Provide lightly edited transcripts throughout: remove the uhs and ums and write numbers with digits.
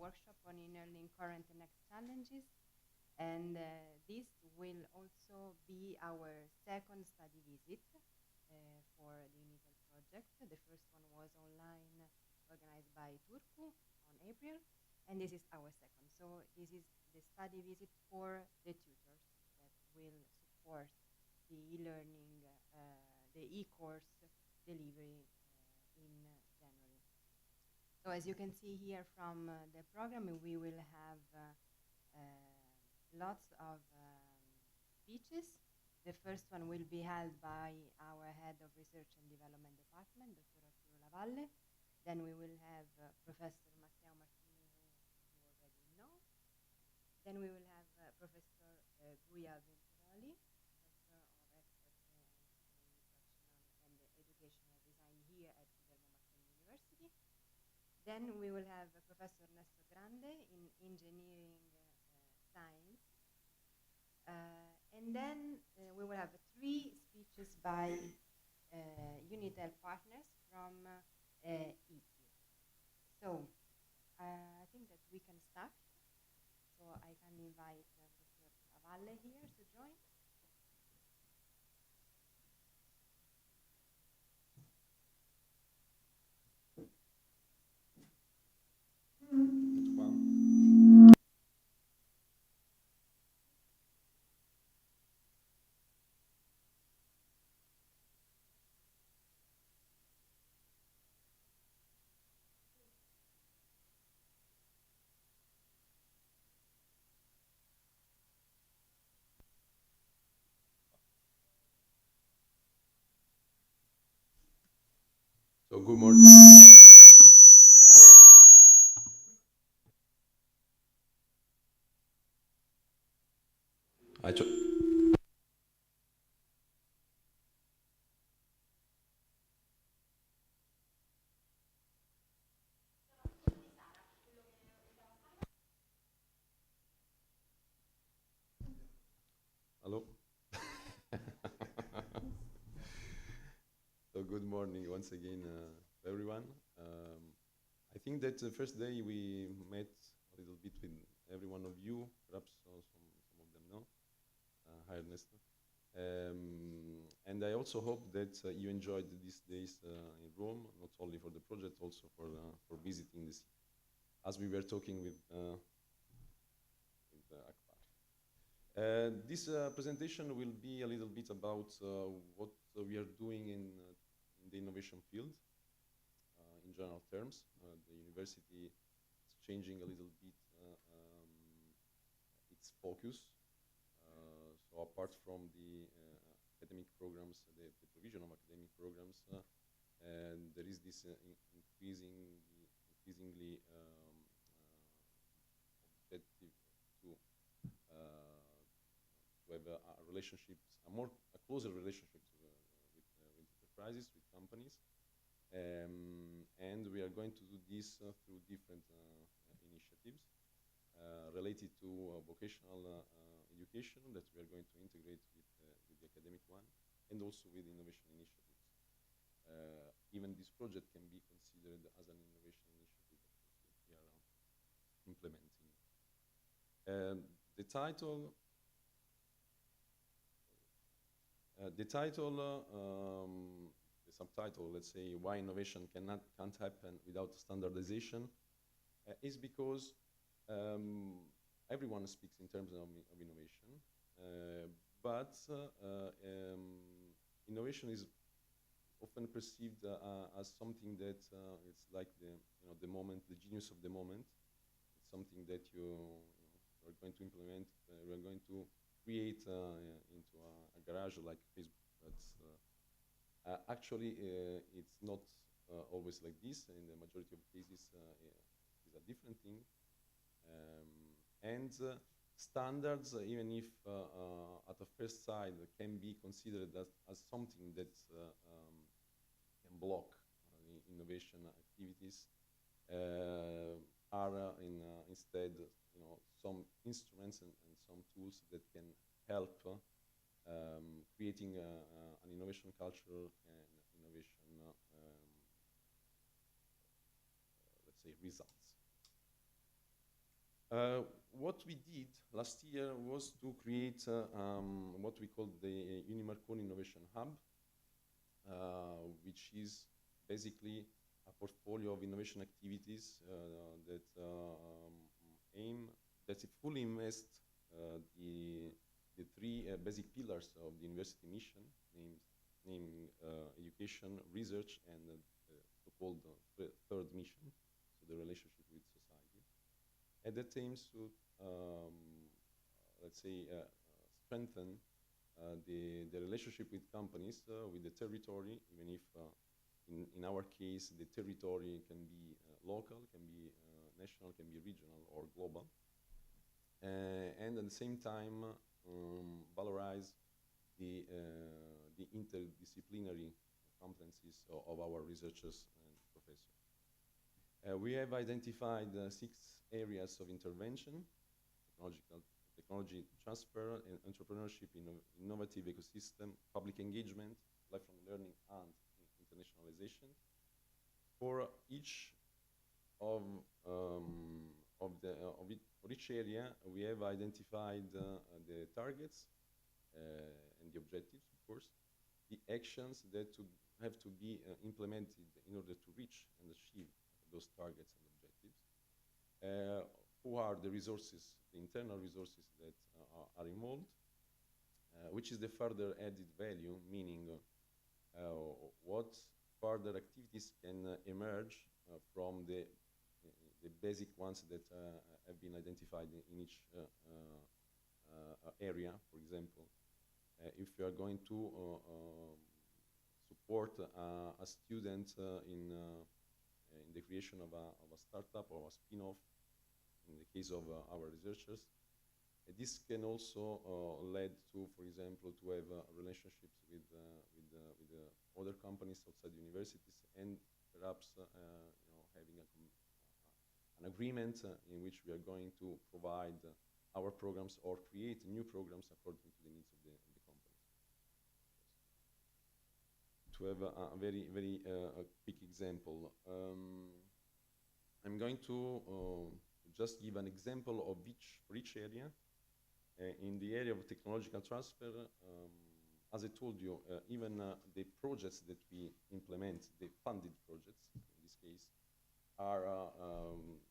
workshop on e-learning current and next challenges. And this will also be our second study visit for the UNITAL project. The first one was online, organized by Turku on April, and this is our second. So this is the study visit for the tutors that will support the e-learning, the e-course delivery in January. So as you can see here from the program, we will have lots of speeches. The first one will be held by our Head of Research and Development Department, Dr. Arturo Lavalle. Then we will have Professor Matteo Martini, who you already know. Then we will have Professor Guia Venturoli, Professor of Experts in Instructional and Educational Design here at Guillermo Marconi University. Then we will have Professor Ernesto Grande in Engineering Science. And then we will have 3 speeches by UNITAL partners from ETU. So I think that we can start. So I can invite Dr. Lavalle here to join. So good morning. Hello. So good morning once again, everyone. I think that the first day we met a little bit with every one of you, perhaps some of them know. Hi, Ernesto. And I also hope that you enjoyed these days in Rome, not only for the project, also for visiting the city. As we were talking with Akbar. This presentation will be a little bit about what we are doing in the innovation field in general terms. The university is changing a little bit its focus. So apart from the academic programs, the provision of academic programs, and there is this increasingly objective to have a relationship, a closer relationship with enterprises, with companies, and we are going to do this through different initiatives related to vocational education that we are going to integrate with the academic one, and also with innovation initiatives. Even this project can be considered as an innovation initiative that we are implementing. The title, the subtitle, let's say, why innovation can't happen without standardization, is because everyone speaks in terms of innovation, but innovation is often perceived as something that it's like the moment, the genius of the moment. It's something that you are going to implement. We are going to create into a garage like Facebook. But actually, it's not always like this. In the majority of cases, it's a different thing. And standards, even if at the first sight can be considered as something that can block the innovation activities, are instead some instruments and some tools that can help creating an innovation culture and innovation, let's say, results. What we did last year was to create what we call the Unimarconi Innovation Hub, which is basically a portfolio of innovation activities that fully invest the three basic pillars of the university mission, naming education, research, and the so-called third mission, so the relationship with society. And that aims to, let's say, strengthen the relationship with companies, with the territory, even if in our case the territory can be local, can be national, can be regional or global. And at the same time valorize the interdisciplinary competencies of our researchers and professors. We have identified 6 areas of intervention: technology transfer, and entrepreneurship, innovative ecosystem, public engagement, lifelong learning, and internationalization. For each for each area, we have identified the targets and the objectives, of course, the actions that have to be implemented in order to reach and achieve those targets and objectives. Who are the resources, the internal resources that are involved, which is the further added value, meaning what further activities can emerge from the basic ones that have been identified in each area. For example, if you are going to support a student in the creation of a startup or a spin-off, in the case of our researchers, this can also lead to, for example, to have relationships with other companies outside universities, and perhaps having an agreement in which we are going to provide our programs or create new programs according to the needs of the companies. To have a very, very quick example, I'm going to just give an example of for each area. In the area of technological transfer, as I told you, even the projects that we implement, the funded projects in this case, are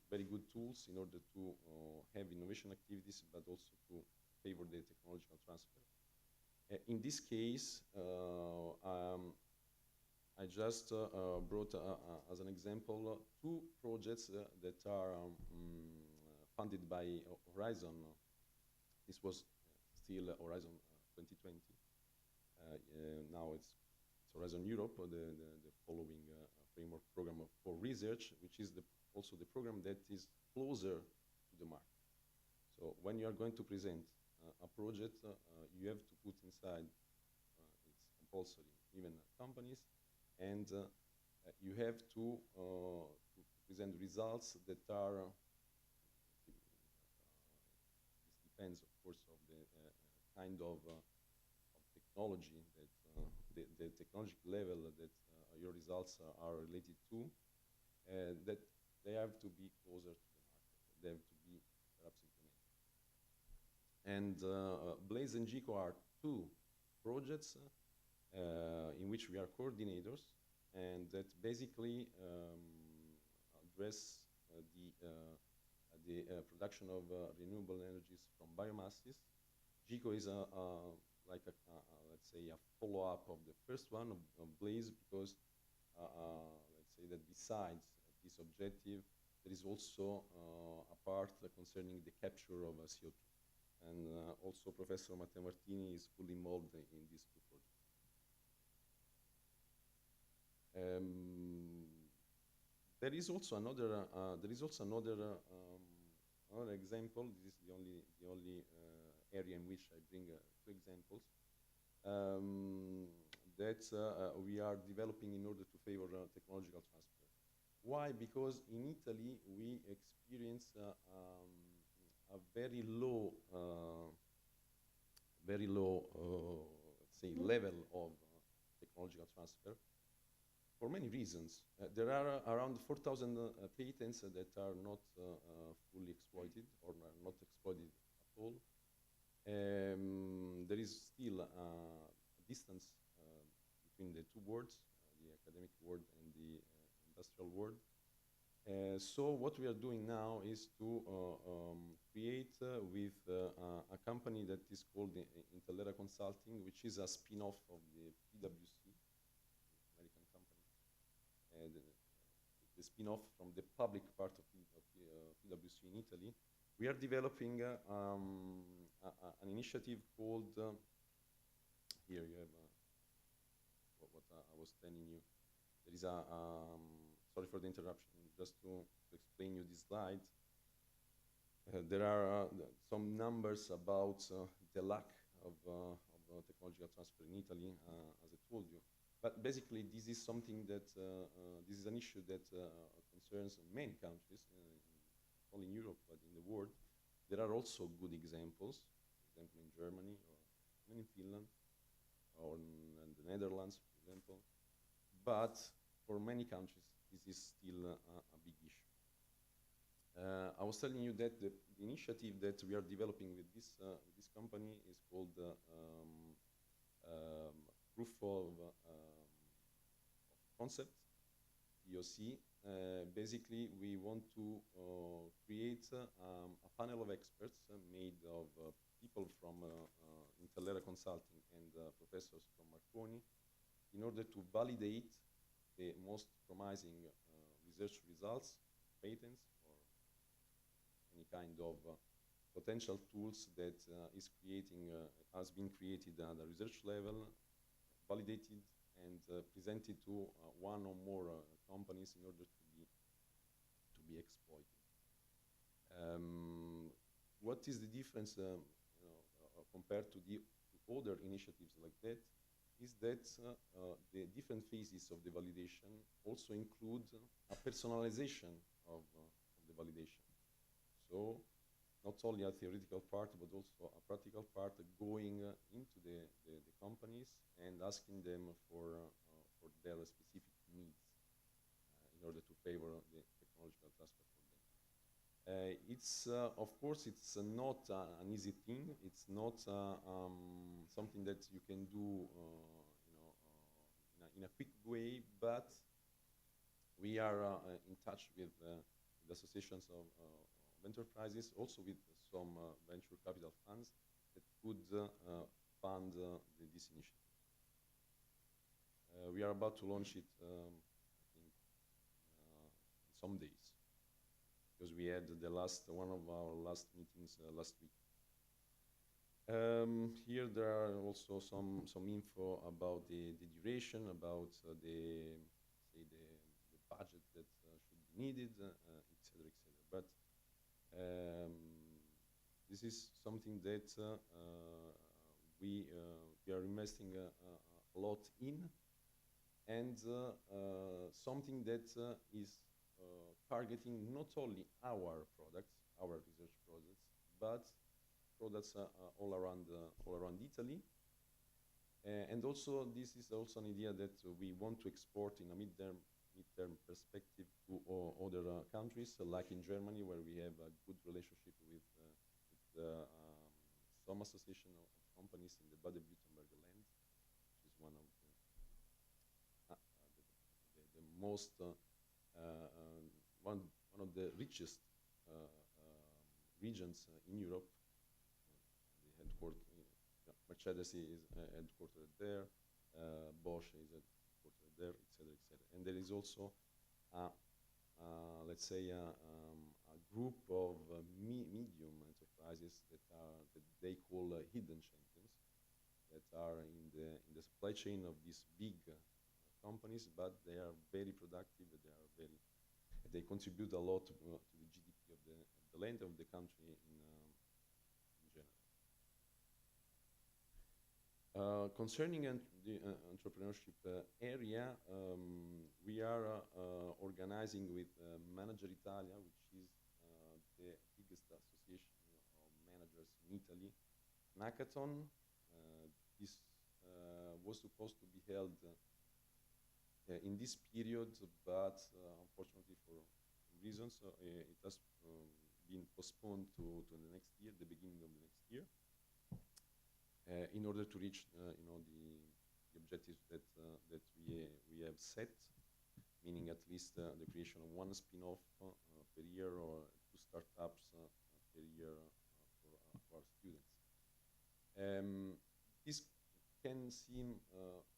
very good tools in order to have innovation activities, but also to favor the technological transfer. In this case, I just brought as an example 2 projects that are funded by Horizon. This was still Horizon 2020. Now it's Horizon Europe, the following framework program for research, which is also the program that is closer to the market. So when you are going to present a project, you have to put inside, it's compulsory, even companies, and you have to present results that are, this depends, of course, of the kind of technology that the technological level that your results are related to, that they have to be closer to the market. They have to be perhaps implemented. And Blaze and GECO are 2 projects in which we are coordinators, and that basically address the production of renewable energies from biomasses. GECO is like let's say a follow-up of the first one of Blaze, because let's say that besides this objective, there is also a part concerning the capture of CO2. And also Professor Matteo Martini is fully involved in these 2 projects. There is also another example. This is the only area in which I bring 2 examples that we are developing in order to favor technological transfer. Why? Because in Italy we experience a very low, let's say, level of technological transfer. for many reasons. There are around 4,000 patents that are not fully exploited or are not exploited at all. There is still a distance between the two worlds, the academic world and the industrial world. So what we are doing now is to create with a company that is called Intellera Consulting, which is a spin-off of the PwC, American company, and the spin-off from the public part of PwC in Italy. We are developing an initiative called, here you have what I was telling you. There is a, sorry for the interruption, just to explain you this slide. There are some numbers about the lack of technological transfer in Italy, as I told you. But basically, this is something that, this is an issue that concerns many countries, not only in Europe, but in the world. There are also good examples, for example, in Germany, or in Finland, or in the Netherlands, for example. But for many countries, this is still a big issue. I was telling you that the initiative that we are developing with this company is called Proof of Concept, POC. Basically, we want to create a panel of experts made of people from Intellera Consulting and professors from Marconi in order to validate the most promising research results, patents, or any kind of potential tools that has been created at a research level, validated, and presented to one or more companies in order to be exploited. What is the difference compared to the other initiatives like that? Is that the different phases of the validation also include a personalization of the validation. So not only a theoretical part, but also a practical part going into the companies and asking them for their specific needs in order to favor the technological transfer for them. It's, of course, it's not an easy thing. It's not something that you can do in a quick way, but we are in touch with the associations of enterprises, also with some venture capital funds that could fund this initiative. We are about to launch it, I think, in some days, because we had one of our last meetings last week. Here there are also some info about the duration, about the budget that should be needed, etc., etc. But this is something that we are investing a lot in, and something that is targeting not only our products, our research projects, but products all around Italy. And also, this is also an idea that we want to export in a midterm perspective to other countries, like in Germany, where we have a good relationship with some association of companies in the Baden-Württemberg land, which is one of the most one of the richest regions in Europe. The headquarters, Mercedes is headquartered there, Bosch is headquartered there, etc., etc. And there is also, let's say, a group of medium enterprises that they call hidden champions, that are in the supply chain of these big companies, but they are very productive. They contribute a lot to the GDP of the land of the country in general. Concerning the entrepreneurship area, we are organizing with Manager Italia, which is the biggest association of managers in Italy, an hackathon. This was supposed to be held in this period, but unfortunately for reasons, it has been postponed to the next year, the beginning of the next year, in order to reach, the objectives that we have set, meaning at least the creation of one spin-off per year or two startups per year for our students. This can seem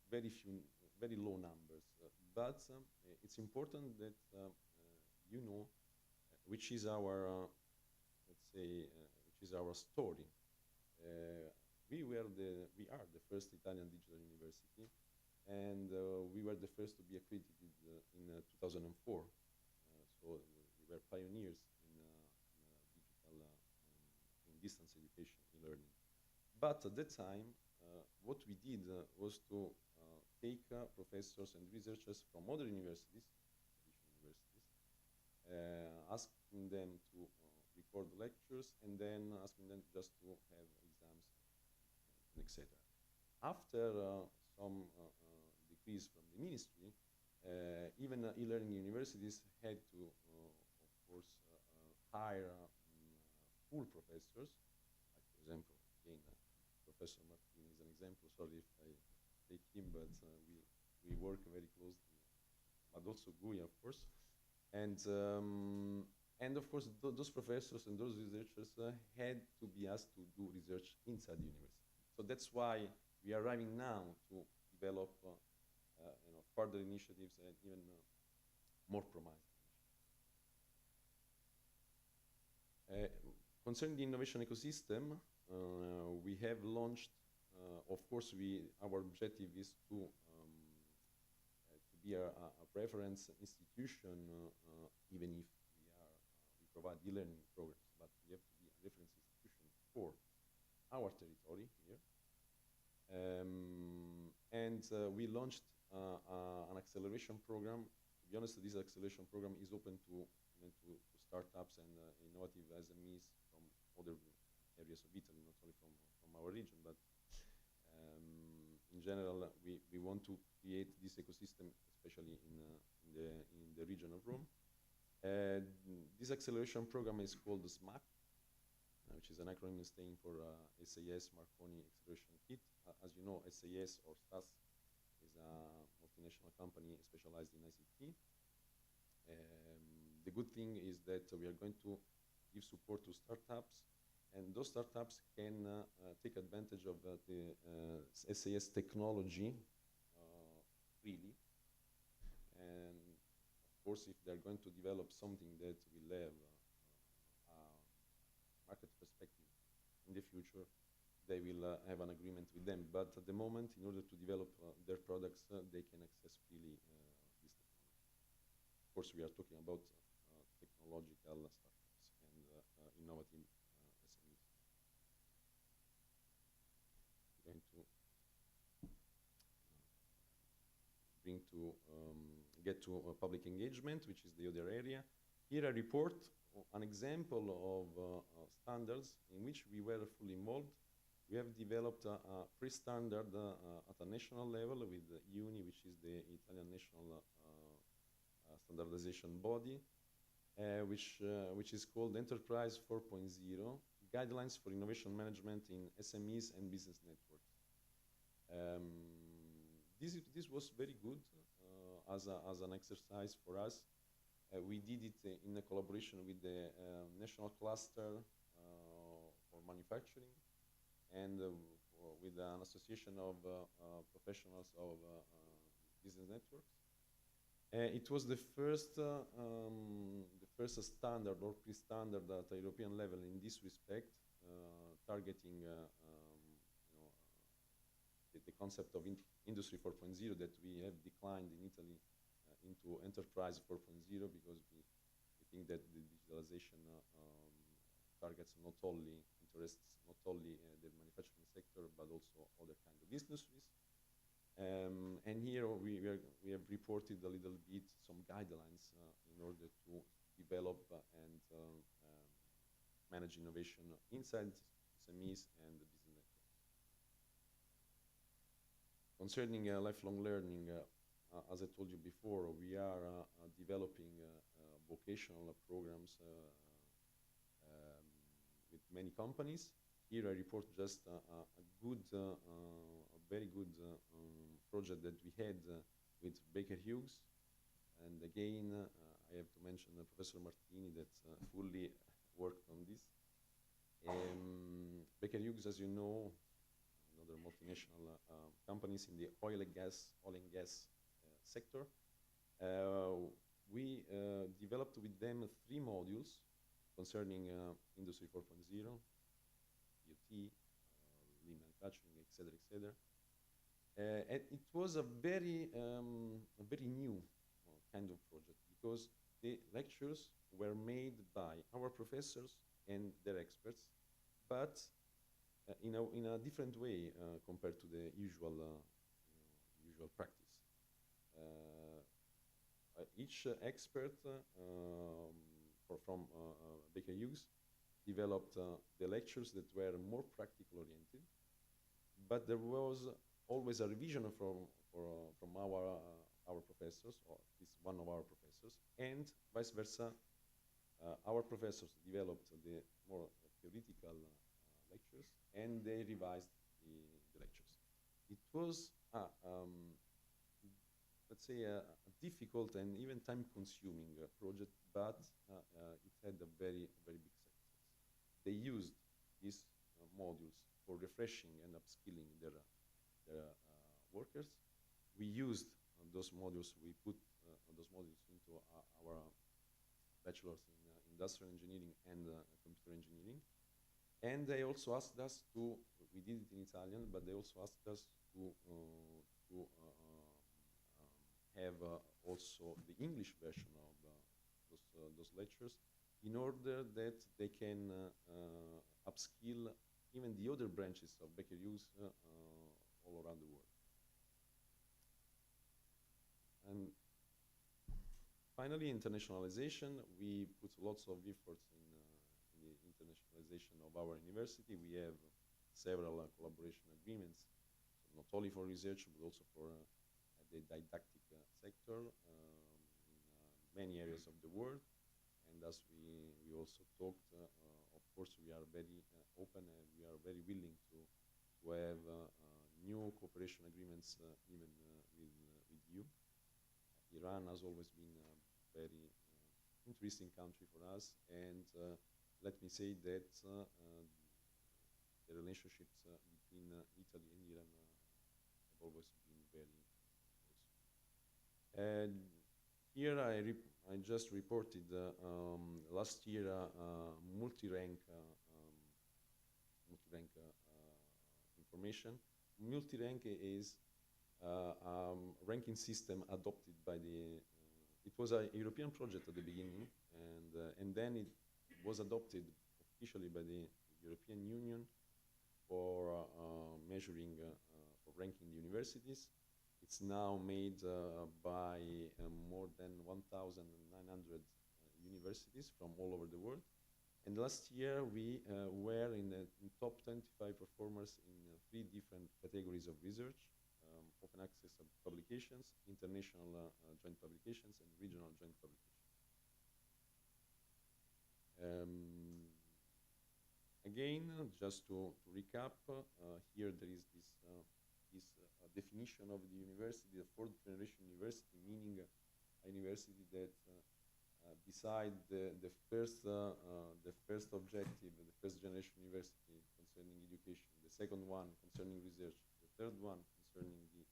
very low numbers, but it's important that you know which is our, let's say, which is our story. We are the first Italian digital university, and we were the first to be accredited in 2004. So we were pioneers in digital, in distance education, e-learning. But at that time, what we did was to take professors and researchers from other universities, asking them to record lectures, and then asking them just to have exams, etc. After some decrees from the ministry, even e-learning universities had to, of course, hire full professors. Like, for example, again, Professor Martin is an example. Sorry if I take him, but we work very closely, but also GUI, of course. And of course, those professors and those researchers had to be asked to do research inside the university. So that's why we are arriving now to develop further initiatives and even more promising initiatives. Concerning the innovation ecosystem, we have launched, of course, our objective is to be a reference institution, even if we provide e-learning programs, but we have to be a reference institution for our territory here. And we launched an acceleration program. To be honest, this acceleration program is open to startups and innovative SMEs from other areas of Italy, not only from our region, but in general, we want to create this ecosystem, especially in the region of Rome. This acceleration program is called the SMAC, which is an acronym standing for SAS Marconi Acceleration Kit. As you know, SAS or SAS is a multinational company specialized in ICT. The good thing is that we are going to give support to startups, and those startups can take advantage of the SAS technology freely. And of course, if they're going to develop something that will have market perspective in the future, they will have an agreement with them. But at the moment, in order to develop their products, they can access freely this technology. Of course, we are talking about technological startups and innovative SMEs. We're going to get to public engagement, which is the other area. Here I report an example of standards in which we were fully involved. We have developed a pre-standard at a national level with the UNI, which is the Italian national standardization body, which is called Enterprise 4.0, Guidelines for Innovation Management in SMEs and Business Networks. This was very good as an exercise for us. We did it in a collaboration with the National Cluster for Manufacturing and with an association of professionals of business networks. It was the first standard or pre-standard at a European level in this respect, targeting the concept of Industry 4.0 that we have declined in Italy into Enterprise 4.0 because we think that the digitalization targets not only the manufacturing sector but also other kinds of industries. And here we have reported a little bit some guidelines in order to develop and manage innovation inside SMEs and the business networks. Concerning lifelong learning, as I told you before, we are developing vocational programs with many companies. Here I report just a good, a very good project that we had with Baker Hughes. And again, I have to mention Professor Martini that fully worked on this. Baker Hughes, as you know, another multinational companies in the oil and gas sector. We developed with them 3 modules concerning Industry 4.0, IoT, lean manufacturing, etc., etc. And it was a very new kind of project because the lectures were made by our professors and their experts, but in a different way compared to the usual practice. Each expert from Baker Hughes developed the lectures that were more practical oriented, but there was always a revision from our professors, or at least one of our professors, and vice versa. Our professors developed the more theoretical lectures, and they revised the lectures. It was, let's say, a difficult and even time-consuming project, but it had a very big success. They used these modules for refreshing and upskilling their workers. We used those modules. We put those modules into our bachelors in industrial engineering and computer engineering. And they also asked us to, we did it in Italian, but they also asked us to have also the English version of those lectures in order that they can upskill even the other branches of Baker Hughes all around the world. And finally, internationalization. We put lots of efforts in the internationalization of our university. We have several collaboration agreements, so not only for research, but also for the didactic sector in many areas of the world. And as we also talked, of course, we are very open and we are very willing to have new cooperation agreements even with you. Iran has always been a very interesting country for us, and let me say that the relationships between Italy and Iran have always been very close. And here I just reported last year multi-rank information. Multi-rank is ranking system adopted by it was a European project at the beginning, and then it was adopted officially by the European Union for measuring, for ranking the universities. It's now made by more than 1,900 universities from all over the world. And last year we were in top 25 performers in 3 different categories of research: open access publications, international joint publications, and regional joint publications. Again, just to recap, here there is this definition of the university, the 4th generation university, meaning a university that beside the first objective, the 1st generation university concerning education, the 2nd one concerning research, the 3rd one concerning the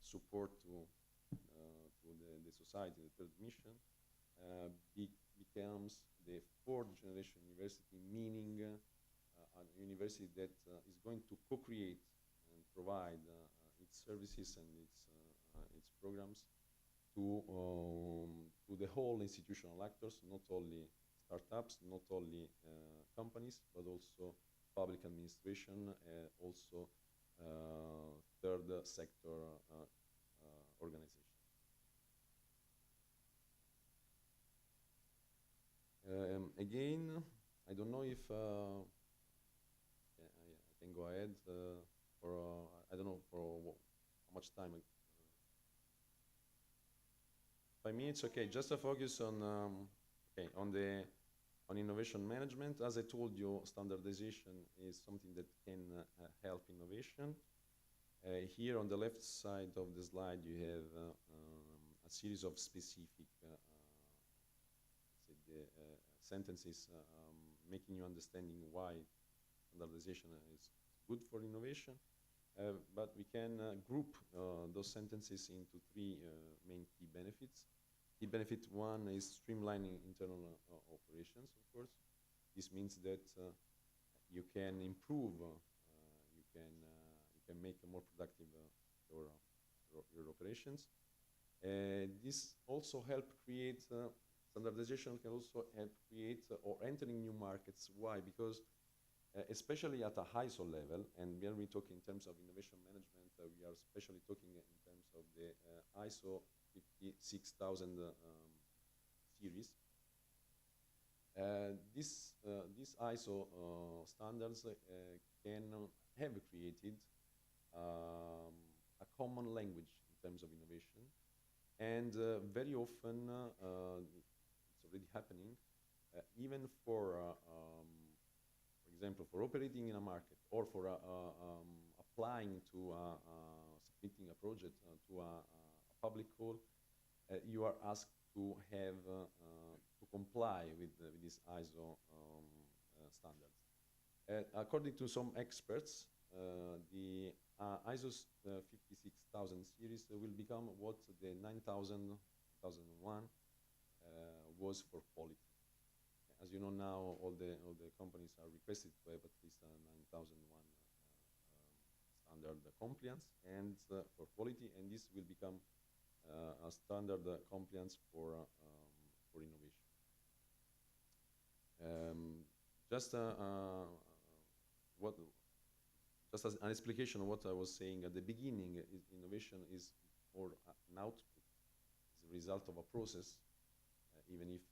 support to the society, the 3rd mission, becomes the 4th generation university, meaning a university that is going to co-create and provide its services and its programs to the whole institutional actors, not only startups, not only companies, but also public administration, also 3rd sector organization. Again, I don't know if I can go ahead for I don't know for how much time. 5 minutes, okay. Just to focus on okay on innovation management. As I told you, standardization is something that can help innovation. Here on the left side of the slide, you have a series of specific say sentences making you understanding why standardization is good for innovation. But we can group those sentences into three main key benefits. Key benefit one is streamlining internal operations, of course. This means that you can improve, you can make more productive your operations. This also help create standardization can also help create or entering new markets. Why? Because especially at a ISO level, and when we talk in terms of innovation management, we are especially talking in terms of the ISO 56000 series. These ISO standards can have created a common language in terms of innovation, and very often it's already happening, even for example, for operating in a market or for applying to submitting a project to a public call, you are asked to have to comply with these ISO standards. According to some experts, the ISO 56000 series will become what the 9001 was for quality. As you know now, all the companies are requested to have at least a 9001 standard compliance and for quality, and this will become a standard compliance for innovation. Just just as an explication of what I was saying at the beginning, innovation is more an output, is a result of a process, even if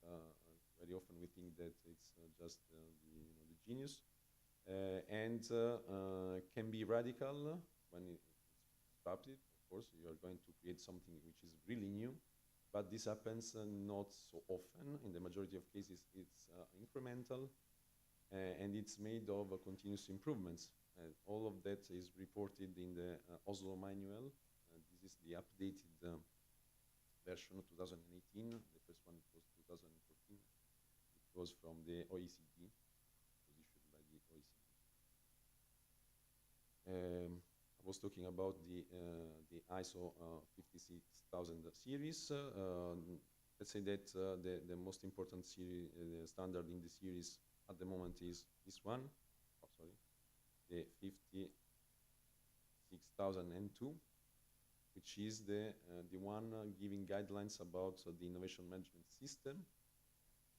very often we think that it's just the genius, and can be radical when it's disruptive. Of course, you are going to create something which is really new, but this happens not so often. In the majority of cases, it's incremental, and it's made of continuous improvements. All of that is reported in the Oslo Manual. This is the updated version of 2018. The first one was 2014. Was from the OECD, was issued by the OECD. I was talking about the ISO 56000 series. Let's say that the most important standard in the series at the moment is this one. Oh, sorry, the 56002, which is the one giving guidelines about the innovation management system.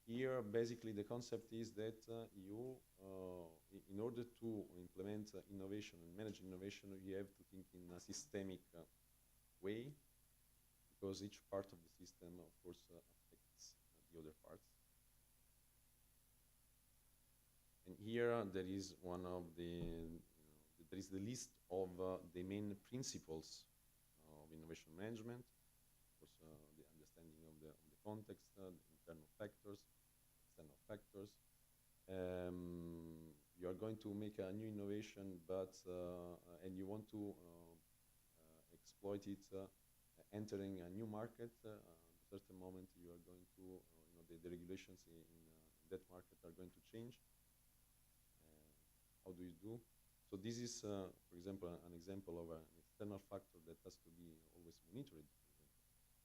Here, basically, the concept is that in order to implement innovation and manage innovation, you have to think in a systemic way, because each part of the system, of course, affects the other parts. And here, there is one of there is the list of the main principles of innovation management. Of course, the understanding of the context, the internal factors, external factors. You are going to make a new innovation, but and you want to exploit it, entering a new market. At a certain moment, you are going to, the regulations in that market are going to change. How do you do? So this is, for example, an example of an external factor that has to be always monitored.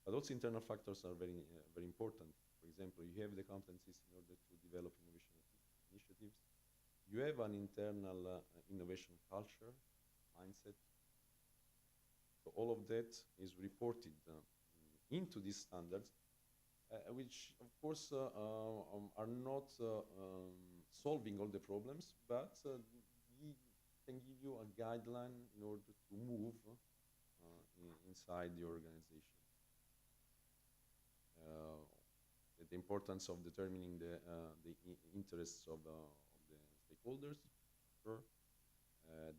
But also internal factors are very, very important. For example, you have the competencies in order to develop innovation initiatives. You have an internal innovation culture, mindset. So all of that is reported into these standards, which of course are not solving all the problems, but can give you a guideline in order to move inside the organization. The importance of determining the interests of the stakeholders, sure.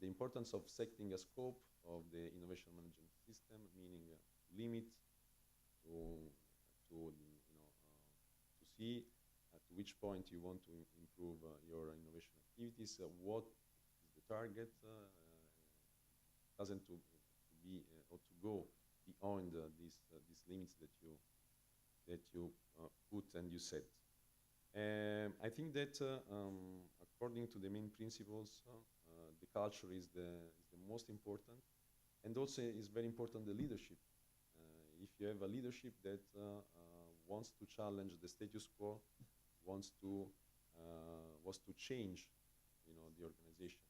The importance of setting a scope of the innovation management system, meaning limit to to see to which point you want to improve your innovation activities, what is the target, doesn't to be or to go beyond these limits that you put and you set. I think that according to the main principles, the culture is the most important, and also is very important the leadership. If you have a leadership that wants to challenge the status quo, wants to change, the organization,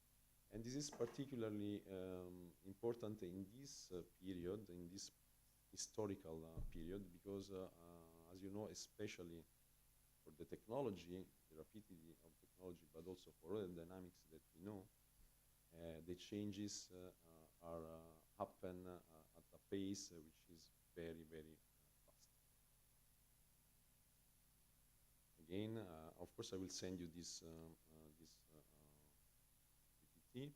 and this is particularly important in this period, in this historical period, because as you know, especially for the technology, the rapidity of technology, but also for all the dynamics that we know, the changes happen at a pace which is very, very fast. Again, of course, I will send you this PPT.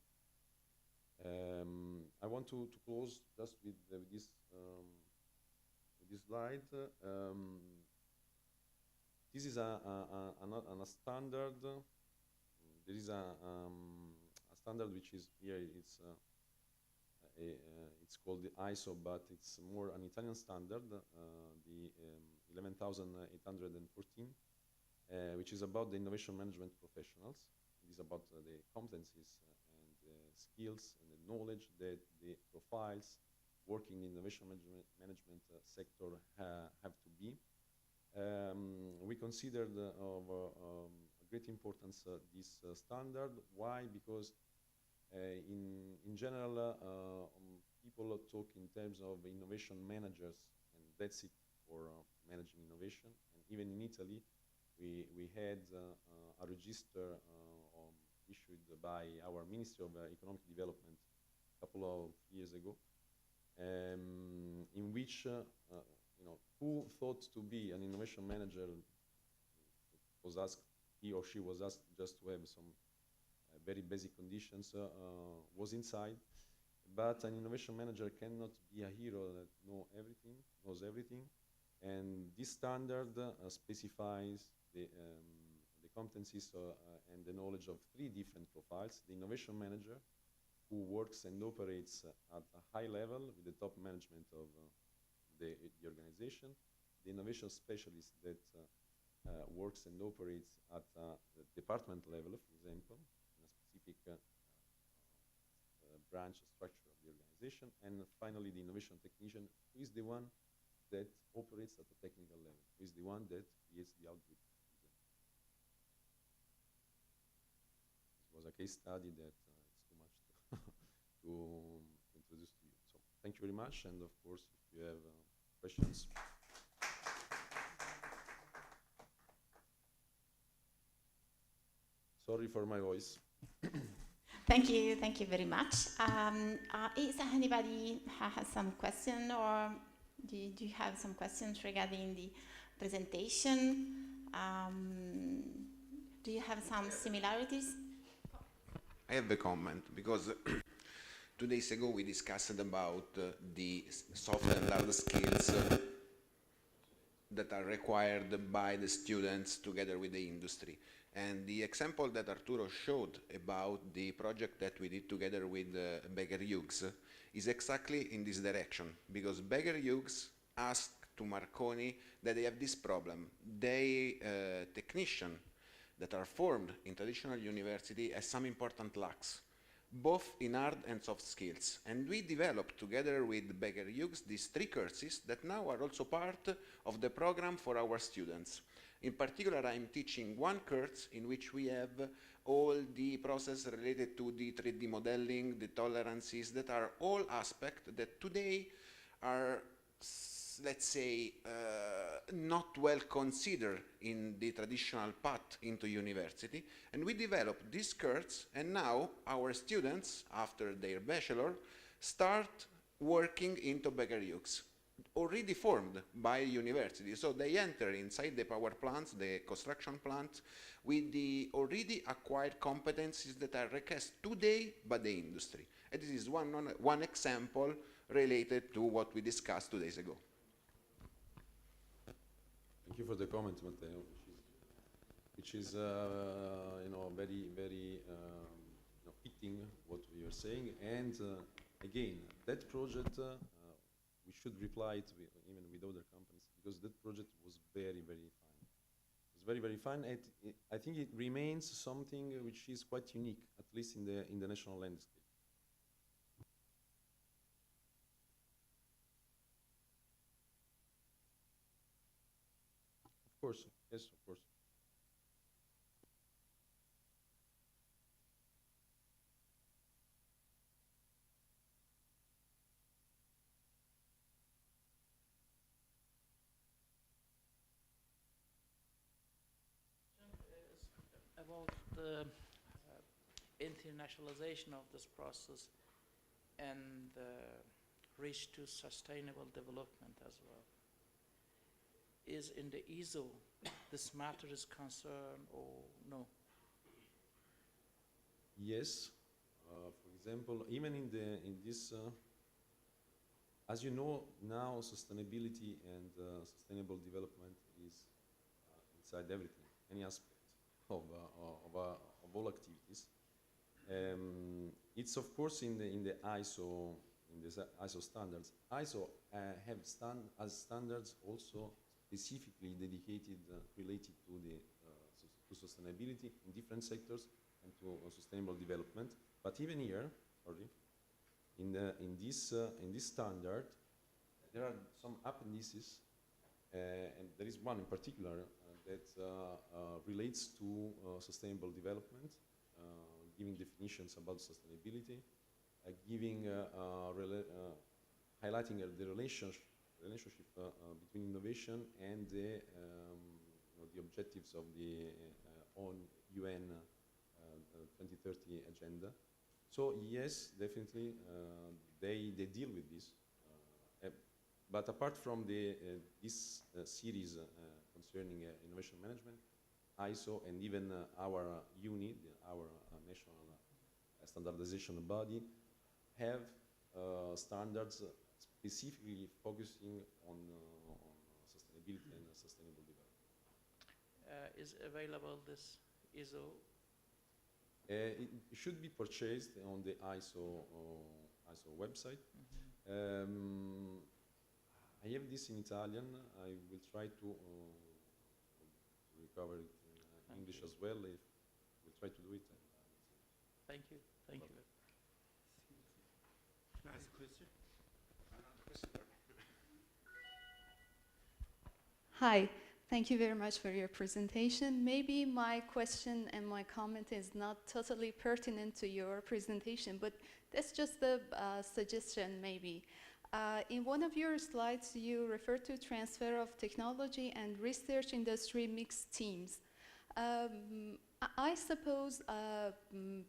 I want to close just with this slide. This is a standard. There is a standard which is here. It's called the ISO, but it's more an Italian standard, the 11,814, which is about the innovation management professionals. It is about the competencies and skills and the knowledge that the profiles working in the innovation management sector have to be. We considered of great importance this standard. Why? Because in general, people talk in terms of innovation managers, and that's it for managing innovation. And even in Italy, we had a register issued by our Ministry of Economic Development a couple of years ago, in which who thought to be an innovation manager was asked, he or she was asked just to have some very basic conditions, was inside. But an innovation manager cannot be a hero that knows everything. And this standard specifies the competencies and the knowledge of 3 different profiles. The innovation manager, who works and operates at a high level with the top management of the organization. The innovation specialist that works and operates at the department level, for example, in a specific branch structure of the organization. And finally, the innovation technician, who is the one that operates at the technical level, who is the one that creates the output. This was a case study that it's too much to introduce to you. So thank you very much, and of course, if you have questions. Sorry for my voice. Thank you very much. Is anybody has some question, or do you have some questions regarding the presentation? Do you have some similarities? I have a comment, because 2 days ago we discussed about the soft and hard skills that are required by the students together with the industry. And the example that Arturo showed about the project that we did together with Baker Hughes is exactly in this direction, because Baker Hughes asked to Marconi that they have this problem. They technicians that are formed in traditional university has some important lacks, both in hard and soft skills. And we developed together with Baker Hughes these 3 courses that now are also part of the program for our students. In particular, I'm teaching 1 course in which we have all the process related to the 3D modeling, the tolerances, that are all aspects that today are, let's say, not well considered in the traditional path into university. And we developed this course, and now our students, after their bachelor, start working into Baker Hughes, already formed by university. So they enter inside the power plants, the construction plants, with the already acquired competencies that are requested today by the industry. And this is one example related to what we discussed 2 days ago. you for the comment, Matteo, which is very, very fitting what we are saying. And again, that project we should reply to even with other companies, because that project was very, very fine. It was very, very fine. And I think it remains something which is quite unique, at least in the national landscape. Of course, yes, of course. About the internationalization of this process and reach to sustainable development as well. Is in the ESO this matter is concerned or no? Yes. For example, even in this, as you know, now sustainability and sustainable development is inside everything, any aspect of all activities. It's of course in the ISO standards. ISO have as standards also specifically dedicated related to to sustainability in different sectors and to sustainable development. But even here, in this standard, there are some appendices, and there is one in particular that relates to sustainable development, giving definitions about sustainability, highlighting the relationship between innovation and the objectives of the UN 2030 agenda. So yes, definitely they deal with this. But apart from this series concerning innovation management, ISO and even our UNI, our national standardization body, have standards specifically focusing on sustainability and sustainable development. Is available this ISO? It should be purchased on the ISO website. Mm-hmm. I have this in Italian. I will try to recover it in English as well. If we'll try to do it. Thank you. Thank you. Can I ask a question? Hi, thank you very much for your presentation. Maybe my question and my comment is not totally pertinent to your presentation, but that's just a suggestion maybe. In one of your slides, you refer to transfer of technology and research industry mixed teams. I suppose,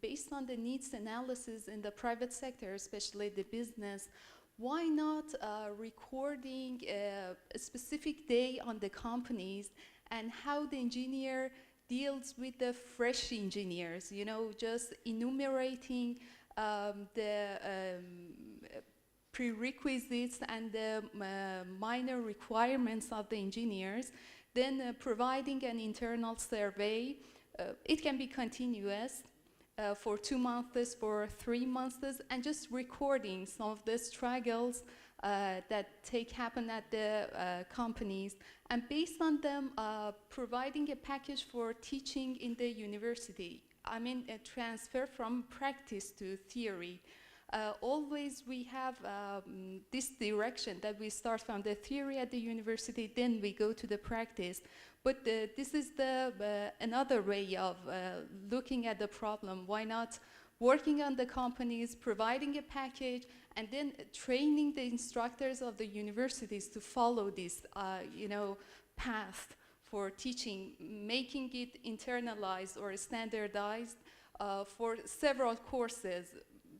based on the needs analysis in the private sector, especially the business, why not recording a specific day on the companies and how the engineer deals with the fresh engineers, just enumerating the prerequisites and the minor requirements of the engineers, then providing an internal survey. It can be continuous for 2 months, for 3 months, and just recording some of the struggles that happen at the companies, and based on them, providing a package for teaching in the university. I mean, a transfer from practice to theory. Always we have this direction that we start from the theory at the university, then we go to the practice. But this is another way of looking at the problem. Why not working on the companies, providing a package, and then training the instructors of the universities to follow this, path for teaching, making it internalized or standardized for several courses,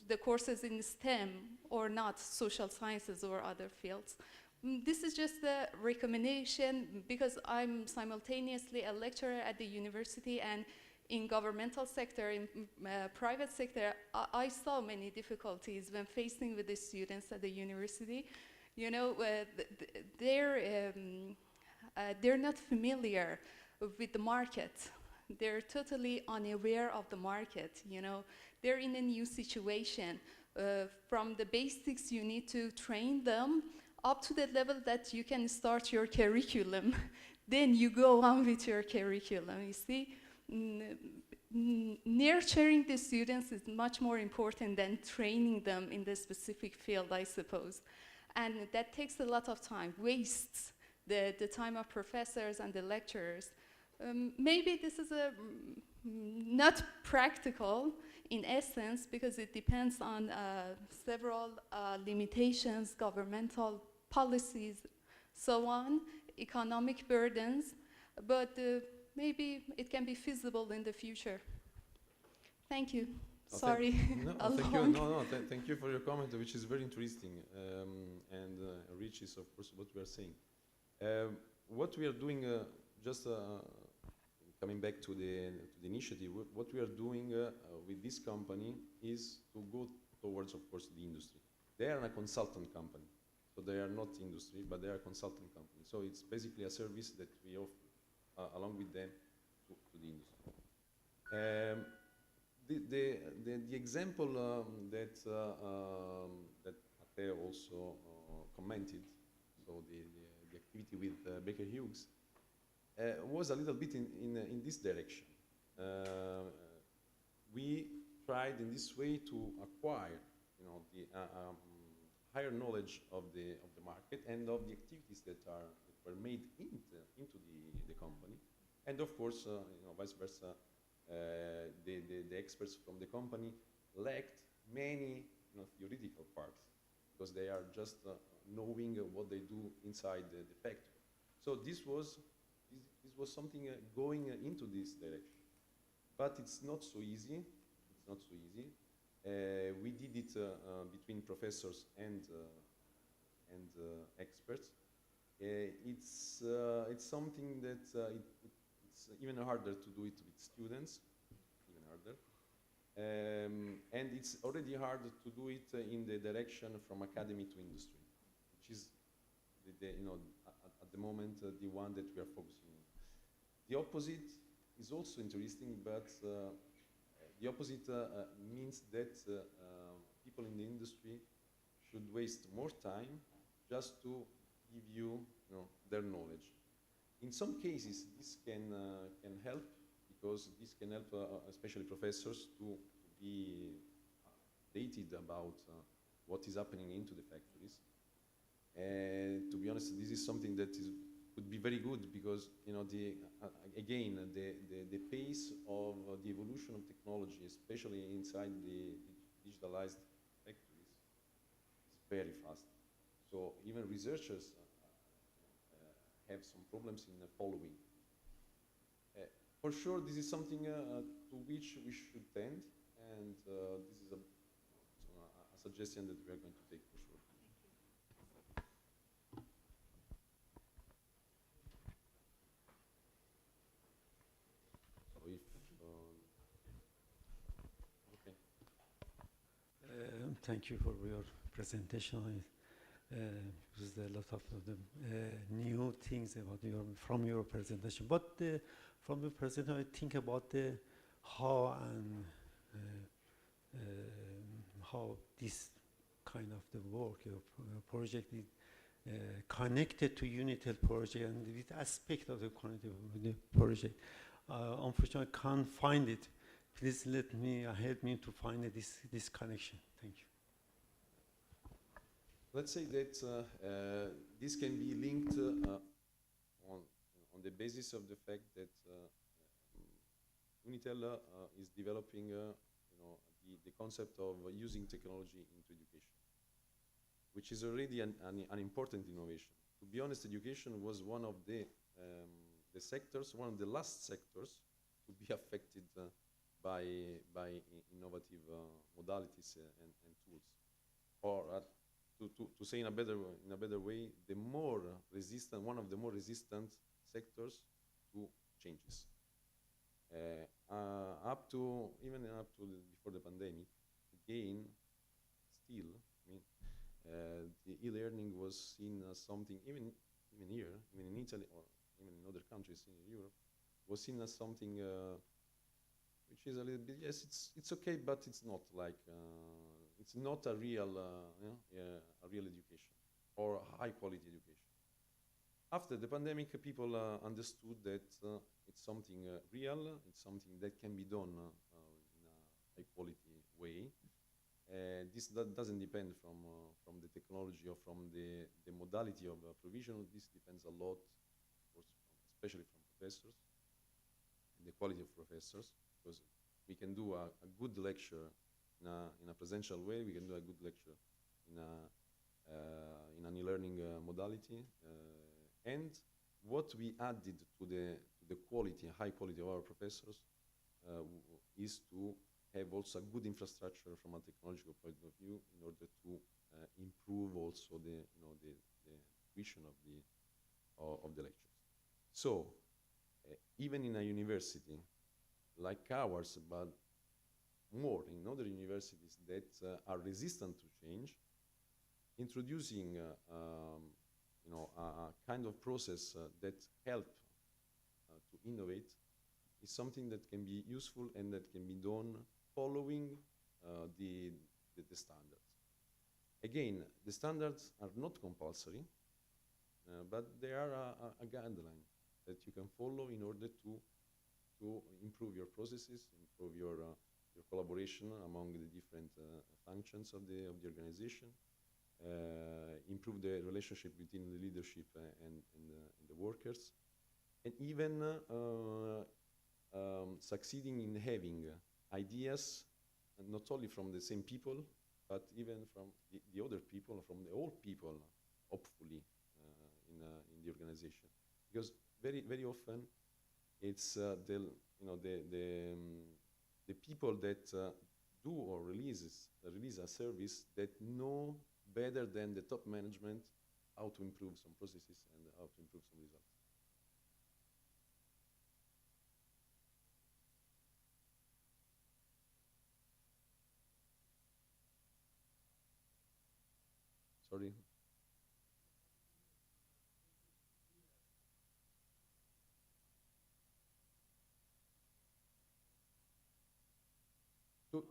the courses in STEM or not, social sciences or other fields. This is just a recommendation because I'm simultaneously a lecturer at the university, and in governmental sector, in private sector, I saw many difficulties when facing with the students at the university. Their they're not familiar with the market. They're totally unaware of the market, you know. They're in a new situation. From the basics, you need to train them up to the level that you can start your curriculum. Then you go on with your curriculum, you see. Nurturing the students is much more important than training them in the specific field, I suppose. And that takes a lot of time, wastes the time of professors and the lecturers. Maybe this is not practical in essence, because it depends on several limitations, governmental policies, so on, economic burdens, but maybe it can be feasible in the future. Thank you. Sorry. Thank you. Thank you for your comment, which is very interesting and enriches, of course, what we are saying. What we are doing, just coming back to the initiative, what we are doing with this company is to go towards, of course, the industry. They are a consultant company, so they are not industry, but they are a consultant company. So it's basically a service that we offer along with them to the industry. The example that Ate also commented, so the activity with Baker Hughes, was a little bit in this direction. We tried in this way to acquire, you know, the higher knowledge of the market and of the activities that were made into the company, and of course, you know, vice versa. The experts from the company lacked many, you know, theoretical parts, because they are just knowing what they do inside the factory. So this was something going into this direction, but it's not so easy. It's not so easy. We did it between professors and experts. It's something that it's even harder to do it with students, even harder. And it's already hard to do it in the direction from academy to industry, which is, you know, at the moment, the one that we are focusing on. The opposite is also interesting, but the opposite means that people in the industry should waste more time just to give you, you know, their knowledge. In some cases, this can help, because this can help especially professors to be updated about what is happening into the factories. And to be honest, this is something that would be very good, because, you know, again, the pace of the evolution of technology, especially inside the digitalized factories, is very fast. So even researchers have some problems in following. For sure, this is something to which we should tend, and this is a suggestion that we are going to take for sure. So if, okay. Thank you for your presentation. There's a lot of the, new things about from your presentation. But from your presentation, I think about the how and how this kind of the work, your project is connected to Unitel project, and this aspect of the connected with the project. Unfortunately, I can't find it. Please help me to find this connection. Thank you. Let's say that this can be linked on the basis of the fact that Unitel is developing, you know, the concept of using technology into education, which is already an important innovation. To be honest, education was one of the sectors, one of the last sectors to be affected by innovative modalities and tools, or to say in a better way, the more resistant, one of the more resistant sectors to changes. Even up to before the pandemic, again, still, I mean, the e-learning was seen as something, even here, even in Italy, or even in other countries in Europe, was seen as something which is a little bit, yes, it's okay, but it's not like, it's not a real, a real education or high quality education. After the pandemic, people understood that it's something real, it's something that can be done in a high quality way. This doesn't depend from the technology or from the modality of provision. This depends a lot, of course, especially from professors and the quality of professors, because we can do a good lecture in a presential way. We can do a good lecture in an e-learning modality. And what we added to the quality, high quality of our professors is to have also a good infrastructure from a technological point of view in order to improve also the tuition of the lectures. So even in a university like ours, but more in other universities that are resistant to change, introducing a kind of process that help to innovate is something that can be useful and that can be done following the standards. Again, the standards are not compulsory, but they are a guideline that you can follow in order to improve your processes, improve your collaboration among the different functions of the organization, improve the relationship between the leadership and the workers, and even succeeding in having ideas, not only from the same people, but even from the other people, from the old people, hopefully, in the organization. Because very often it's the people that do or release a service that know better than the top management how to improve some processes and how to improve some results. Sorry.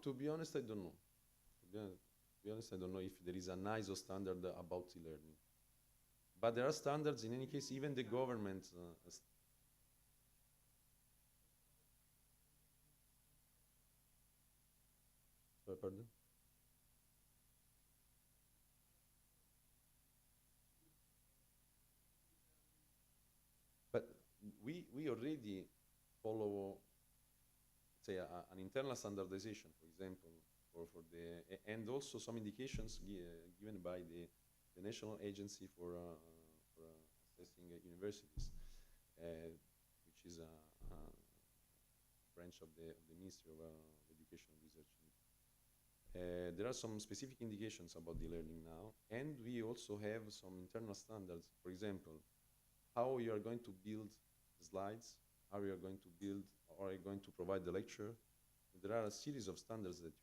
To be honest, I don't know. To be honest, I don't know if there is an ISO standard about e-learning. But there are standards in any case, even the government. Sorry, pardon? But we already follow, say, an internal standardization, for example, for the and also some indications given by the National Agency for Assessing Universities, which is a branch of the Ministry of Education and Research. There are some specific indications about the learning now, and we also have some internal standards. For example, how you are going to build slides, how you are going to build, or are you going to provide the lecture. There are a series of standards that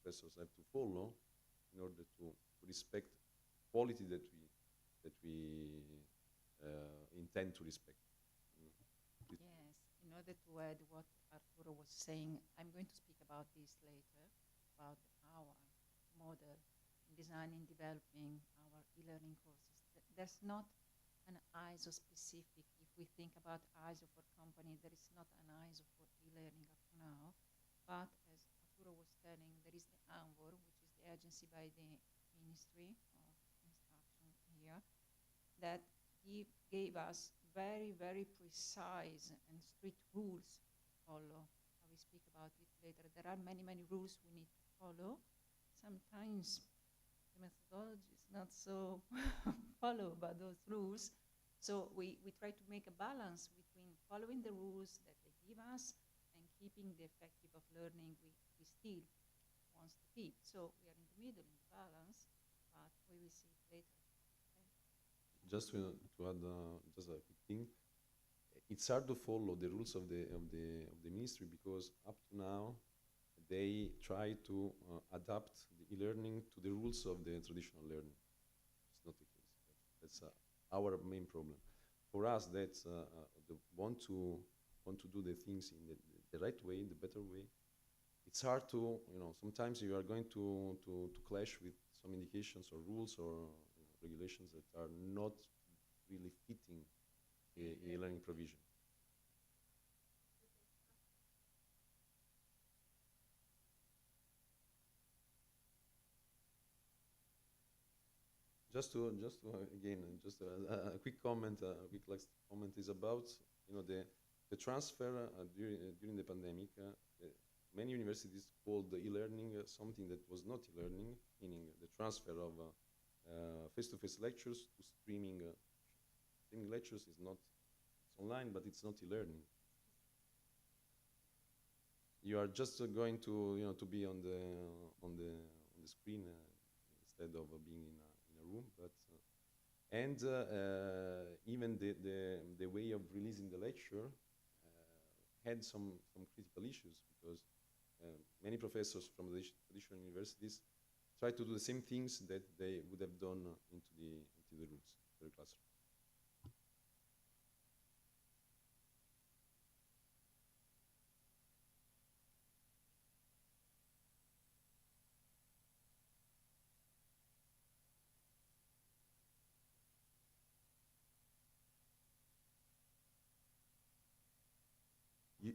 professors have to follow in order to respect quality that we intend to respect. Yes, in order to add what Arturo was saying, I'm going to speak about this later, about our model in designing, developing our e-learning courses. There's not an ISO specific. If we think about ISO for company, there is not an ISO for e-learning up to now. But as Arturo was telling, there is the ANVOR, which is the agency by the Ministry of Instruction here, that gave us very, very precise and strict rules to follow. I will speak about it later. There are many, many rules we need to follow. Sometimes the methodology is not so followed by those rules. So we try to make a balance between following the rules that they give us and keeping the effective of learning we still want to keep. So we are in the middle, in the balance, but we will see it later. Okay? Just to add just a quick thing, it's hard to follow the rules of the ministry because up to now they try to adapt the e-learning to the rules of the traditional learning. It's not the case. That's our main problem. for us that want to do the things in the right way, the better way, it's hard to, sometimes you are going to clash with some indications or rules or regulations that are not really fitting a learning provision. Just to again, just a quick comment, a quick last comment is about the transfer during the pandemic. Many universities called the e-learning something that was not e-learning, meaning the transfer of face-to-face lectures to streaming. Streaming lectures is not, it's online, but it's not e-learning. You are just going to to be on the screen instead of being in a room, but and even the way of releasing the lecture had some critical issues, because many professors from the traditional universities try to do the same things that they would have done into the rooms, the classroom.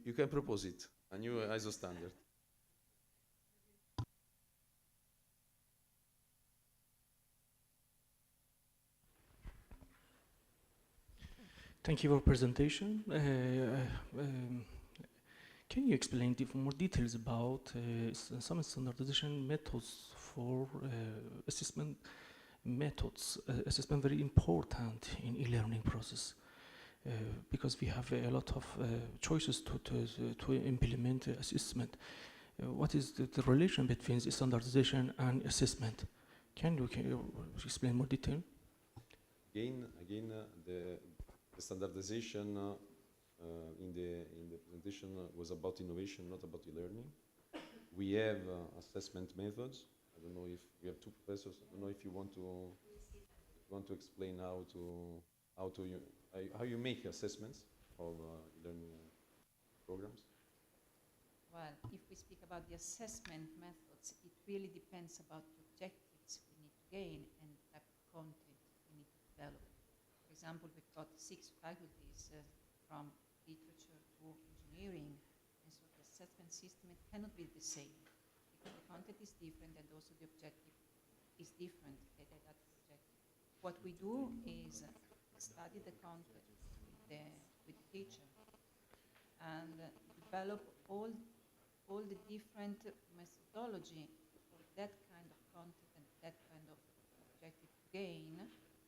You can propose it, a new ISO standard. Thank you for presentation. Can you explain more details about some standardization methods for assessment methods? Assessment very important in e-learning process. Because we have a lot of choices to implement assessment. What is the relation between standardization and assessment? Can you explain more detail? Again, the standardization in the presentation was about innovation, not about e-learning. We have assessment methods. I don't know if we have two professors. I don't know if you want to explain how you make assessments of learning programs. Well, if we speak about the assessment methods, it really depends about the objectives we need to gain and the type of content we need to develop. For example, we've got 6 faculties from literature to engineering, and so the assessment system cannot be the same because the content is different and also the objective is different. That objective. What we do is study the content with the teacher and develop all the different methodology for that kind of content and that kind of objective to gain,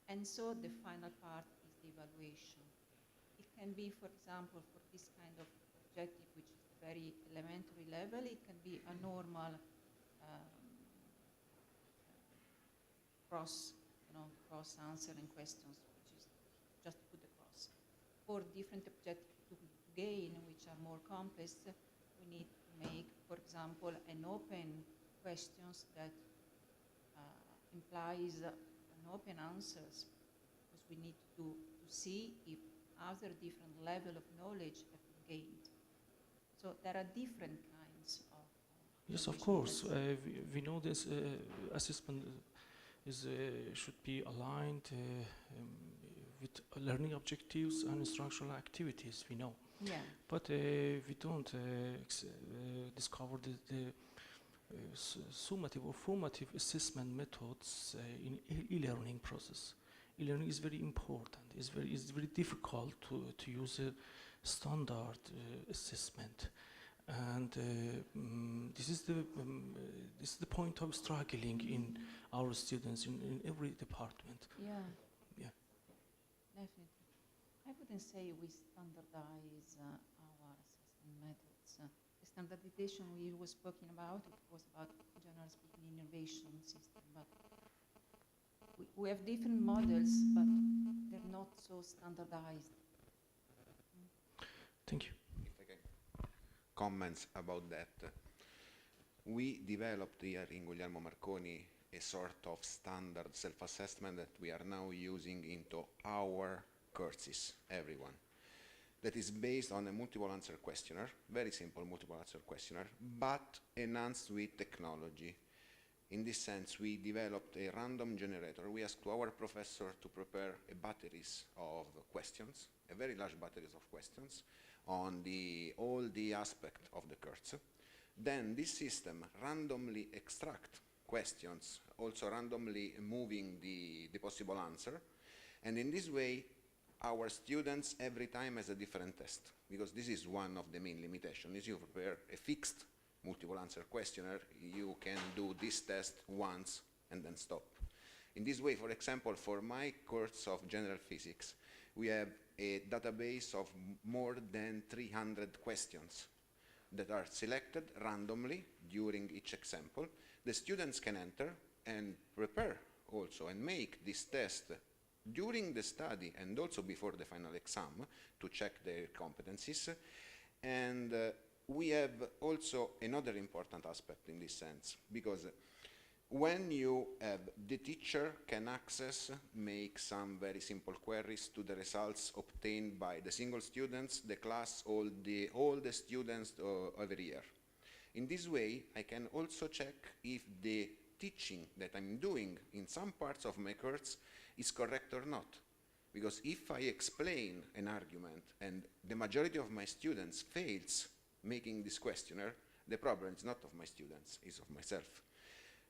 and so the final part is the evaluation. It can be, for example, for this kind of objective, which is the very elementary level, it can be a normal cross answering questions, which is just put the cross. For different objectives to gain, which are more complex, we need to make, for example, an open questions that implies an open answers, because we need to see if other different level of knowledge have been gained. So there are different kinds of yes, of course. We know this assessment should be aligned with learning objectives and instructional activities, we know. Yeah. But we don't discover the summative or formative assessment methods in e-learning process. E-learning is very important. It's very difficult to use a standard assessment, and this is the point of struggling in our students in every department. Yeah. Yeah. Definitely. I wouldn't say we standardize our assessment methods. The standardization we were speaking about, it was about, generally speaking, innovation system, but we have different models, but they're not so standardized. Thank you. If I can comments about that. We developed here in Guglielmo Marconi a sort of standard self-assessment that we are now using into our courses, everyone, that is based on a multiple answer questionnaire, very simple multiple answer questionnaire, but enhanced with technology. In this sense, we developed a random generator. We asked our professor to prepare a batteries of questions, a very large batteries of questions, on all the aspects of the course. Then this system randomly extract questions, also randomly moving the possible answer. And in this way, our students every time has a different test, because this is one of the main limitations. If you prepare a fixed multiple answer questionnaire, you can do this test once and then stop. In this way, for example, for my course of general physics, we have a database of more than 300 questions that are selected randomly during each example. The students can enter and prepare also and make this test during the study and also before the final exam to check their competencies. And we have also another important aspect in this sense, because when you have the teacher can access, make some very simple queries to the results obtained by the single students, the class, all the students every year. In this way, I can also check if the teaching that I'm doing in some parts of my course is correct or not. Because if I explain an argument and the majority of my students fails making this questionnaire, the problem is not of my students, it's of myself.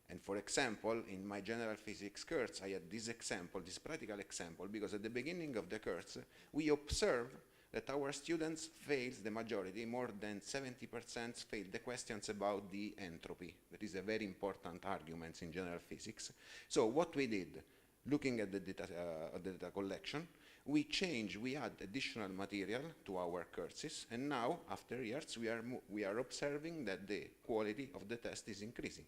And for example, in my general physics course, I had this example, this practical example, because at the beginning of the course, we observe that our students fail, the majority, more than 70% fail the questions about the entropy. That is a very important argument in general physics. So what we did, looking at the data collection, we add additional material to our courses, and now, after years, we are observing that the quality of the test is increasing.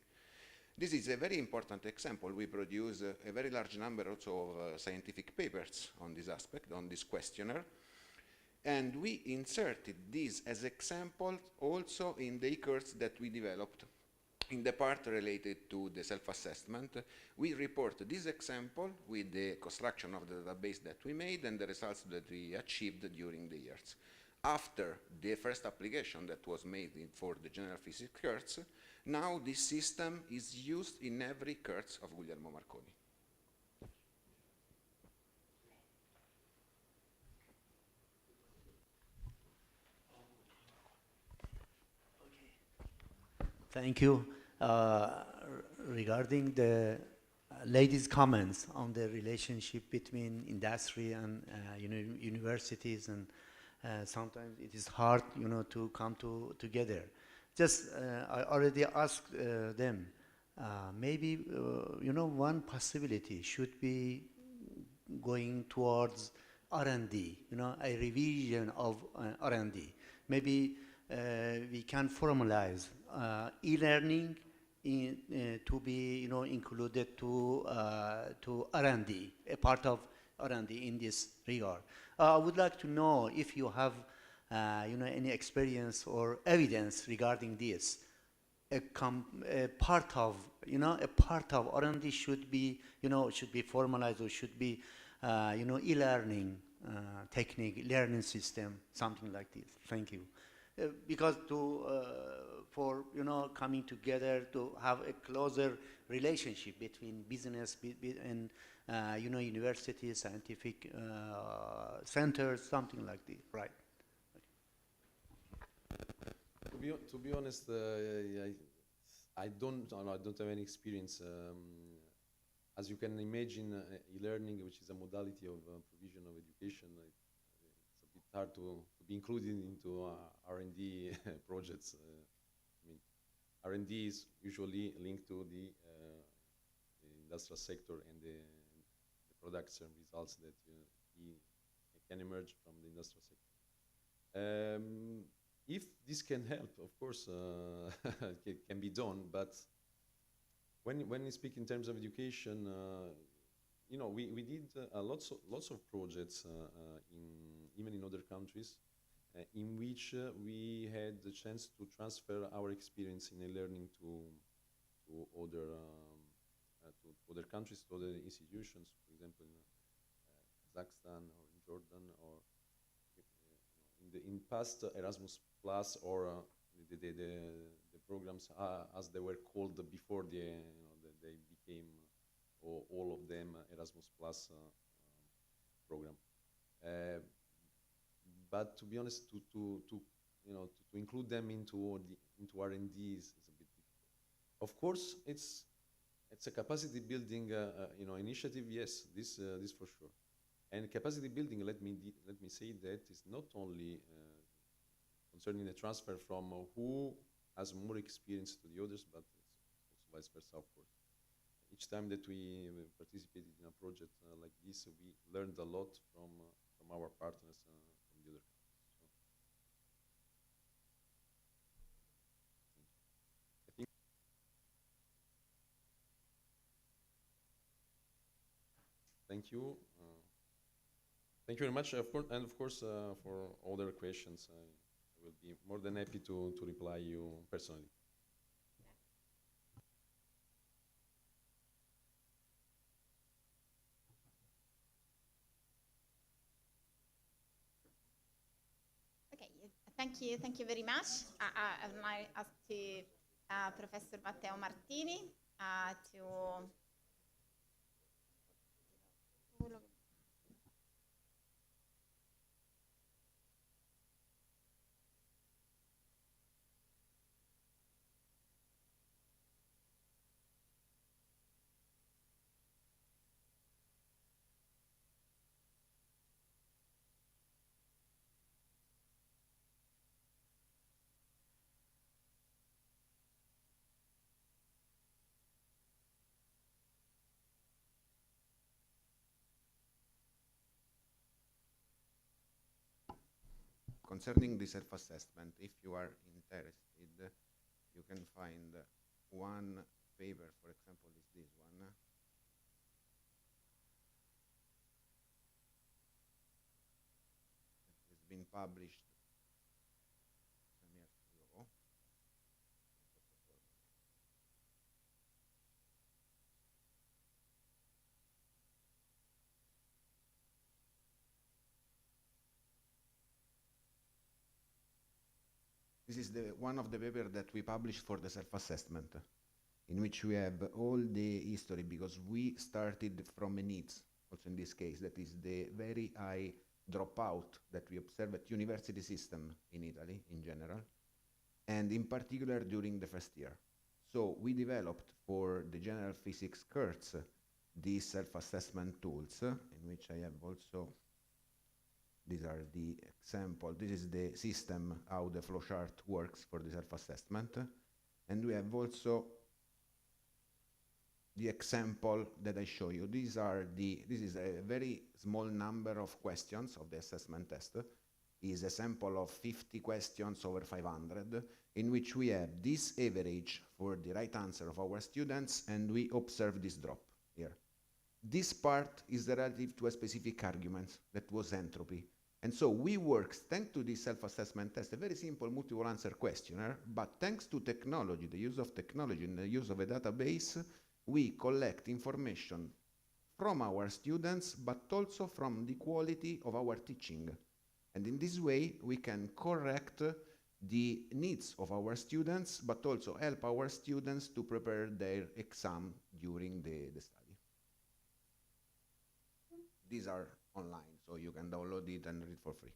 This is a very important example. We produce a very large number also of scientific papers on this aspect, on this questionnaire, and we inserted this as example also in the e-course that we developed. In the part related to the self-assessment, we report this example with the construction of the database that we made and the results that we achieved during the years. After the first application that was made for the general physics course, now this system is used in every course of Guglielmo Marconi. Thank you. Regarding the ladies' comments on the relationship between industry and universities, and sometimes it is hard, to come together. Just I already asked them. Maybe one possibility should be going towards R&D. A revision of R&D. Maybe we can formalize e-learning to be included to R&D, a part of R&D in this regard. I would like to know if you have any experience or evidence regarding this. A part of R&D should be formalized, or should be e-learning technique, learning system, something like this. Thank you. Because for coming together to have a closer relationship between business and universities, scientific centers, something like this, right? To be honest, I don't have any experience. As you can imagine, e-learning, which is a modality of provision of education, it's a bit hard to be included into R&D projects. I mean, R&D is usually linked to the industrial sector and the products and results that can emerge from the industrial sector. If this can help, of course, it can be done. But when we speak in terms of education, we did lots of projects even in other countries, in which we had the chance to transfer our experience in e-learning to other countries, to other institutions, for example, in Kazakhstan or in Jordan, or in past Erasmus Plus, or the programs as they were called before they became all of them Erasmus Plus program. But to be honest, to include them into R&D is a bit difficult. Of course, it's a capacity building initiative. Yes, this for sure. And capacity building, let me say that is not only concerning the transfer from who has more experience to the others, but it's also vice versa, of course. Each time that we participated in a project like this, we learned a lot from our partners from the other countries. So, I think. Thank you. Thank you very much, and of course, for other questions, I will be more than happy to reply you personally. Okay, thank you very much. I would like ask to Professor Matteo Martini to. Concerning the self-assessment, if you are interested, you can find one paper, for example, is this one. It's been published some years ago. This is one of the papers that we published for the self-assessment, in which we have all the history, because we started from a needs, also in this case, that is the very high dropout that we observe at university system in Italy in general, and in particular during the first year. So we developed for the general physics course these self-assessment tools, in which I have also. These are the example. This is the system, how the flowchart works for the self-assessment. And we have also the example that I show you. This is a very small number of questions of the assessment test. Is a sample of 50 questions over 500, in which we have this average for the right answer of our students, and we observe this drop here. This part is relative to a specific argument that was entropy. And so we work, thanks to this self-assessment test, a very simple multiple answer questionnaire, but thanks to technology, the use of technology and the use of a database, we collect information from our students, but also from the quality of our teaching. And in this way, we can correct the needs of our students, but also help our students to prepare their exam during the study. These are online, so you can download it and read for free.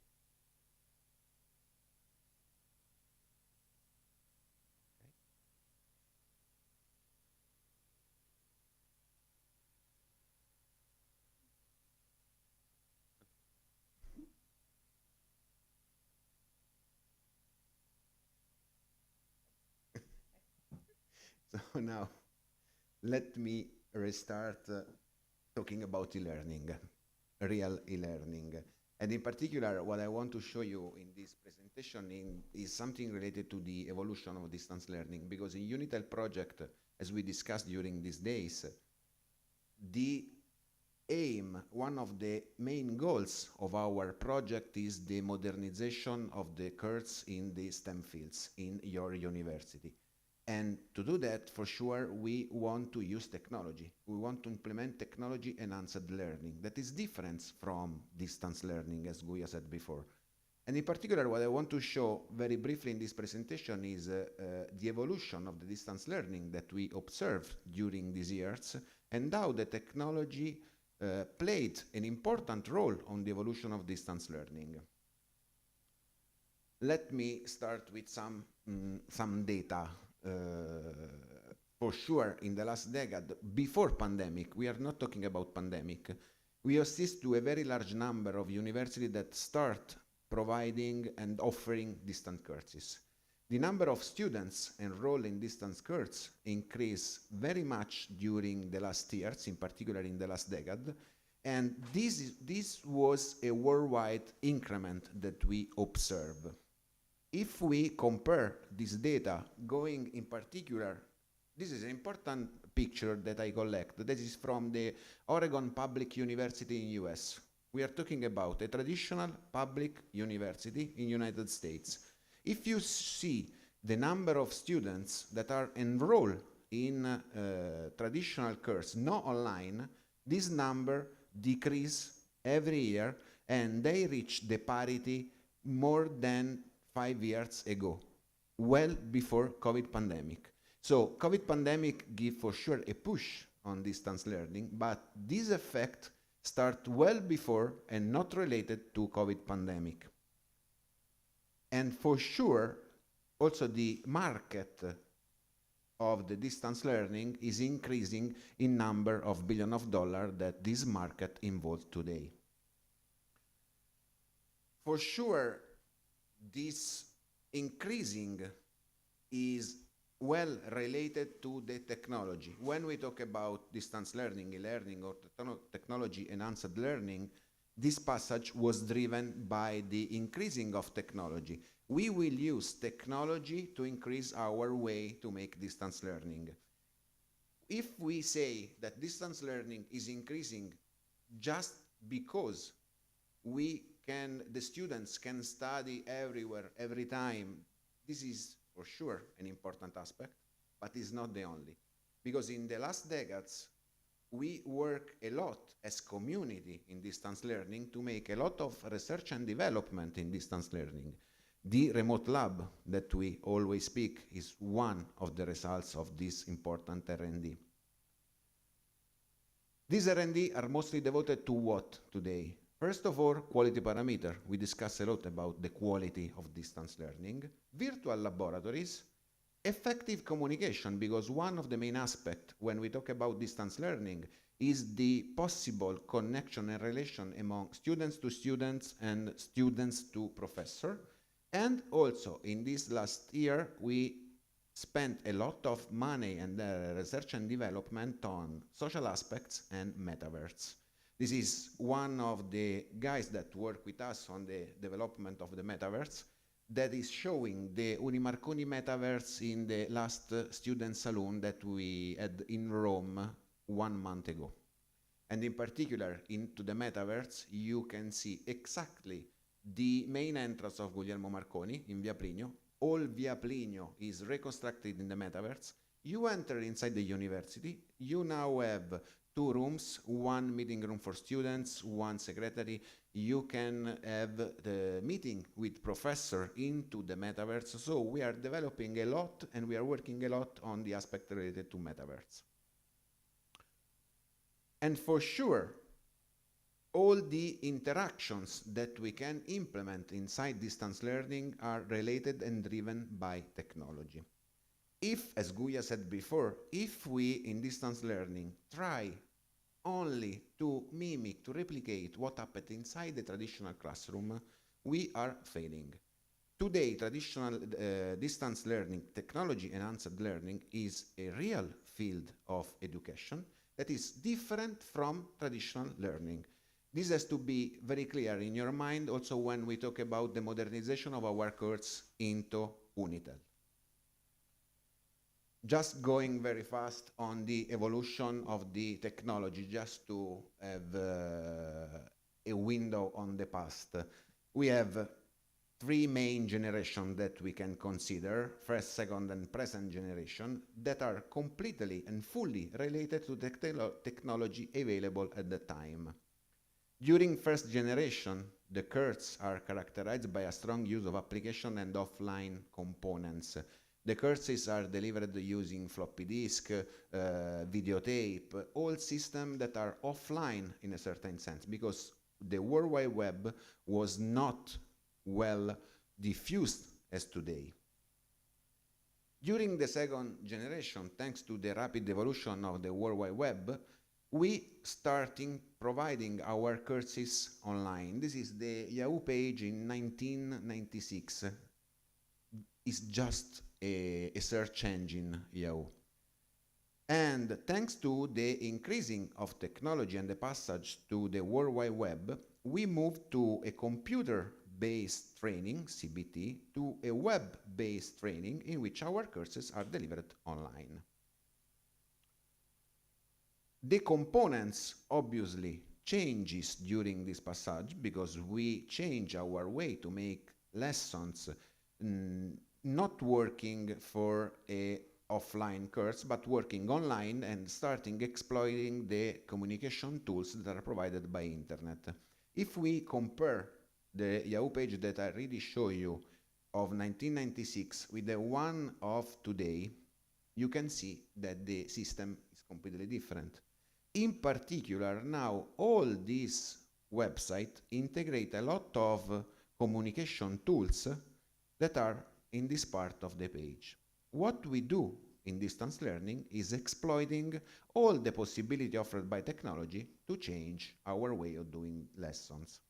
So now, let me restart talking about e-learning, real e-learning. And in particular, what I want to show you in this presentation is something related to the evolution of distance learning, because in Unitel project, as we discussed during these days, the aim, one of the main goals of our project is the modernization of the courses in the STEM fields in your university. And to do that, for sure, we want to use technology. We want to implement technology-enhanced learning that is different from distance learning, as Guya said before. And in particular, what I want to show very briefly in this presentation is the evolution of the distance learning that we observed during these years and how the technology played an important role on the evolution of distance learning. Let me start with some data. For sure, in the last decade, before pandemic, we are not talking about pandemic, we assist to a very large number of universities that start providing and offering distant courses. The number of students enrolled in distance courses increased very much during the last years, in particular in the last decade, and this was a worldwide increment that we observe. If we compare this data, going in particular, this is an important picture that I collect. This is from the Oregon Public University in US. We are talking about a traditional public university in United States. If you see the number of students that are enrolled in traditional course, not online, this number decrease every year and they reach the parity more than 5 years ago, well before COVID pandemic. So COVID pandemic give for sure a push on distance learning, but this effect start well before and not related to COVID pandemic. And for sure, also the market of the distance learning is increasing in number of billions of dollars that this market involves today. For sure, this increasing is well related to the technology. When we talk about distance learning, e-learning, or technology-enhanced learning, this passage was driven by the increasing of technology. We will use technology to increase our way to make distance learning. If we say that distance learning is increasing just because the students can study everywhere, every time, this is for sure an important aspect, but it's not the only. Because in the last decades, we work a lot as community in distance learning to make a lot of research and development in distance learning. The remote lab that we always speak is one of the results of this important R&D. These R&D are mostly devoted to what today? First of all, quality parameter. We discuss a lot about the quality of distance learning. Virtual laboratories, effective communication, because one of the main aspects when we talk about distance learning is the possible connection and relation among students to students and students to professor. And also, in this last year, we spent a lot of money and research and development on social aspects and metaverse. This is one of the guys that work with us on the development of the metaverse that is showing the Unimarconi metaverse in the last student saloon that we had in Rome 1 month ago. And in particular, into the metaverse, you can see exactly the main entrance of Guglielmo Marconi in Via Plinio. All Via Plinio is reconstructed in the metaverse. You enter inside the university. You now have 2 rooms, 1 meeting room for students, 1 secretary. You can have the meeting with professor into the metaverse. So we are developing a lot and we are working a lot on the aspect related to metaverse. And for sure, all the interactions that we can implement inside distance learning are related and driven by technology. If, as Guya said before, if we in distance learning try only to mimic, to replicate what happened inside the traditional classroom, we are failing. Today, traditional distance learning, technology-enhanced learning is a real field of education that is different from traditional learning. This has to be very clear in your mind also when we talk about the modernization of our course into Unitel. Just going very fast on the evolution of the technology, just to have a window on the past. We have three main generations that we can consider, first, second, and present generation, that are completely and fully related to the technology available at the time. During first generation, the courses are characterized by a strong use of application and offline components. The courses are delivered using floppy disk, videotape, all systems that are offline in a certain sense, because the World Wide Web was not well diffused as today. During the second generation, thanks to the rapid evolution of the World Wide Web, we starting providing our courses online. This is the Yahoo page in 1996. It's just a search engine, Yahoo. And thanks to the increasing of technology and the passage to the World Wide Web, we moved to a computer-based training, CBT, to a web-based training in which our courses are delivered online. The components obviously changes during this passage because we change our way to make lessons not working for a offline course, but working online and starting exploiting the communication tools that are provided by internet. If we compare the Yahoo page that I really show you of 1996 with the one of today, you can see that the system is completely different. In particular, now all these websites integrate a lot of communication tools that are in this part of the page. What we do in distance learning is exploiting all the possibility offered by technology to change our way of doing lessons.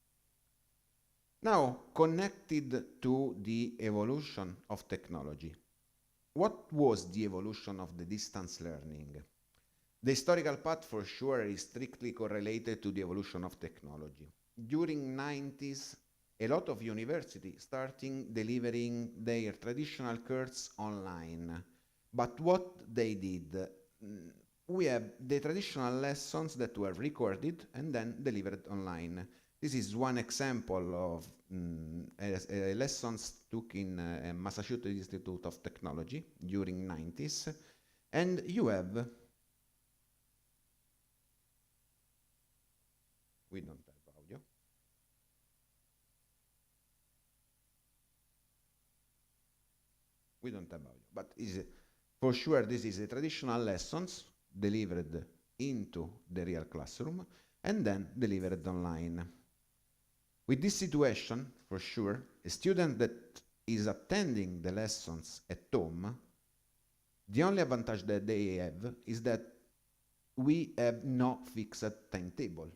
Now, connected to the evolution of technology, what was the evolution of the distance learning? The historical path for sure is strictly correlated to the evolution of technology. During 90s, a lot of universities starting delivering their traditional courses online. But what they did, we have the traditional lessons that were recorded and then delivered online. This is one example of lessons took in Massachusetts Institute of Technology during 90s. And you have, we don't have audio. We don't have audio, but for sure this is a traditional lessons delivered into the real classroom and then delivered online. With this situation, for sure, a student that is attending the lessons at home, the only advantage that they have is that we have no fixed timetable.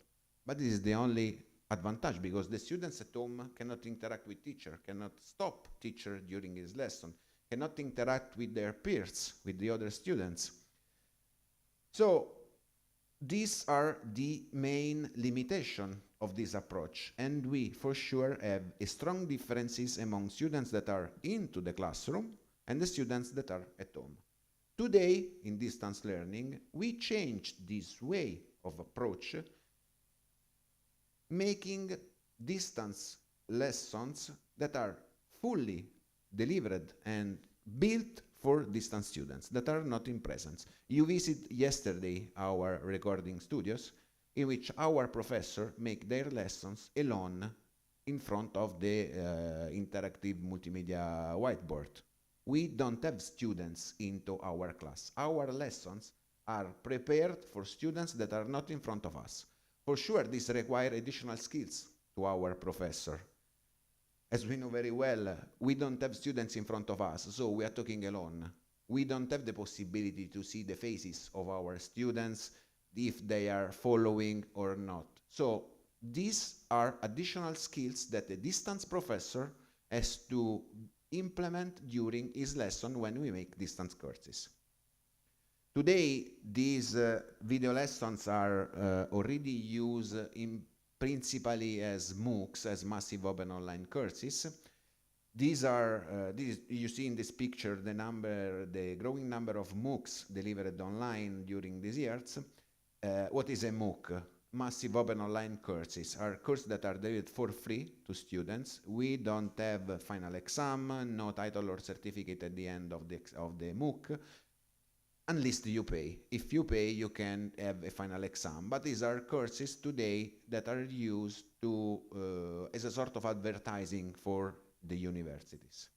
But this is the only advantage because the students at home cannot interact with teacher, cannot stop teacher during his lesson, cannot interact with their peers, with the other students. So these are the main limitation of this approach, and we for sure have a strong differences among students that are into the classroom and the students that are at home. Today, in distance learning, we changed this way of approach, making distance lessons that are fully delivered and built for distance students that are not in presence. You visited yesterday our recording studios in which our professor make their lessons alone in front of the interactive multimedia whiteboard. We don't have students into our class. Our lessons are prepared for students that are not in front of us. For sure, this requires additional skills to our professor. As we know very well, we don't have students in front of us, so we are talking alone. We don't have the possibility to see the faces of our students, if they are following or not. So these are additional skills that a distance professor has to implement during his lesson when we make distance courses. Today, these video lessons are already used principally as MOOCs, as massive open online courses. These are, you see in this picture the growing number of MOOCs delivered online during these years. What is a MOOC? massive open online courses, are courses that are delivered for free to students. We don't have a final exam, no title or certificate at the end of the MOOC, unless you pay. If you pay, you can have a final exam. But these are courses today that are used to as a sort of advertising for the universities.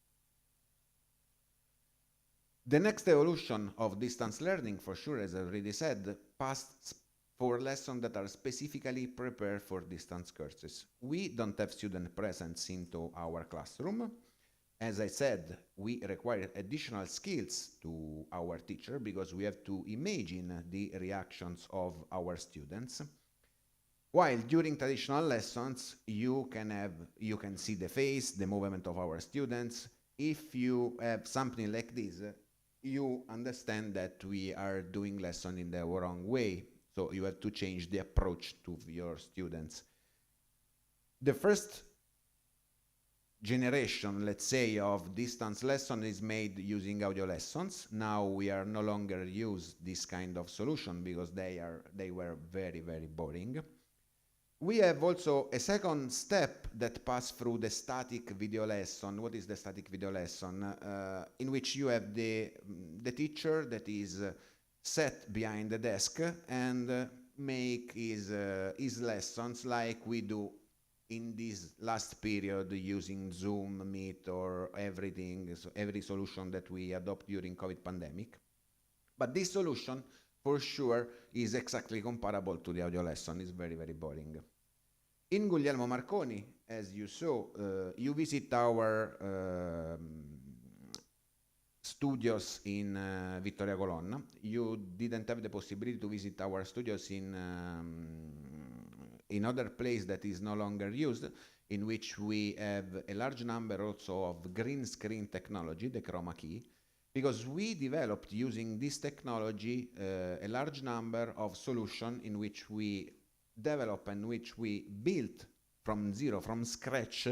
The next evolution of distance learning, for sure, as I already said, passed for lessons that are specifically prepared for distance courses. We don't have student presence into our classroom. As I said, we require additional skills to our teacher because we have to imagine the reactions of our students. While during traditional lessons, you can see the face, the movement of our students. If you have something like this, you understand that we are doing lesson in the wrong way. So you have to change the approach to your students. The first generation, let's say, of distance lesson is made using audio lessons. Now we are no longer use this kind of solution because they were very, very boring. We have also a second step that passed through the static video lesson. What is the static video lesson? In which you have the teacher that is set behind the desk and make his lessons like we do in this last period using Zoom, Meet, or everything, so every solution that we adopt during COVID pandemic. But this solution, for sure, is exactly comparable to the audio lesson. It's very, very boring. In Guglielmo Marconi, as you saw, you visit our studios in Vittoria Colonna. You didn't have the possibility to visit our studios in other place that is no longer used, in which we have a large number also of green screen technology, the chroma key, because we developed using this technology a large number of solutions in which we develop and which we built from zero, from scratch,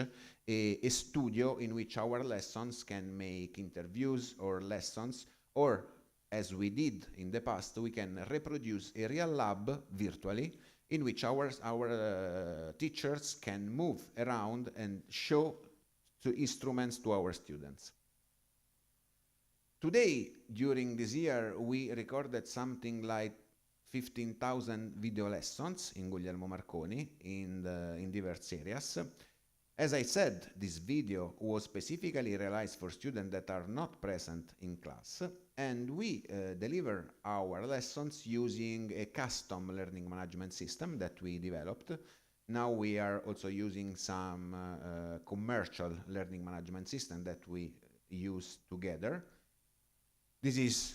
a studio in which our lessons can make interviews or lessons, or as we did in the past, we can reproduce a real lab virtually in which our teachers can move around and show instruments to our students. Today, during this year, we recorded something like 15,000 video lessons in Guglielmo Marconi in diverse areas. As I said, this video was specifically realized for students that are not present in class, and we deliver our lessons using a custom learning management system that we developed. Now we are also using some commercial learning management system that we use together. This is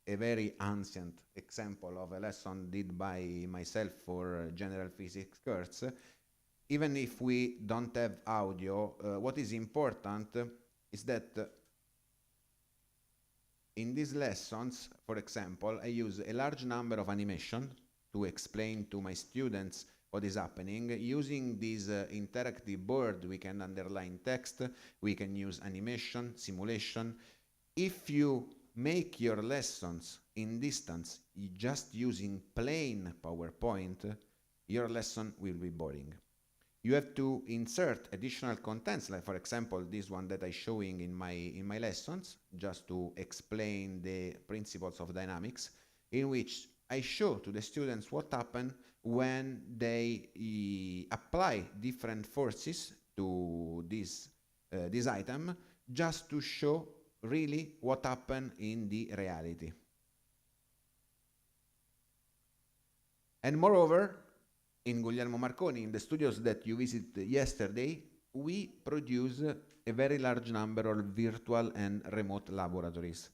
a very ancient example of a lesson did by myself for general physics course. Even if we don't have audio, what is important is that in these lessons, for example, I use a large number of animation to explain to my students what is happening. Using this interactive board, we can underline text, we can use animation, simulation. If you make your lessons in distance just using plain PowerPoint, your lesson will be boring. You have to insert additional contents, like for example this one that I'm showing in my lessons, just to explain the principles of dynamics, in which I show to the students what happens when they apply different forces to this item, just to show really what happened in the reality. And moreover, in Guglielmo Marconi, in the studios that you visited yesterday, we produce a very large number of virtual and remote laboratories.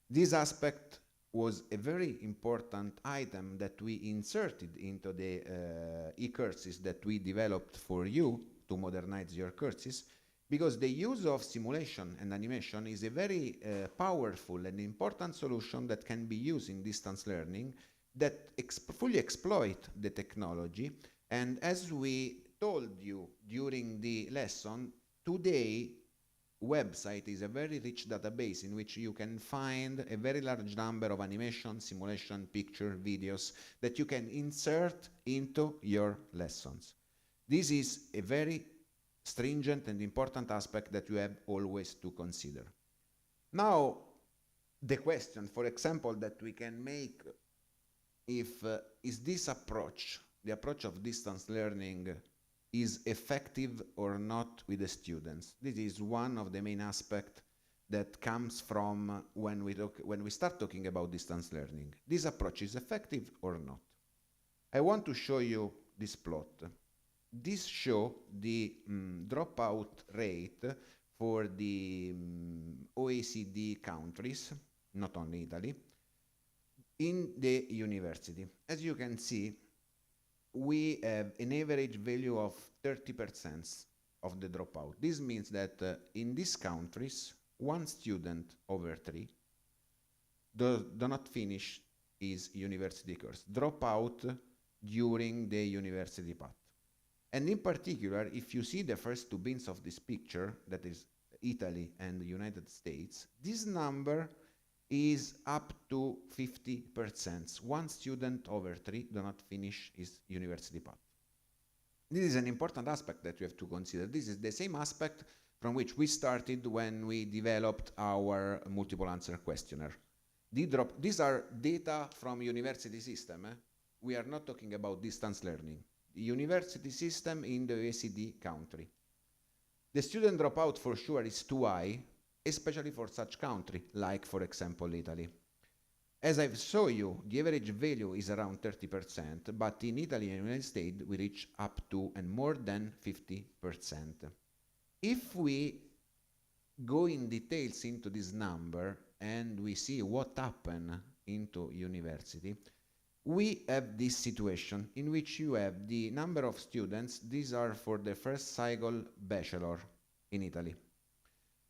This aspect was a very important item that we inserted into the e-courses that we developed for you to modernize your courses, because the use of simulation and animation is a very powerful and important solution that can be used in distance learning that fully exploit the technology. And as we told you during the lesson, today website is a very rich database in which you can find a very large number of animation, simulation, picture, videos that you can insert into your lessons. This is a very stringent and important aspect that you have always to consider. Now, the question, for example, that we can make is this approach, the approach of distance learning, is effective or not with the students? This is one of the main aspects that comes from when we start talking about distance learning. This approach is effective or not? I want to show you this plot. This shows the dropout rate for the OECD countries, not only Italy, in the university. As you can see, we have an average value of 30% of the dropout. This means that in these countries, one student over 3 do not finish his university course, drop out during the university path. And in particular, if you see the first two bins of this picture, that is Italy and the United States, this number is up to 50%. One student over 3 do not finish his university path. This is an important aspect that you have to consider. This is the same aspect from which we started when we developed our multiple answer questionnaire. These are data from university system. We are not talking about distance learning. The university system in the OECD country. The student dropout for sure is too high, especially for such country, like for example Italy. As I've shown you, the average value is around 30%, but in Italy and United States we reach up to and more than 50%. If we go in details into this number and we see what happened into university, we have this situation in which you have the number of students. These are for the first cycle bachelor in Italy.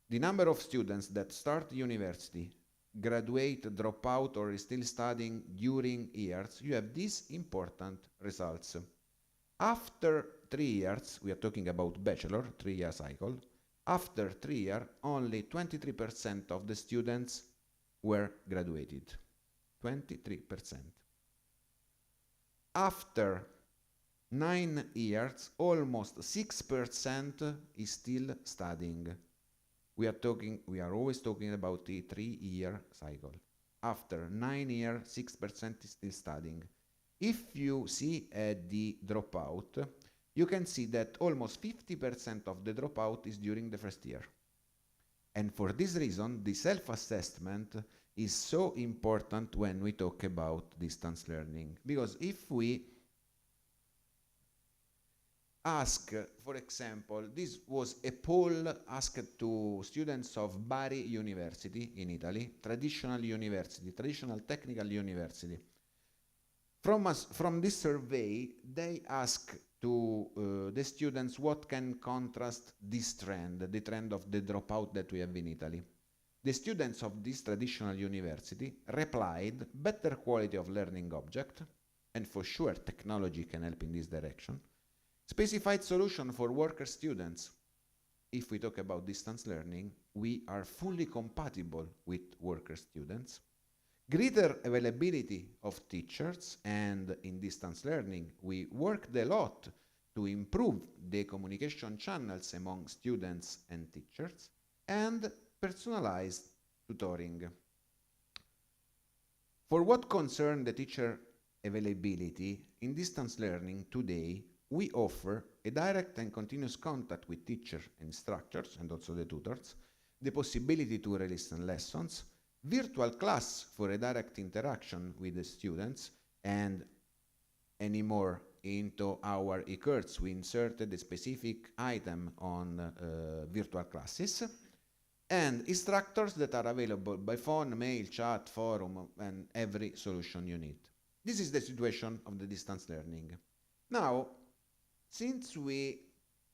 The number of students that start university, graduate, drop out, or is still studying during years, you have these important results. After 3 years, we are talking about bachelor, 3-year cycle, after 3 years, only 23% of the students were graduated. 23%. After 9 years, almost 6% is still studying. We are always talking about the 3-year cycle. After 9 years, 6% is still studying. If you see the dropout, you can see that almost 50% of the dropout is during the first year. And for this reason, the self-assessment is so important when we talk about distance learning. Because if we ask, for example, this was a poll asked to students of Bari University in Italy, traditional technical university. From this survey, they asked to the students what can contrast this trend, the trend of the dropout that we have in Italy. The students of this traditional university replied better quality of learning object, and for sure technology can help in this direction. Specified solution for worker students. If we talk about distance learning, we are fully compatible with worker students. Greater availability of teachers, and in distance learning, we worked a lot to improve the communication channels among students and teachers, and personalized tutoring. For what concerns the teacher availability, in distance learning today, we offer a direct and continuous contact with teachers and instructors, and also the tutors, the possibility to re-listen lessons, virtual class for a direct interaction with the students, and anymore into our e-course, we inserted a specific item on virtual classes, and instructors that are available by phone, mail, chat, forum, and every solution you need. This is the situation of the distance learning. Now, since we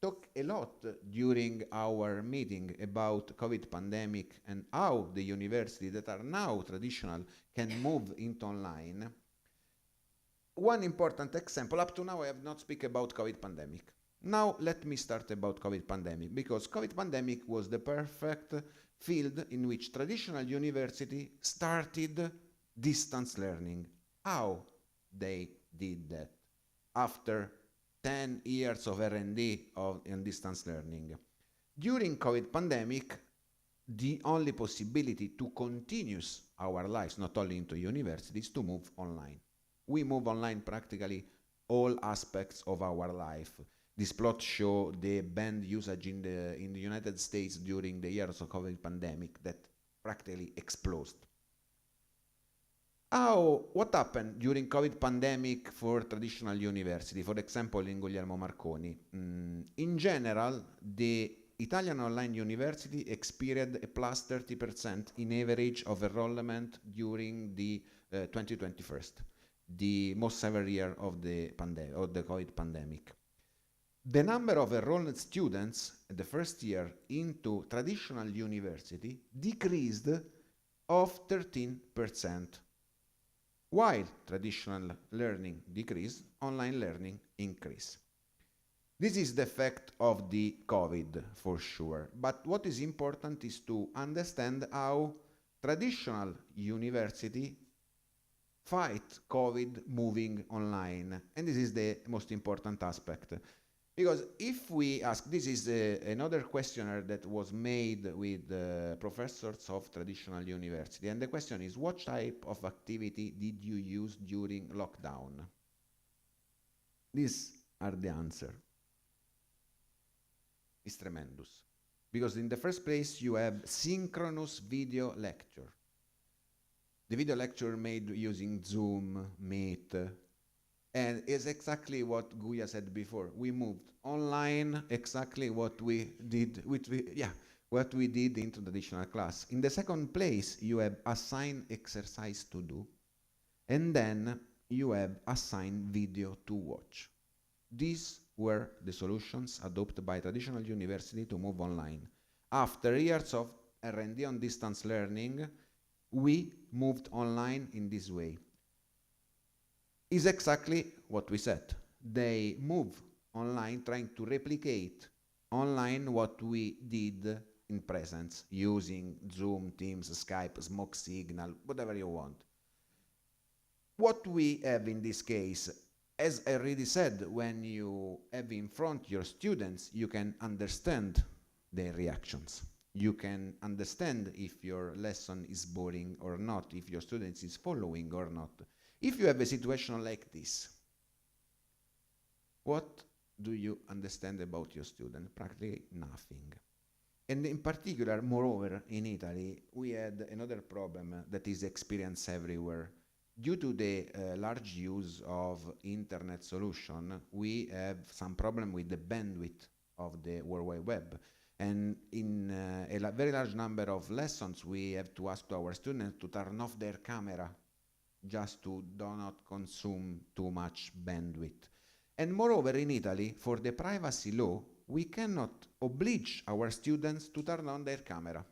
talked a lot during our meeting about COVID pandemic and how the universities that are now traditional can move into online, one important example, up to now I have not spoken about COVID pandemic. Now let me start about COVID pandemic, because COVID pandemic was the perfect field in which traditional university started distance learning. How they did that after 10 years of R&D in distance learning. During COVID pandemic, the only possibility to continue our lives, not only into universities, to move online. We move online practically all aspects of our life. This plot shows the band usage in the United States during the years of COVID pandemic that practically exploded. What happened during COVID pandemic for traditional university, for example, in Guglielmo Marconi? In general, the Italian online university experienced a plus 30% in average of enrollment during the 2021, the most severe year of the COVID pandemic. The number of enrolled students the first year into traditional university decreased of 13%. While traditional learning decreased, online learning increased. This is the effect of the COVID for sure, but what is important is to understand how traditional university fight COVID moving online, and this is the most important aspect. Because if we ask, this is another questionnaire that was made with professors of traditional university, and the question is, what type of activity did you use during lockdown? These are the answer. It's tremendous. Because in the first place, you have synchronous video lecture. The video lecture made using Zoom, Meet, and is exactly what Guya said before. We moved online exactly what we did, what we did in traditional class. In the second place, you have assigned exercise to do, and then you have assigned video to watch. These were the solutions adopted by traditional university to move online. After years of R&D on distance learning, we moved online in this way. Is exactly what we said. They move online trying to replicate online what we did in presence using Zoom, Teams, Skype, Smoke Signal, whatever you want. What we have in this case, as I already said, when you have in front your students, you can understand their reactions. You can understand if your lesson is boring or not, if your students is following or not. If you have a situation like this, what do you understand about your student? Practically nothing. And in particular, moreover, in Italy, we had another problem that is experienced everywhere. Due to the large use of internet solution, we have some problem with the bandwidth of the World Wide Web. And in a very large number of lessons, we have to ask our students to turn off their camera just to do not consume too much bandwidth. And moreover, in Italy, for the privacy law, we cannot oblige our students to turn on their camera.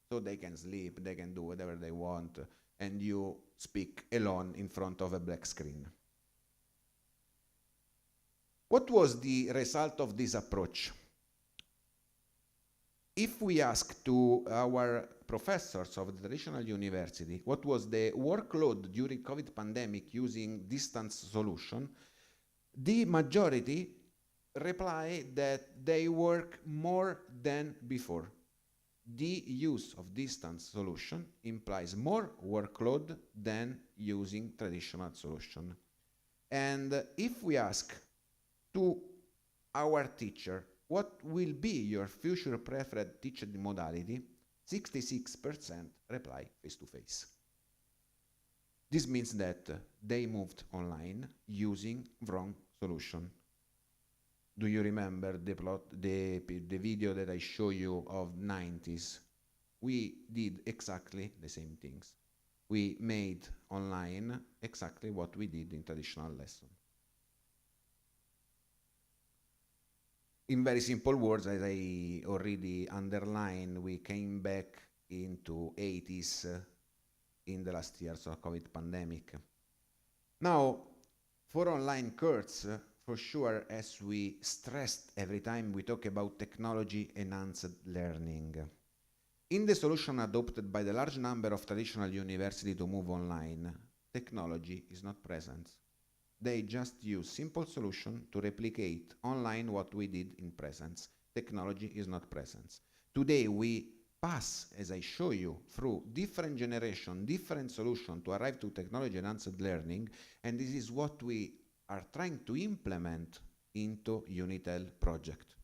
So they can sleep, they can do whatever they want, and you speak alone in front of a black screen. What was the result of this approach? If we ask to our professors of the traditional university what was the workload during COVID pandemic using distance solution, the majority reply that they work more than before. The use of distance solution implies more workload than using traditional solution. And if we ask to our teacher, what will be your future preferred teaching modality? 66% reply face-to-face. This means that they moved online using wrong solution. Do you remember the plot, the video that I show you of 90s? We did exactly the same things. We made online exactly what we did in traditional lesson. In very simple words, as I already underlined, we came back into 80s in the last years of COVID pandemic. Now, for online courses, for sure, as we stressed every time we talk about technology-enhanced learning. In the solution adopted by the large number of traditional universities to move online, technology is not present. They just use simple solution to replicate online what we did in presence. Technology is not present. Today we pass, as I show you, through different generation, different solution to arrive to technology-enhanced learning, and this is what we are trying to implement into Unitel project.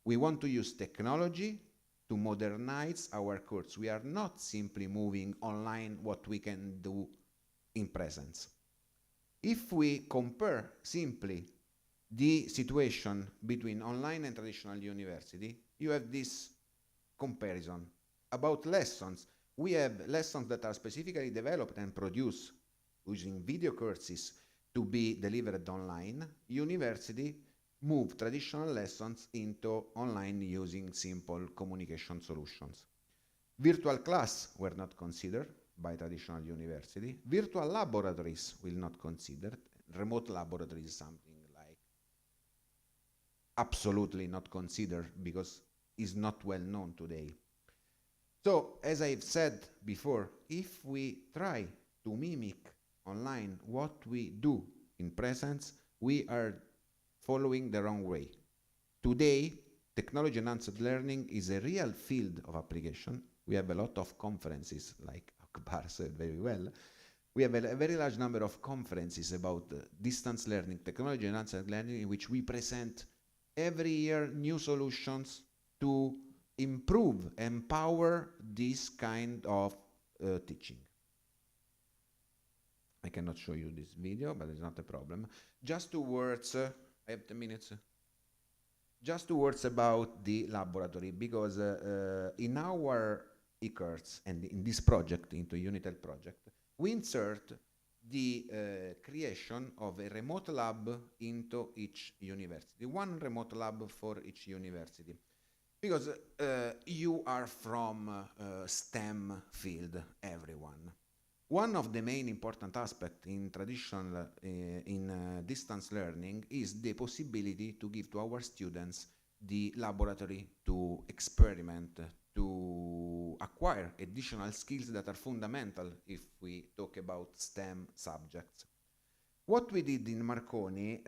We want to use technology to modernize our course. We are not simply moving online what we can do in presence. If we compare simply the situation between online and traditional university, you have this comparison. About lessons, we have lessons that are specifically developed and produced using video courses to be delivered online. University move traditional lessons into online using simple communication solutions. Virtual class were not considered by traditional university. Virtual laboratories will not considered. Remote laboratory is something like absolutely not considered because it's not well known today. So, as I've said before, if we try to mimic online what we do in presence, we are following the wrong way. Today, technology-enhanced learning is a real field of application. We have a lot of conferences, like Akbar said very well. We have a very large number of conferences about distance learning, technology-enhanced learning, in which we present every year new solutions to improve, empower this kind of teaching. I cannot show you this video, but it's not a problem. Just 2 words, I have 10 minutes. Just 2 words about the laboratory, because in our e-course and in this project, into Unitel project, we insert the creation of a remote lab into each university. 1 remote lab for each university. Because you are from STEM field, everyone. One of the main important aspects in traditional, distance learning is the possibility to give to our students the laboratory to experiment, to acquire additional skills that are fundamental if we talk about STEM subjects. What we did in Marconi,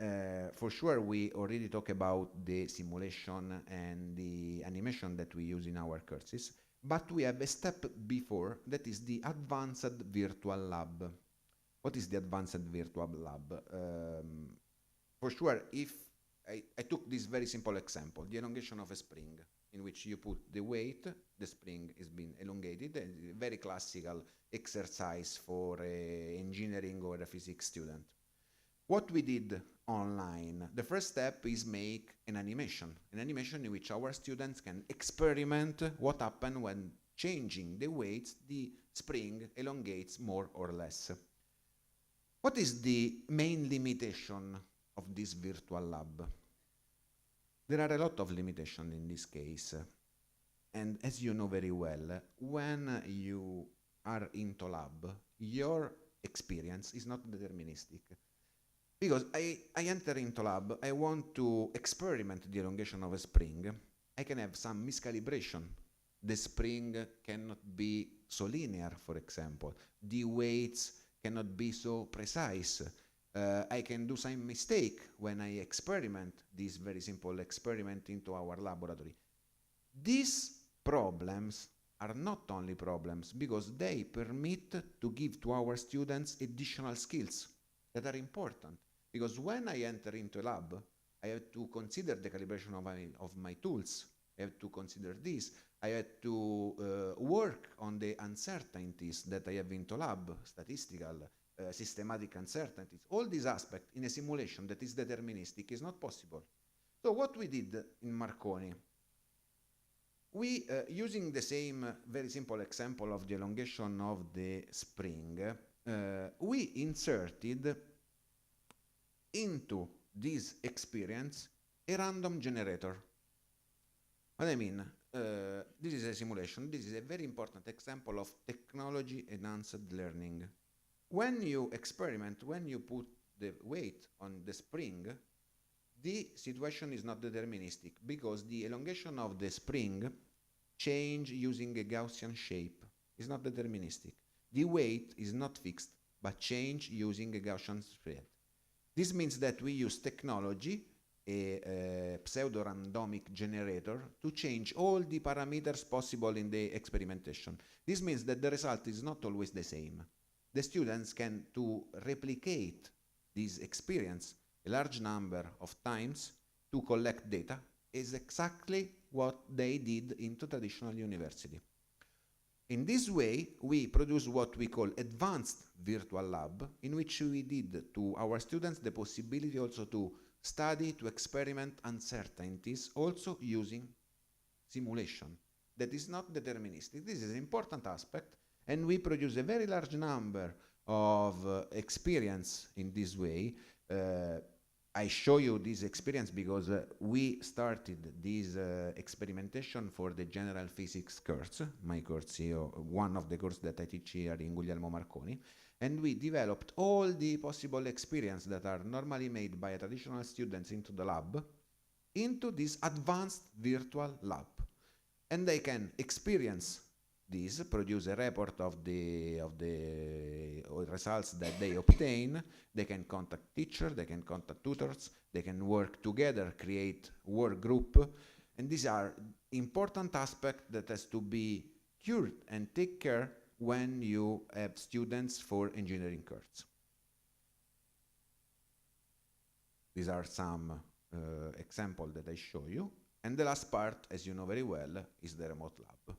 for sure we already talked about the simulation and the animation that we use in our courses, but we have a step before, that is the advanced virtual lab. What is the advanced virtual lab? For sure, if I took this very simple example, the elongation of a spring, in which you put the weight, the spring is being elongated, a very classical exercise for an engineering or a physics student. What we did online, the first step is make an animation in which our students can experiment what happens when changing the weights, the spring elongates more or less. What is the main limitation of this virtual lab? There are a lot of limitations in this case. And as you know very well, when you are into lab, your experience is not deterministic. Because I enter into lab, I want to experiment the elongation of a spring. I can have some miscalibration. The spring cannot be so linear, for example. The weights cannot be so precise. I can do some mistake when I experiment this very simple experiment into our laboratory. These problems are not only problems because they permit to give to our students additional skills that are important. Because when I enter into a lab, I have to consider the calibration of my tools. I have to consider this. I have to work on the uncertainties that I have into lab, statistical, systematic uncertainties. All these aspects in a simulation that is deterministic is not possible. So what we did in Marconi, we, using the same very simple example of the elongation of the spring, we inserted into this experience a random generator. What I mean, this is a simulation. This is a very important example of technology-enhanced learning. When you experiment, when you put the weight on the spring, the situation is not deterministic because the elongation of the spring change using a Gaussian shape is not deterministic. The weight is not fixed, but change using a Gaussian spread. This means that we use technology, a pseudo-randomic generator, to change all the parameters possible in the experimentation. This means that the result is not always the same. The students can to replicate this experience a large number of times to collect data is exactly what they did into traditional university. In this way, we produce what we call advanced virtual lab, in which we did to our students the possibility also to study, to experiment uncertainties, also using simulation. That is not deterministic. This is an important aspect, and we produce a very large number of experience in this way. I show you this experience because we started this experimentation for the general physics course, my course here, one of the courses that I teach here in Guglielmo Marconi, and we developed all the possible experience that are normally made by traditional students into the lab, into this advanced virtual lab. And they can experience this, produce a report of the results that they obtain. They can contact teachers, they can contact tutors, they can work together, create work group, and these are important aspects that has to be cured and take care when you have students for engineering courses. These are some examples that I show you, and the last part, as you know very well, is the remote lab.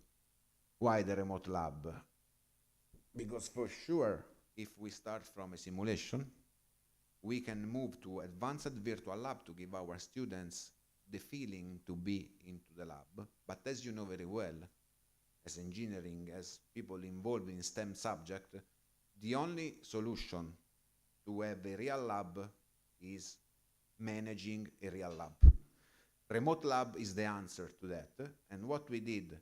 Why the remote lab? Because for sure, if we start from a simulation, we can move to advanced virtual lab to give our students the feeling to be into the lab. But as you know very well, as engineering, as people involved in STEM subject, the only solution to have a real lab is managing a real lab. Remote lab is the answer to that, and what we did,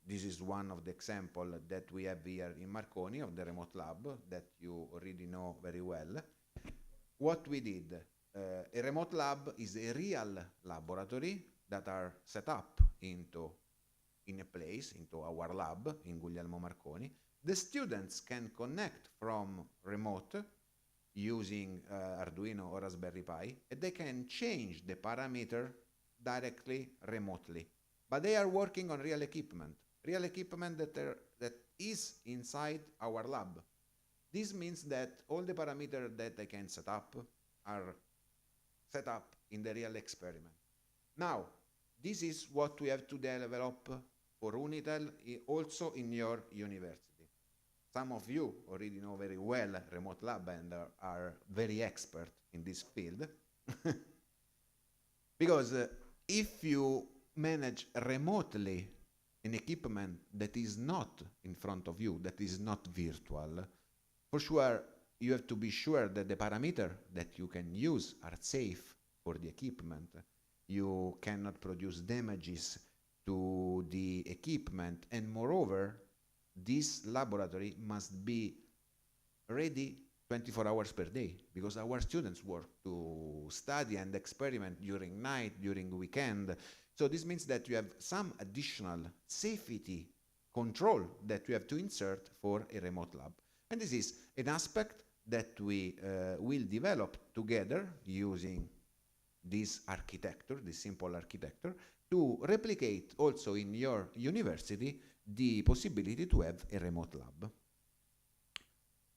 this is one of the examples that we have here in Marconi of the remote lab that you already know very well. What we did, a remote lab is a real laboratory that are set up in a place, into our lab in Guglielmo Marconi. The students can connect from remote using Arduino or Raspberry Pi, and they can change the parameter directly remotely. But they are working on real equipment that is inside our lab. This means that all the parameters that they can set up are set up in the real experiment. Now, this is what we have to develop for Unitel also in your university. Some of you already know very well remote lab and are very expert in this field. Because if you manage remotely an equipment that is not in front of you, that is not virtual, for sure you have to be sure that the parameters that you can use are safe for the equipment. You cannot produce damages to the equipment, and moreover, this laboratory must be ready 24 hours per day, because our students work to study and experiment during night, during weekend. So this means that you have some additional safety control that you have to insert for a remote lab. And this is an aspect that we will develop together using this architecture, this simple architecture, to replicate also in your university the possibility to have a remote lab.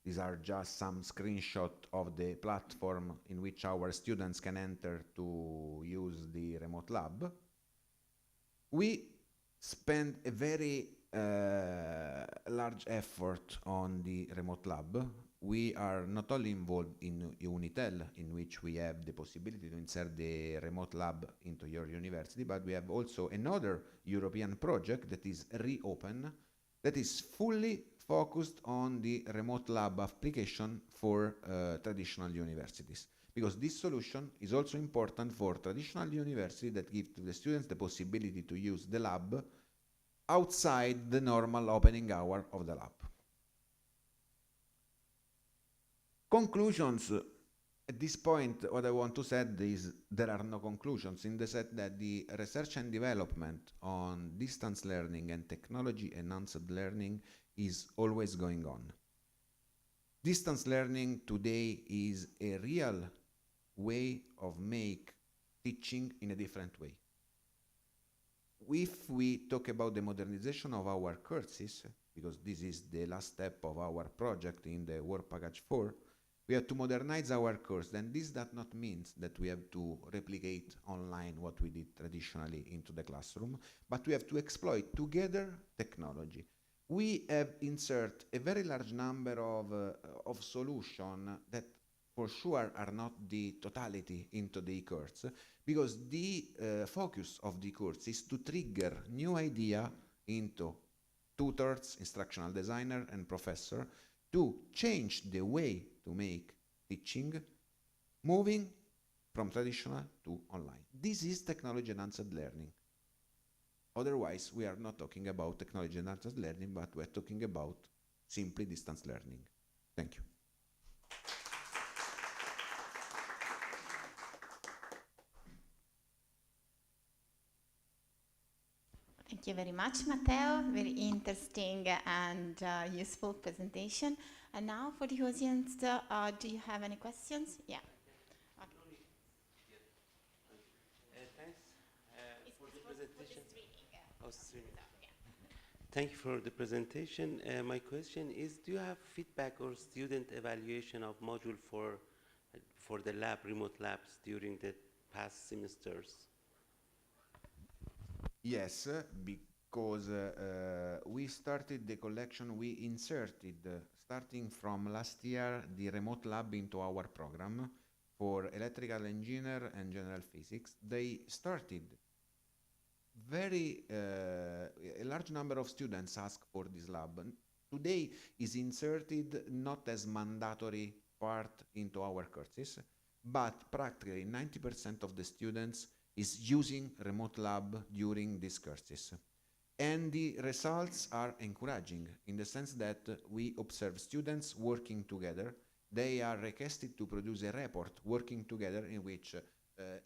These are just some screenshots of the platform in which our students can enter to use the remote lab. We spend a very large effort on the remote lab. We are not only involved in Unitel, in which we have the possibility to insert the remote lab into your university, but we have also another European project that is Reopen, that is fully focused on the remote lab application for traditional universities. Because this solution is also important for traditional universities that give to the students the possibility to use the lab outside the normal opening hour of the lab. Conclusions. At this point, what I want to say is there are no conclusions in the sense that the research and development on distance learning and technology-enhanced learning is always going on. Distance learning today is a real way of make teaching in a different way. If we talk about the modernization of our courses, because this is the last step of our project in the Work Package 4, we have to modernize our course, and this does not mean that we have to replicate online what we did traditionally into the classroom, but we have to exploit together technology. We have insert a very large number of solutions that for sure are not the totality into the course, because the focus of the course is to trigger new idea into tutors, instructional designer, and professor to change the way to make teaching, moving from traditional to online. This is technology-enhanced learning. Otherwise, we are not talking about technology-enhanced learning, but we're talking about simply distance learning. Thank you. Thank you very much, Matteo. Very interesting and useful presentation. And now for the audience, do you have any questions? Yeah. Okay. Thanks for the presentation. Thank you for the presentation. My question is, do you have feedback or student evaluation of module for the lab, remote labs during the past semesters? Yes, because we started the collection, we inserted, starting from last year, the remote lab into our program for electrical engineer and general physics. They started a large number of students asked for this lab. Today is inserted not as mandatory part into our courses, but practically 90% of the students is using remote lab during these courses. And the results are encouraging in the sense that we observe students working together. They are requested to produce a report working together in which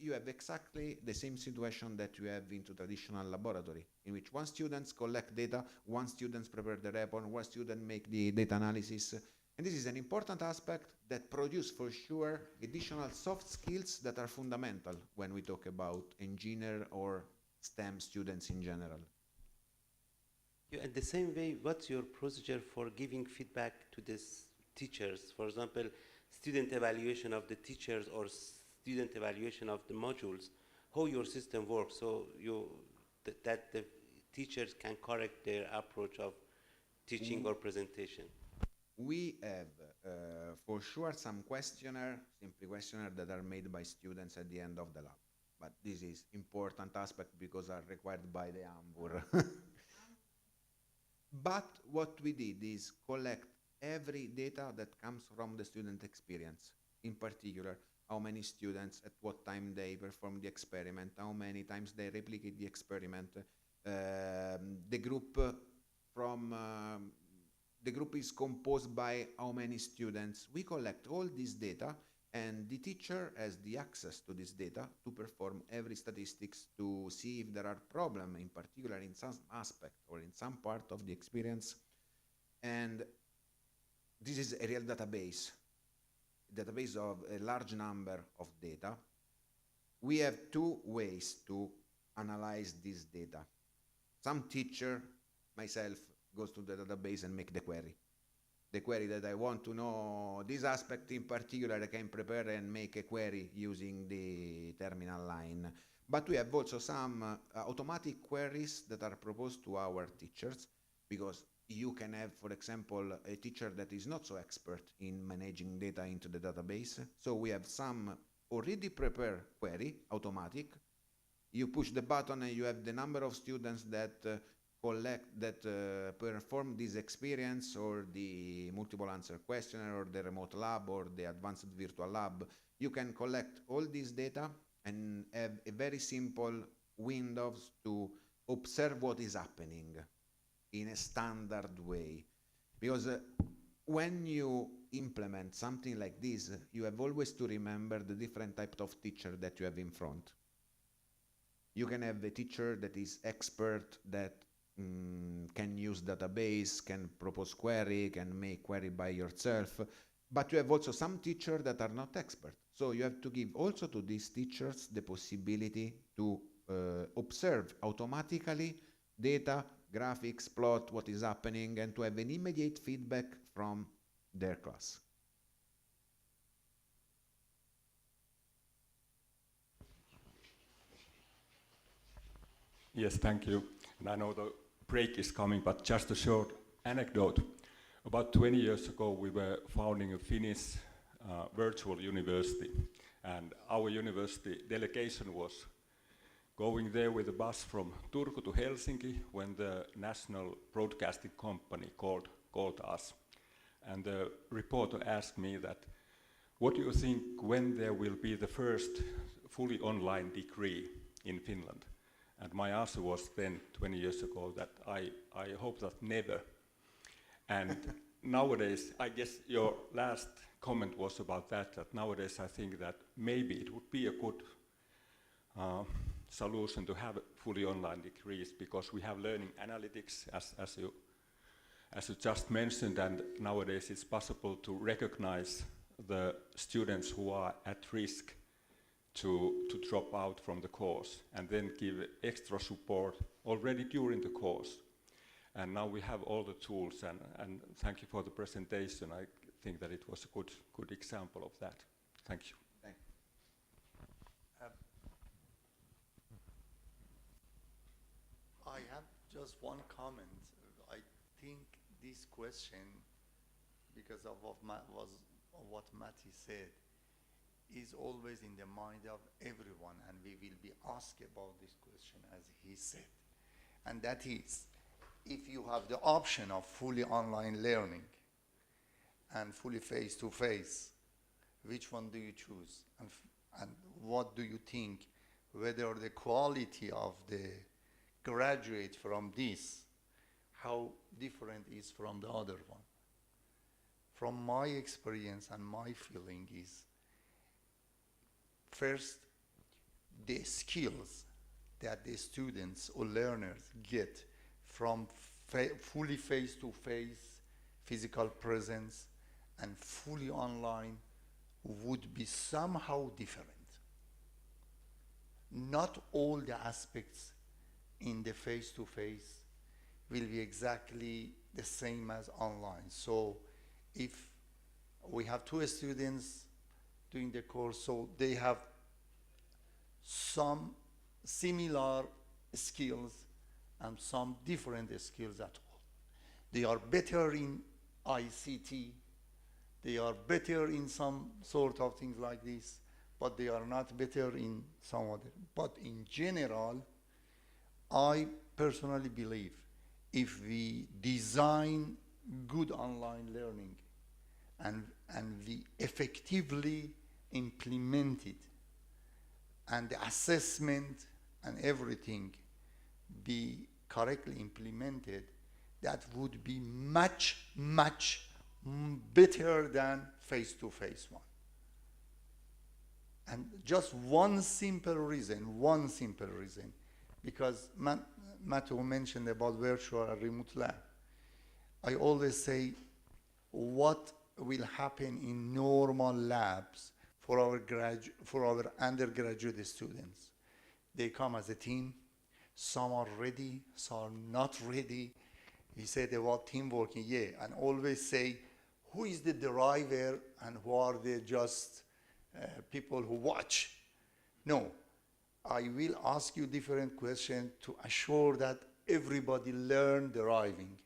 you have exactly the same situation that you have into traditional laboratory, in which one student collect data, one student prepare the report, one student make the data analysis. And this is an important aspect that produce for sure additional soft skills that are fundamental when we talk about engineer or STEM students in general. In the same way, what's your procedure for giving feedback to these teachers? For example, student evaluation of the teachers or student evaluation of the modules, how your system works so that the teachers can correct their approach of teaching or presentation? We have, for sure, some simple questionnaire that are made by students at the end of the lab. But this is important aspect because are required by the AMBUR. But what we did is collect every data that comes from the student experience. In particular, how many students, at what time they perform the experiment, how many times they replicate the experiment, the group is composed by how many students. We collect all this data, and the teacher has the access to this data to perform every statistics to see if there are problems, in particular in some aspect or in some part of the experience. And this is a real database of a large number of data. We have two ways to analyze this data. Some teacher, myself, goes to the database and make the query. The query that I want to know, this aspect in particular, I can prepare and make a query using the terminal line. But we have also some automatic queries that are proposed to our teachers, because you can have, for example, a teacher that is not so expert in managing data into the database. So we have some already prepared query, automatic. You push the button and you have the number of students that perform this experience, or the multiple answer questionnaire, or the remote lab, or the advanced virtual lab. You can collect all this data and have a very simple windows to observe what is happening in a standard way. Because when you implement something like this, you have always to remember the different types of teacher that you have in front. You can have a teacher that is expert, that can use database, can propose query, can make query by yourself, but you have also some teachers that are not expert. So you have to give also to these teachers the possibility to observe automatically data, graphics, plot, what is happening, and to have an immediate feedback from their class. Yes, thank you. And I know the break is coming, but just a short anecdote. About 20 years ago, we were founding a Finnish virtual university, and our university delegation was going there with a bus from Turku to Helsinki when the national broadcasting company called us. And the reporter asked me that, what do you think when there will be the first fully online degree in Finland? And my answer was then, 20 years ago, that I hope that never. And nowadays, I guess your last comment was about that nowadays I think that maybe it would be a good solution to have fully online degrees, because we have learning analytics, as you just mentioned, and nowadays it's possible to recognize the students who are at risk to drop out from the course, and then give extra support already during the course. And now we have all the tools, and thank you for the presentation. I think that it was a good example of that. Thank you. Thank you. I have just one comment. I think this question, because of what Matti said, is always in the mind of everyone, and we will be asked about this question, as he said. And that is, if you have the option of fully online learning and fully face-to-face, which one do you choose? And what do you think, whether the quality of the graduate from this, how different is from the other one? From my experience and my feeling is, first, the skills that the students or learners get from fully face-to-face physical presence and fully online would be somehow different. Not all the aspects in the face-to-face will be exactly the same as online. So if we have two students doing the course, so they have some similar skills and some different skills at all. They are better in ICT, they are better in some sort of things like this, but they are not better in some other. But in general, I personally believe if we design good online learning and we effectively implement it, and the assessment and everything be correctly implemented, that would be much, much better than face-to-face one. And just one simple reason, because Matthew mentioned about virtual and remote lab. I always say, what will happen in normal labs for our undergraduate students? They come as a team. Some are ready, some are not ready. He said about team working, yeah, and always say, who is the driver and who are the just people who watch? No, I will ask you different questions to assure that everybody learn driving.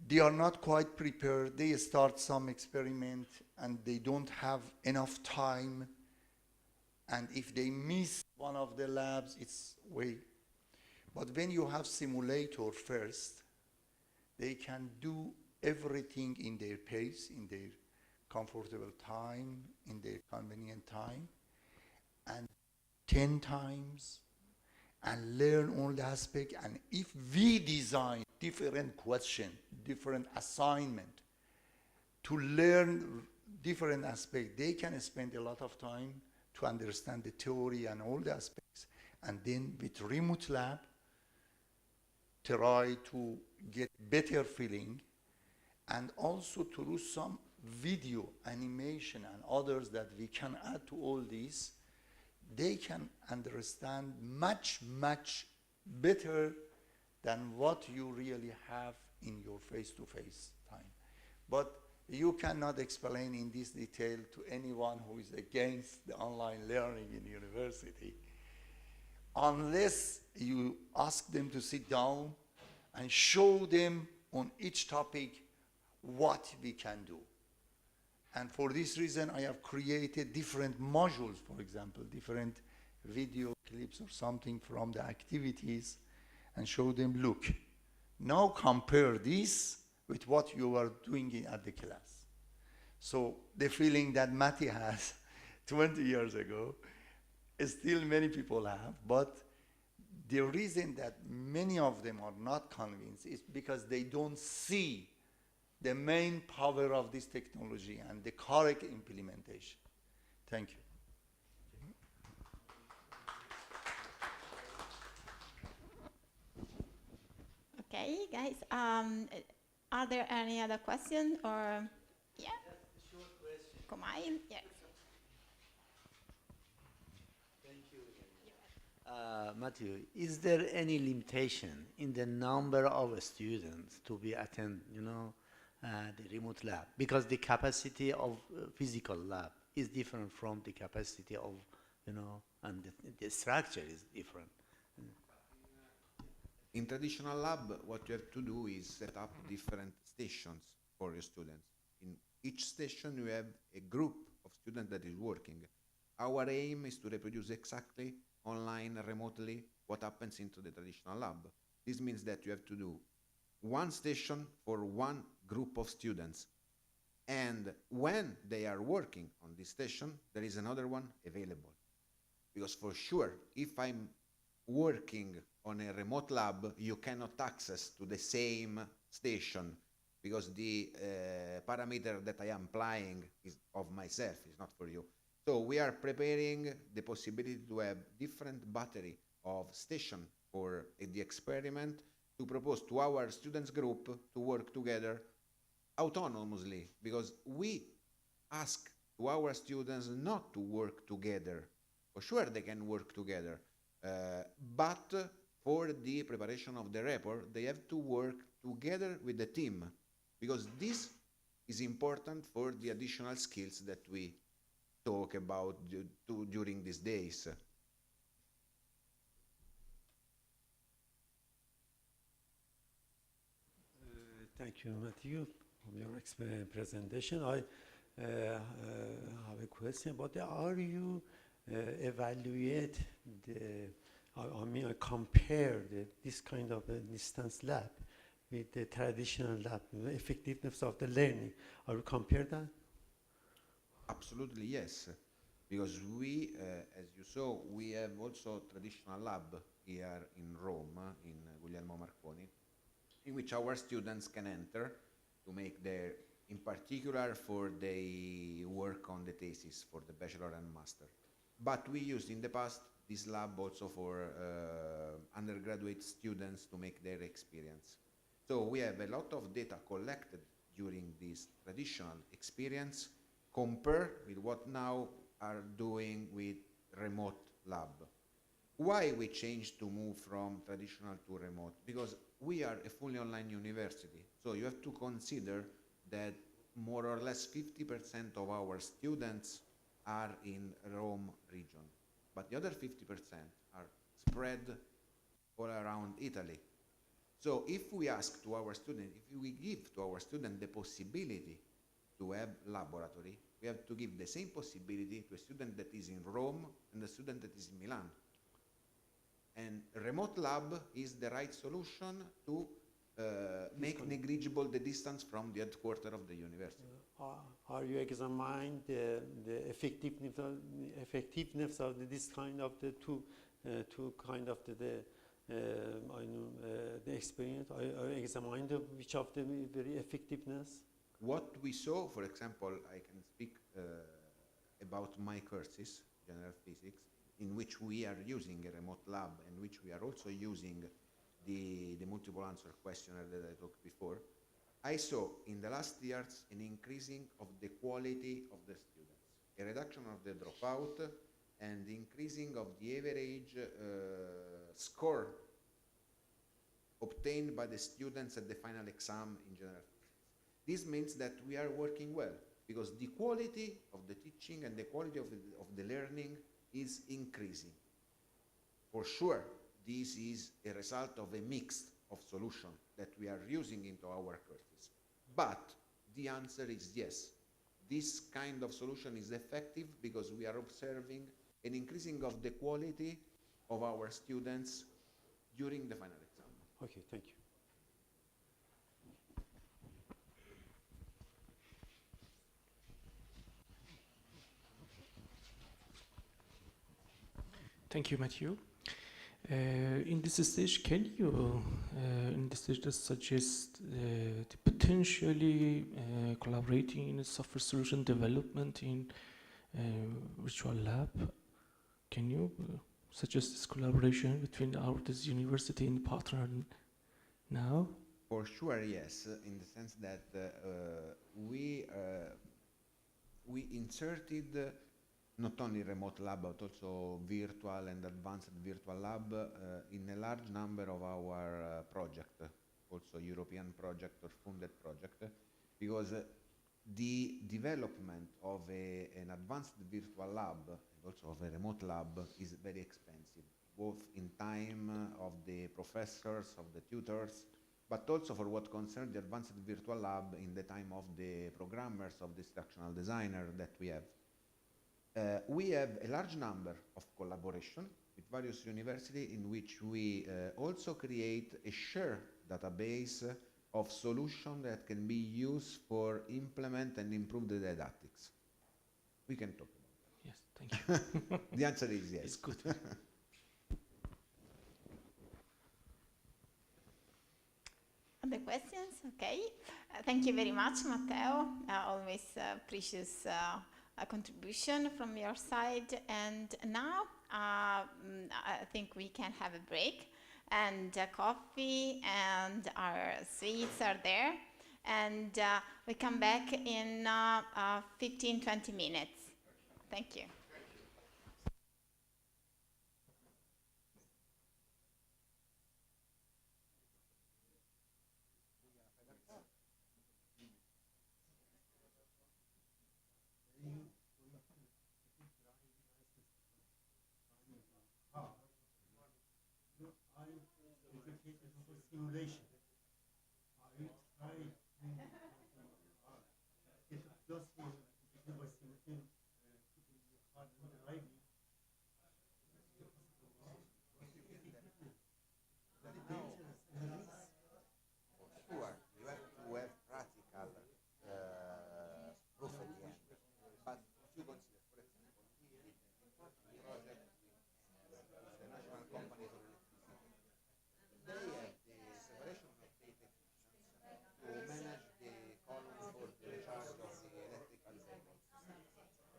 They are not quite prepared. They start some experiment and they don't have enough time. And if they miss one of the labs, it's way. But when you have simulator first, they can do everything in their pace, in their comfortable time, in their convenient time, and 10 times, and learn all the aspects. And if we design different question, different assignment, to learn different aspects. They can spend a lot of time to understand the theory and all the aspects. And then with remote lab, try to get better feeling, and also to do some video animation and others that we can add to all these. They can understand much, much better than what you really have in your face-to-face time. But you cannot explain in this detail to anyone who is against the online learning in university unless you ask them to sit down and show them on each topic what we can do. And for this reason, I have created different modules, for example, different video clips or something from the activities, and show them, look, now compare this with what you are doing at the class. So the feeling that Matti has 20 years ago, still many people have, but the reason that many of them are not convinced is because they don't see the main power of this technology and the correct implementation. Thank you. Okay, guys, are there any other questions or, yeah? Just a short question. Kumail, yeah. Thank you. Matthew, is there any limitation in the number of students to be attend, the remote lab? Because the capacity of physical lab is different from the capacity of, and the structure is different. In traditional lab, what you have to do is set up different stations for your students. In each station, you have a group of students that is working. Our aim is to reproduce exactly online, remotely, what happens into the traditional lab. This means that you have to do one station for one group of students. And when they are working on this station, there is another one available. Because for sure, if I'm working on a remote lab, you cannot access to the same station because the parameter that I am applying is of myself, is not for you. So we are preparing the possibility to have different battery of station for the experiment to propose to our students group to work together autonomously, because we ask to our students not to work together. For sure they can work together, but for the preparation of the report, they have to work together with the team, because this is important for the additional skills that we talk about during these days. Thank you, Matthew, for your presentation. I have a question about how you evaluate I compare this kind of a distance lab with the traditional lab, the effectiveness of the learning. Are you compare that? Absolutely, yes. Because we, as you saw, we have also traditional lab here in Rome, in Guglielmo Marconi, in which our students can enter to make their, in particular for the work on the thesis for the bachelor and master. But we used in the past this lab also for undergraduate students to make their experience. So we have a lot of data collected during this traditional experience compared with what now are doing with remote lab. Why we changed to move from traditional to remote? Because we are a fully online university. So you have to consider that more or less 50% of our students are in Rome region, but the other 50% are spread all around Italy. So if we ask to our student, if we give to our student the possibility to have laboratory, we have to give the same possibility to a student that is in Rome and a student that is in Milan. And remote lab is the right solution to make negligible the distance from the headquarters of the university. Are you examine the effectiveness of this kind of the two kind of the experience? I examined which of them is very effectiveness. what we saw, for example, I can speak about my courses, general physics, in which we are using a remote lab, and which we are also using the multiple answer questionnaire that I talked before. I saw in the last years an increasing of the quality of the students, a reduction of the dropout, and the increasing of the average score obtained by the students at the final exam in general physics. This means that we are working well, because the quality of the teaching and the quality of the learning is increasing. For sure, this is a result of a mix of solutions that we are using into our courses. But the answer is yes. This kind of solution is effective because we are observing an increasing of the quality of our students during the final exam. Okay, thank you. Thank you, Matthew. In this stage, can you, in this stage, suggest the potentially collaborating in software solution development in virtual lab? Can you suggest this collaboration between this university and partner now? For sure, yes, in the sense that we inserted not only remote lab, but also virtual and advanced virtual lab in a large number of our projects, also European project or funded project, because the development of an advanced virtual lab, and also of a remote lab, is very expensive, both in time of the professors, of the tutors, but also for what concerns the advanced virtual lab in the time of the programmers, of the instructional designer that we have. We have a large number of collaboration with various universities in which we also create a shared database of solutions that can be used for implement and improve the didactics. We can talk about that. Yes, thank you. The answer is yes. It's good. Other questions? Okay. Thank you very much, Matteo. Always precious contribution from your side. And now I think we can have a break, and coffee and our sweets are there. And we come back in 15-20 minutes. Thank you. Simulation. I try get a plus for simulation, putting the hard and the right. Sure, you have to have practical proof at the end. But if you consider, for example, we did an important project with the national company for electricity. They have the separation of the technicians to manage the column for the recharge of the electrical vehicles.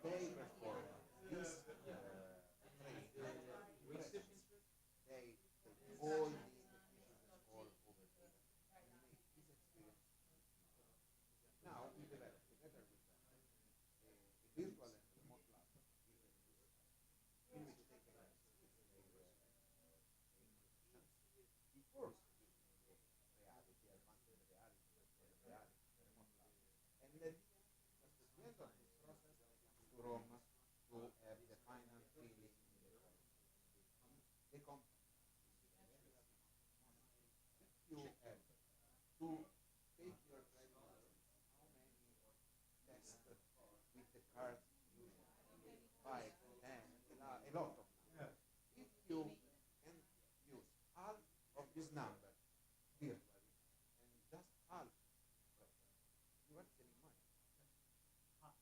They perform this training presence. They take all these technicians all over the world and make this experience. Now we develop together with them a virtual and remote lab in which they can assist their of course, reality, advanced reality, virtual reality, remote lab. And then, just at the end of this process, they come to Rome to have the final feeling in the college. The company. If you have to take your driving license, how many tests with the cards usually? 5, 10, a lot of them. If you can use half of this number virtually and just half, you are saving money.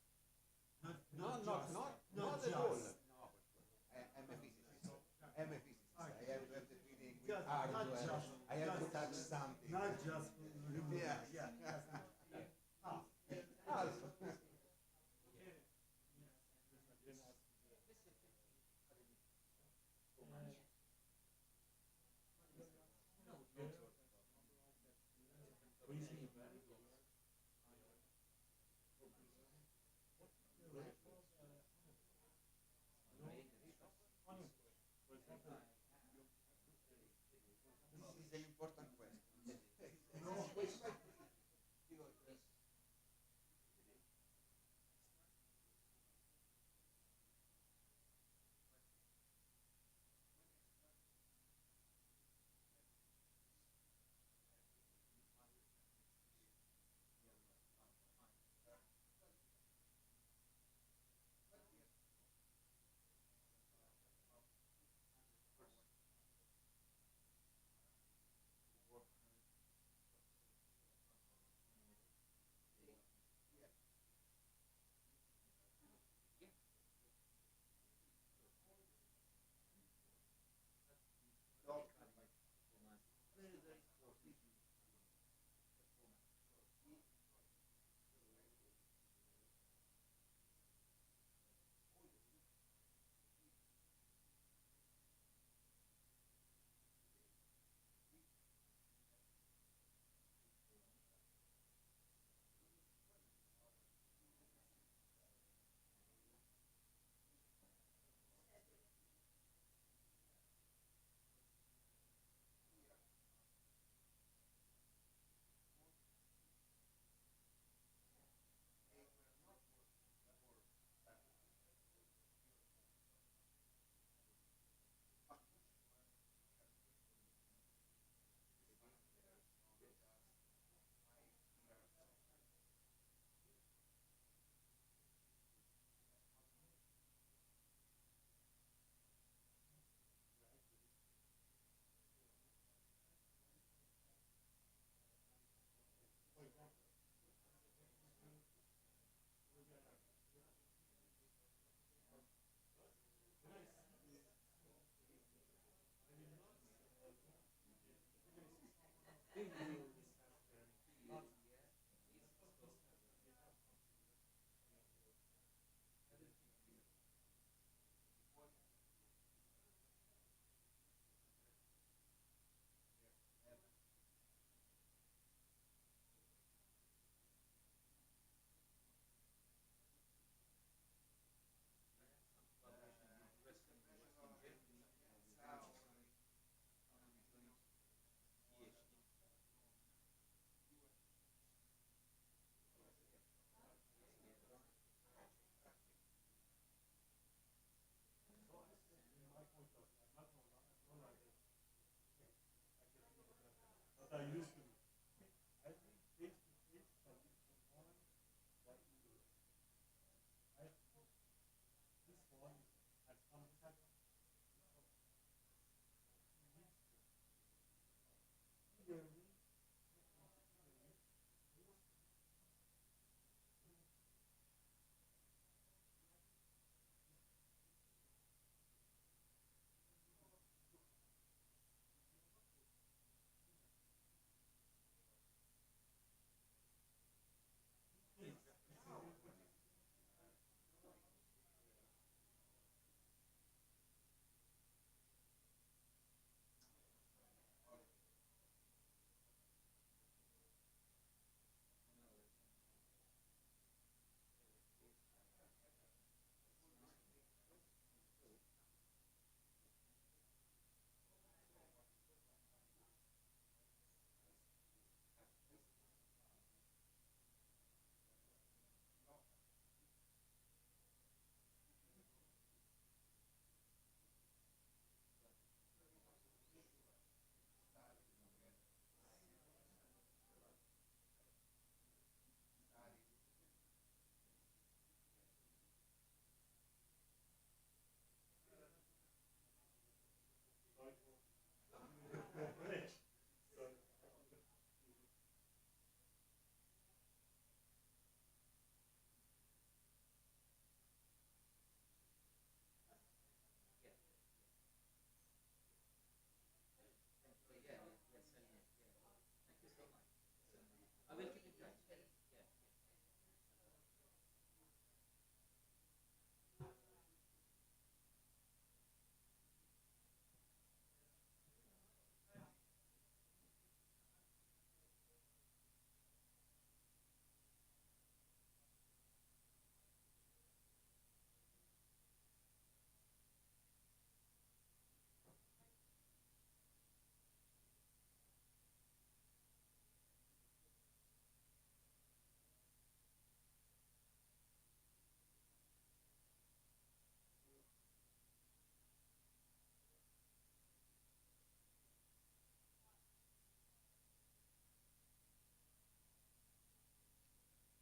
Not at all. No, I'm a physicist. I'm a physicist. I have the feeling with hardware. I have to touch something. Not just yeah.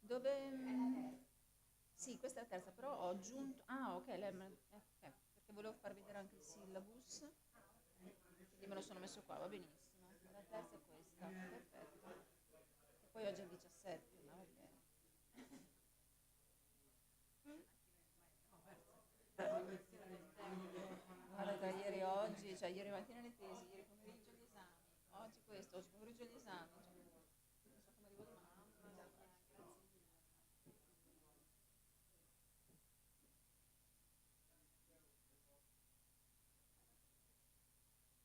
Dove... sì, questa è la terza, però ho aggiunto... Ah, ok, ok, perché volevo far vedere anche il syllabus, quindi me lo sono messo qua, va benissimo. La terza è questa, perfetto. E poi oggi è il 17, ma va bene. Guarda, tra ieri e oggi, cioè ieri mattina le tesi, ieri pomeriggio gli esami, oggi questo, oggi pomeriggio gli esami, cioè, non so come arrivo domani.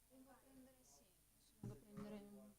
Vengo a prendere, sì, adesso vengo a prendere...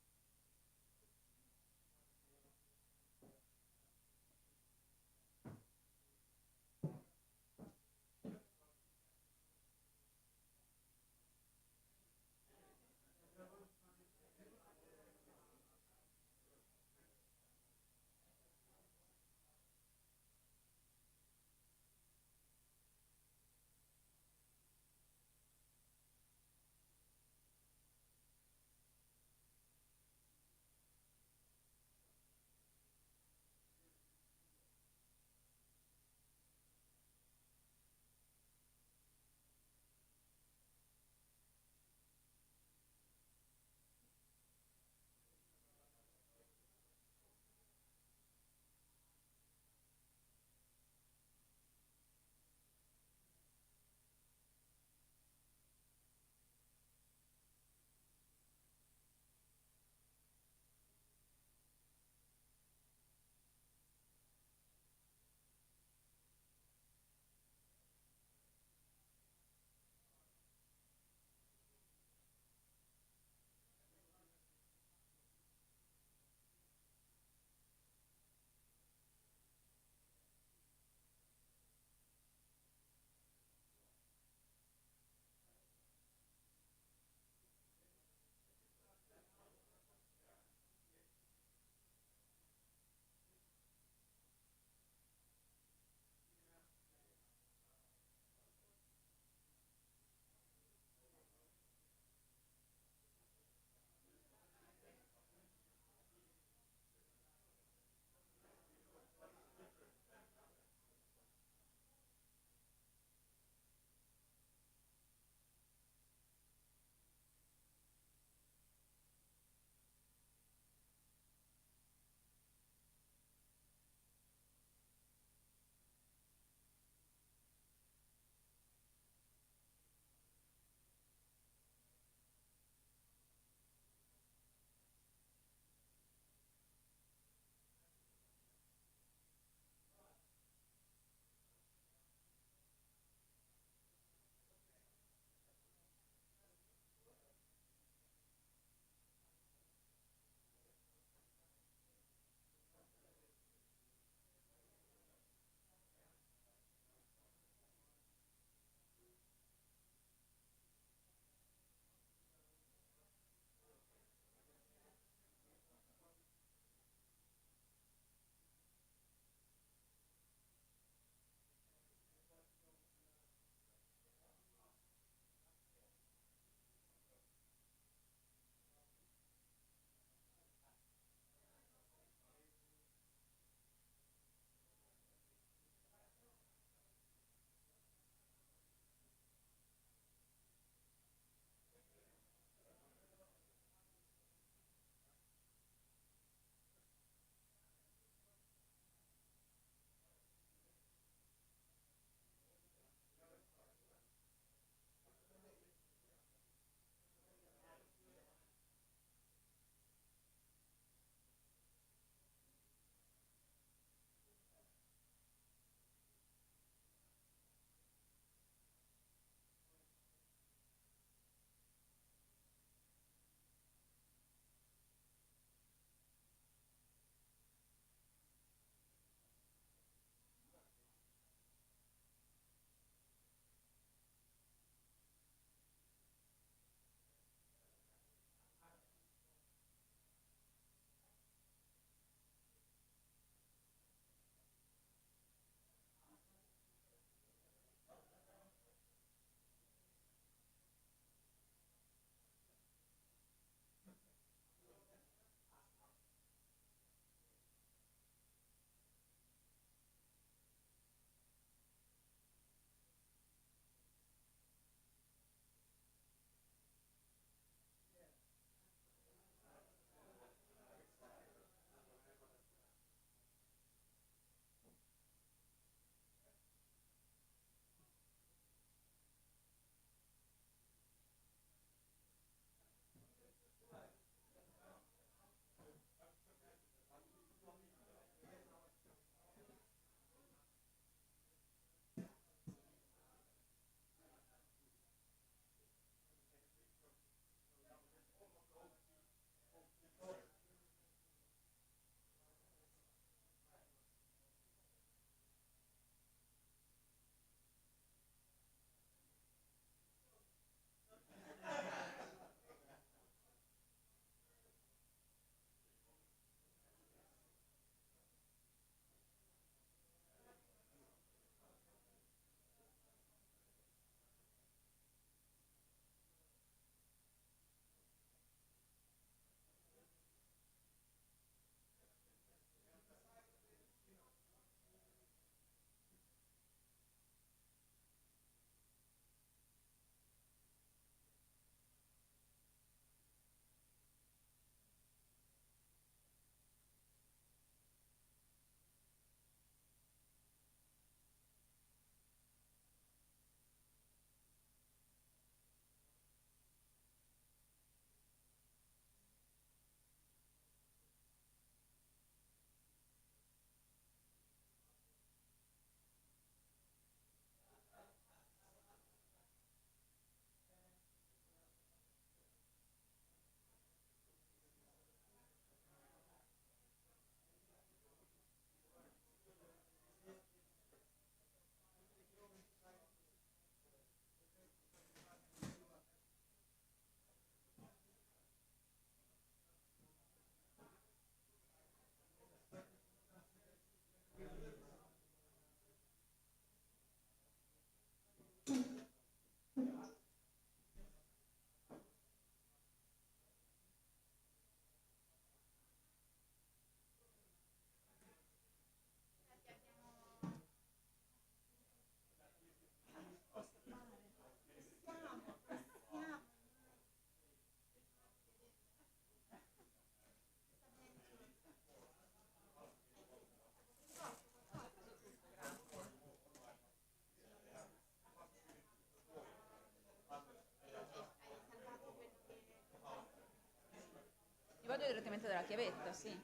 chiavetta, sì.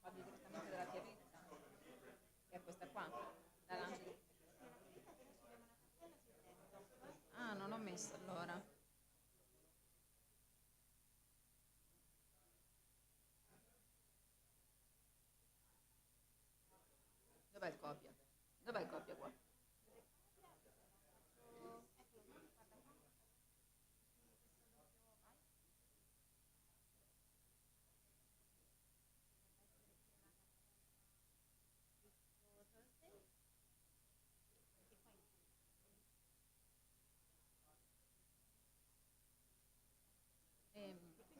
Parli direttamente della chiavetta, che è questa qua. Ah, non ho messo allora. Dov'è il copia? Dov'è il copia qua?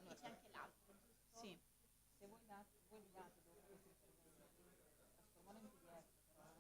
Allora, c'è anche l'altro. Sì, se voi li date dopo, trasformalo in PDF, però.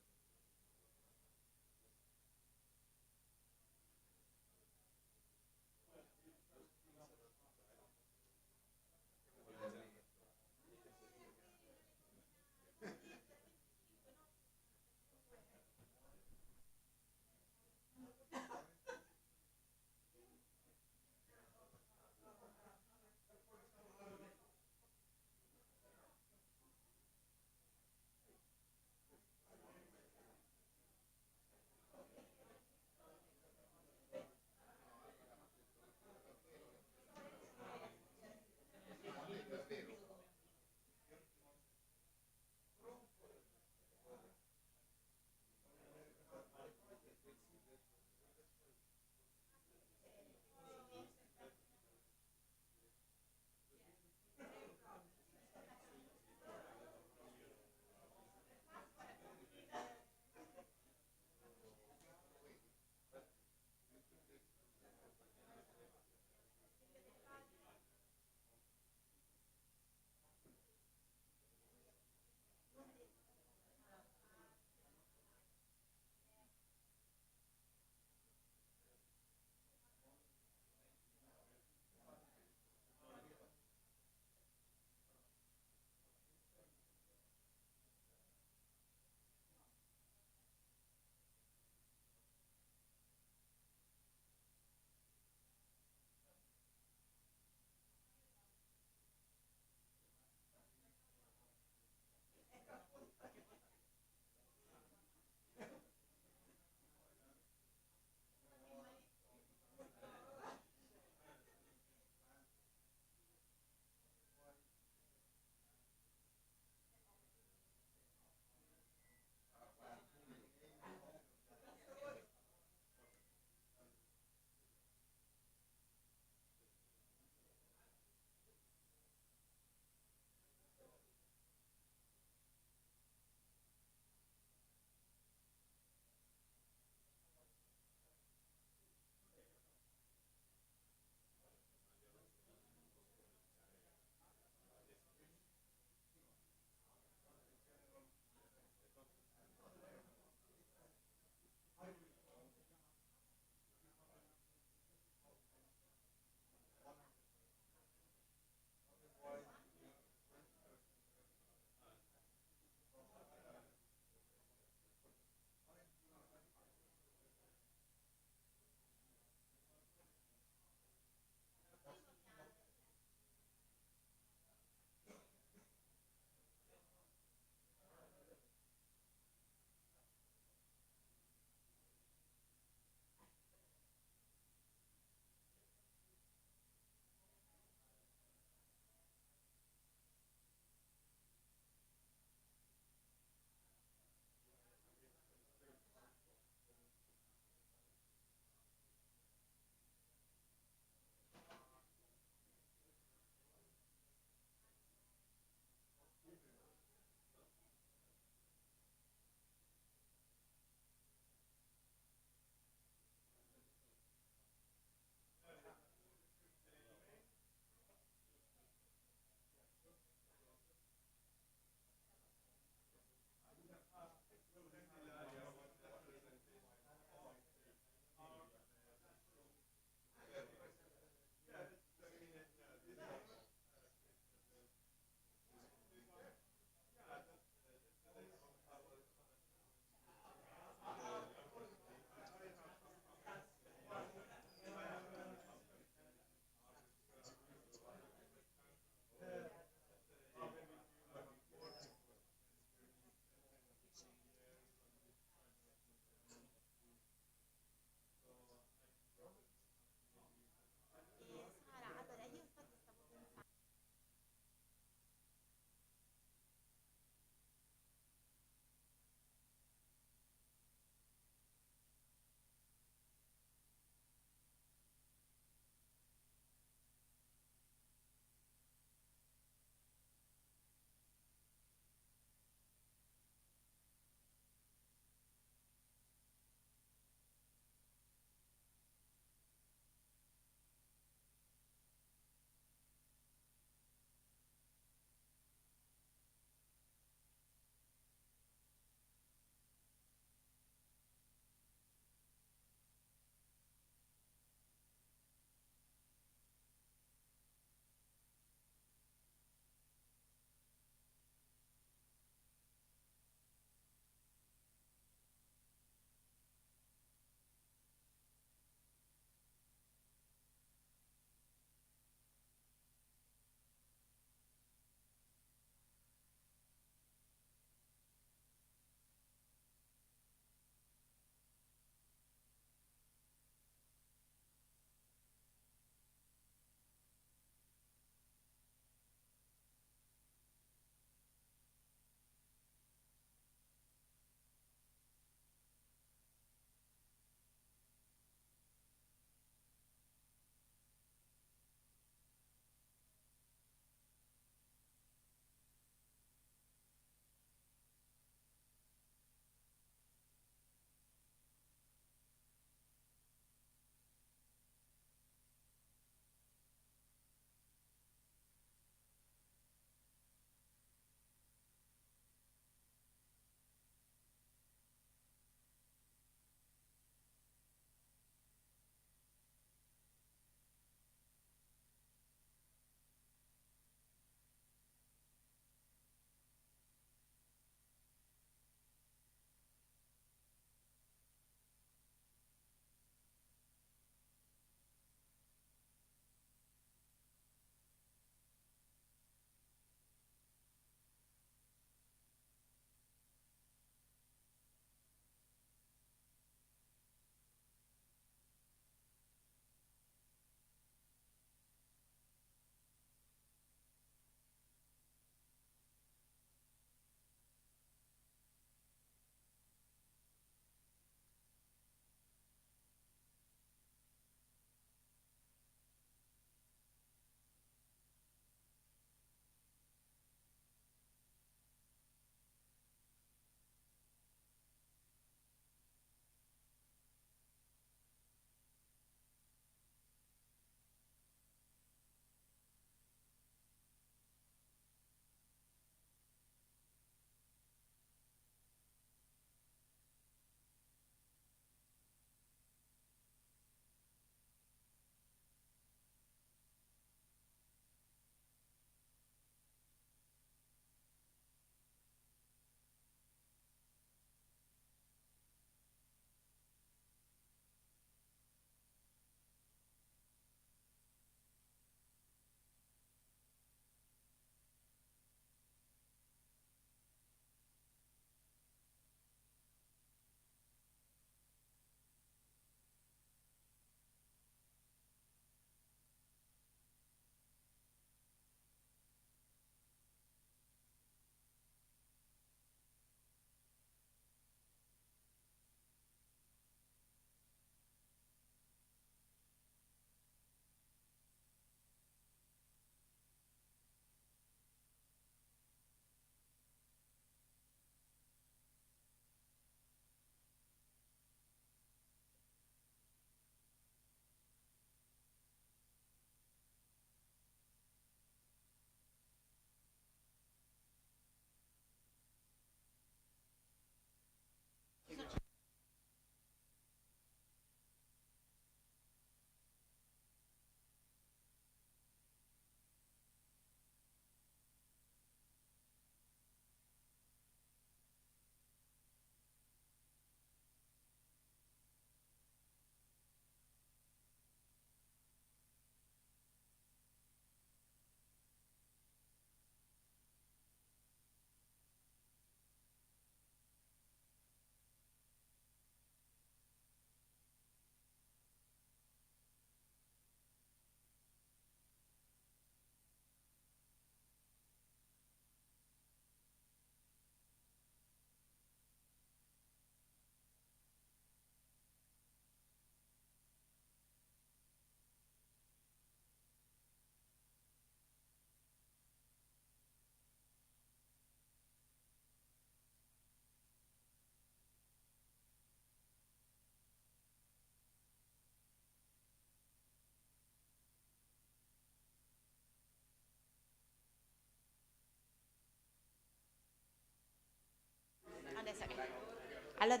Allora,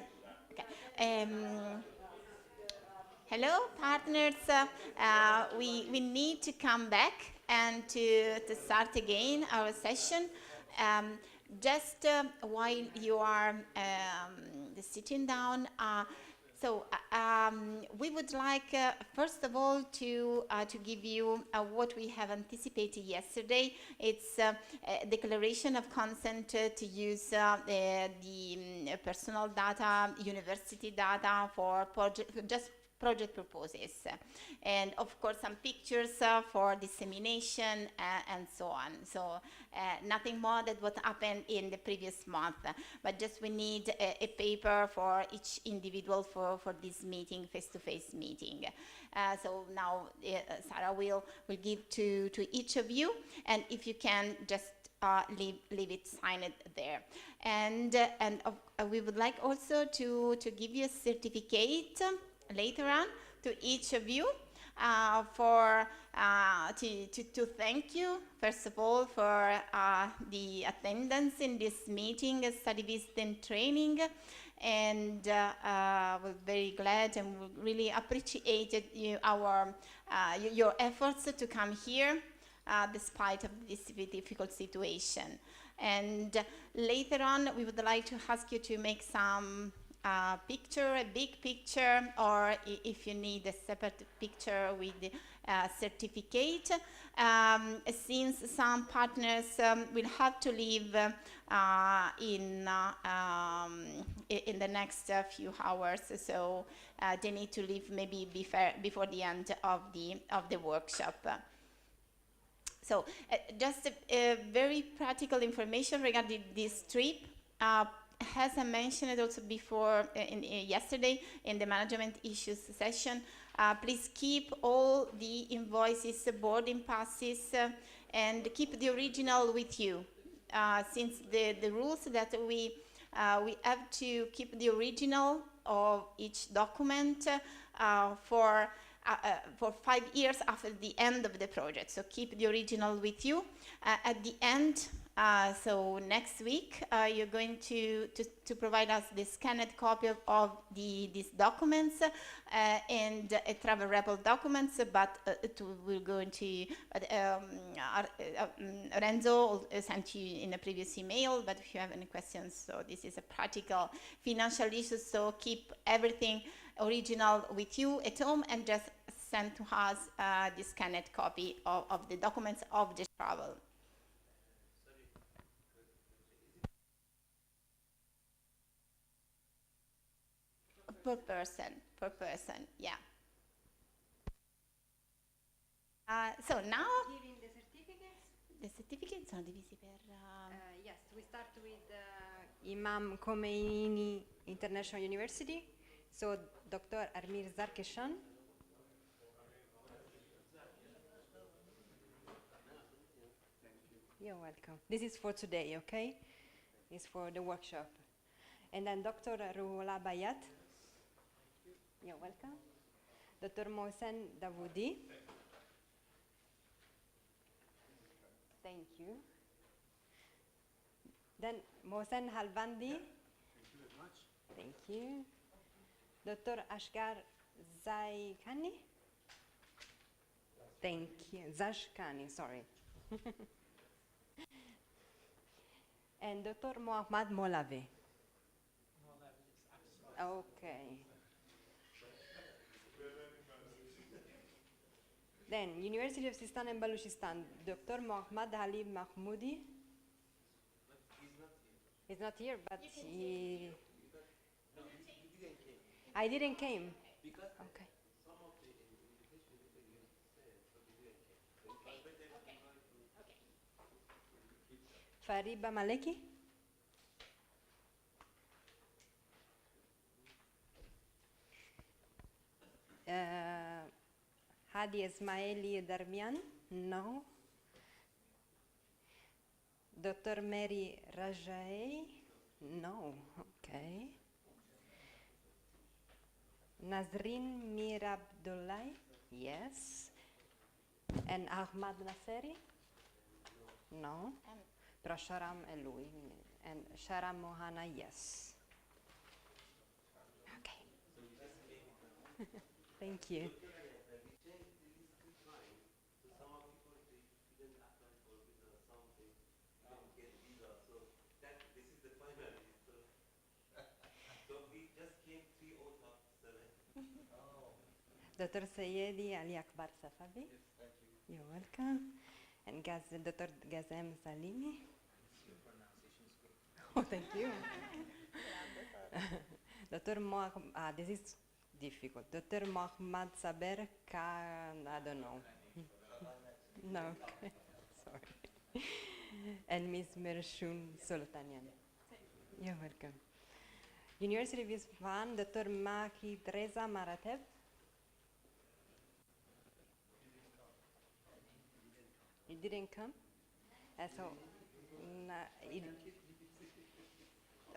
okay. Hello, partners. We need to come back and to start again our session. Just while you are sitting down, we would like, first of all, to give you what we have anticipated yesterday. It's a declaration of consent to use the personal data, university data for project purposes, and of course some pictures for dissemination and so on. So nothing more than what happened in the previous month, but just we need a paper for each individual for this meeting, face-to-face meeting. So now Sarah will give to each of you, and if you can just leave it signed there. And we would like also to give you a certificate later on to each of you to thank you, first of all, for the attendance in this meeting, study visit and training. And we're very glad and we really appreciated your efforts to come here despite of this difficult situation. And later on, we would like to ask you to make some picture, a big picture, or if you need a separate picture with the certificate. Since some partners will have to leave in the next few hours, so they need to leave maybe before the end of the workshop. So just a very practical information regarding this trip. As I mentioned also before, yesterday in the management issues session, please keep all the invoices, boarding passes, and keep the original with you. Since the rules that we have to keep the original of each document for 5 years after the end of the project. So keep the original with you. At the end, so next week, you're going to provide us the scanned copy of these documents and a travel report documents, but we're going to, Renzo sent you in a previous email, but if you have any questions, so this is a practical financial issue, so keep everything original with you at home and just send to us the scanned copy of the documents of the travel. Per person, yeah. So now, Giving the certificates. The certificates sono divisi per... Yes, we start with Imam Khomeini International University. So Dr. Amir Zarkeshan. You're welcome. This is for today, okay? It's for the workshop. And then Dr. Ruhollah Bayat. You're welcome. Dr. Mohsen Davoudi. Thank you. Then Mohsen Halvandi. Thank you very much. Thank you. Dr. Ashgar Zaikani. Thank you. Zashkani, sorry. And Dr. Mohammad Molave. Okay. Then, University of Sistan and Baluchistan, Dr. Mohammad Ali Mahmoudi. He's not here, but he... I didn't came. Okay. Fariba Maleki. Hadi Ismaili Darmian? No. Dr. Mary Rajai? No. Okay. Nazrin Mir Abdullahi? Yes. And Ahmad Naseri? No. Prasharam Elui. And Sharam Mohana? Yes. Thank you. Dr. Sayedi Ali Akbar Safavi. Yes, thank you. You're welcome. And Dr. Gazem Salimi. Your pronunciation is good. Oh, thank you. Dr. this is difficult. Dr. Mohammad Saber Khan, I don't know. No, okay. Sorry. And Ms. Mershun Sultanian. You're welcome. University of Isfahan, Dr. Mahid Reza Maratev. You didn't come?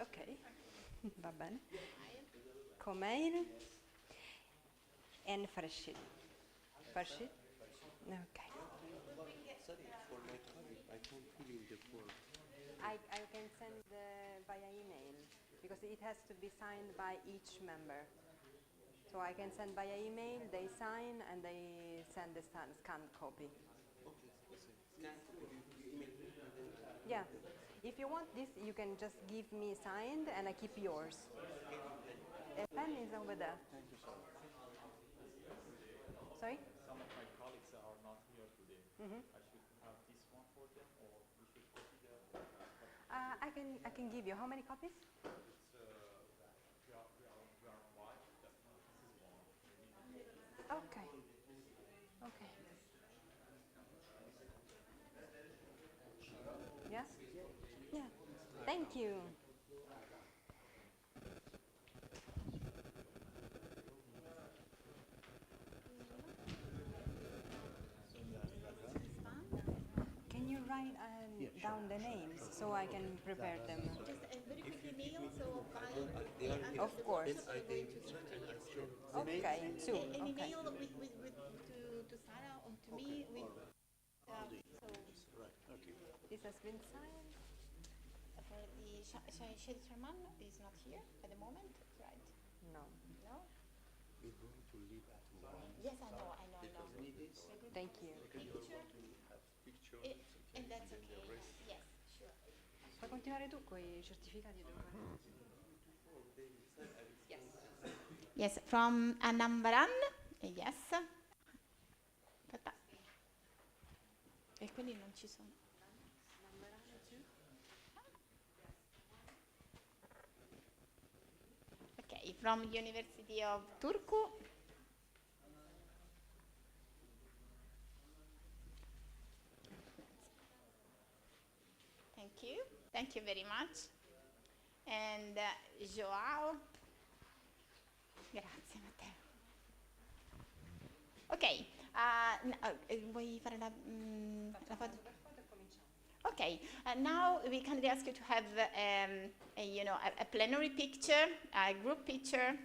Okay. Va bene. Komail and Farshid. Farshid? Okay. Sorry, for my copy, I can't fill in the form. I can send via email because it has to be signed by each member. So I can send via email, they sign, and they send the scanned copy. Yeah. If you want this, you can just give me signed and I keep yours. A pen is over there. Thank you so much. Sorry? Some of my colleagues are not here today. Mm-hmm. I should have this one for them, or we should copy the. I can give you. How many copies? It's we are five. This is one. Okay. Okay. Yeah? Yeah. Thank you. Can you write down the names so I can prepare them? Just a very quick email, so Of course. Okay, two. An Okay. email to Sarah or to me with This has been signed. for the Shadi Sharman is not here at the moment, right? No. No? We're going to leave at 1. Yes, I know. Thank you. And that's okay. Yes, sure. Puoi continuare tu con i certificati Yes. Yes, from Anambaran. Yes. Aspetta. E quelli non ci sono. Okay, from University of Turku. Thank you. Thank you very much. And Joao. Grazie Matteo. Ok, vuoi fare la foto? Okay, now we kindly ask you to have a plenary picture, a group picture.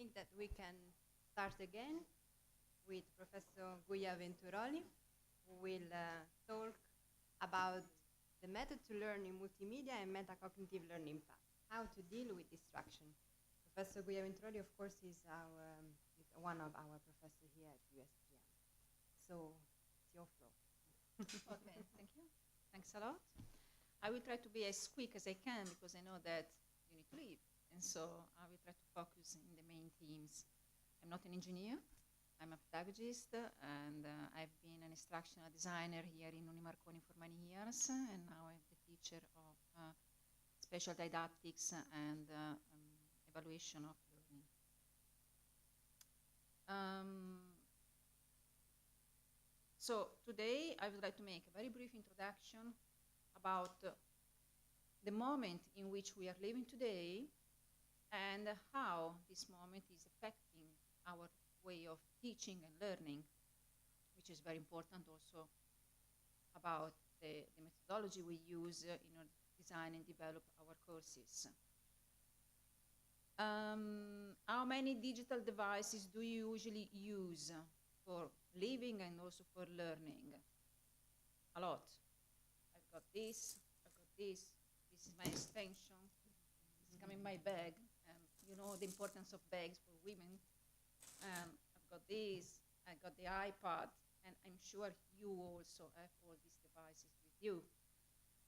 think that we can start again with Professor Guia Venturoli, who will talk about the method to learn in multimedia and metacognitive learning path, how to deal with distraction. Professor Guia Venturoli, of course, is one of our professors here at USGM. So it's your floor. Okay, thank you. Thanks a lot. I will try to be as quick as I can because I know that you need to leave. And so I will try to focus in the main themes. I'm not an engineer. I'm a pedagogist, and I've been an instructional designer here in Unimarconi for many years, and now I'm the teacher of special didactics and evaluation of learning. So today I would like to make a very brief introduction about the moment in which we are living today and how this moment is affecting our way of teaching and learning, which is very important also about the methodology we use in order to design and develop our courses. How many digital devices do you usually use for living and also for learning? A lot. I've got this, this is my extension, it's coming in my bag, and you know the importance of bags for women. I've got this, I got the iPad, and I'm sure you also have all these devices with you.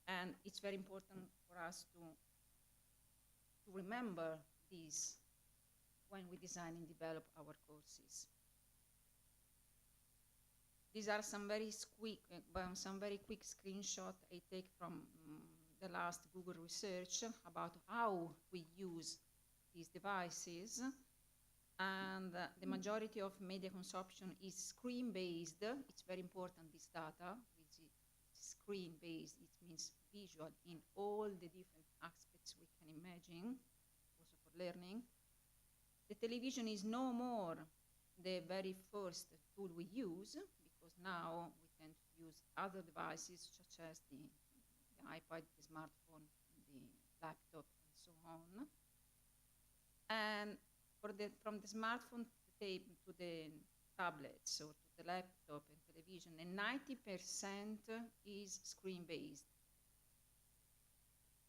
And it's very important for us to remember these when we design and develop our courses. These are some very quick screenshots I take from the last Google research about how we use these devices. And the majority of media consumption is screen-based. It's very important, this data. It's screen-based. It means visual in all the different aspects we can imagine, also for learning. The television is no more the very first tool we use, because now we tend to use other devices, such as the iPad, the smartphone, the laptop, and so on. And from the smartphone to the tablets or to the laptop and television, and 90% is screen-based.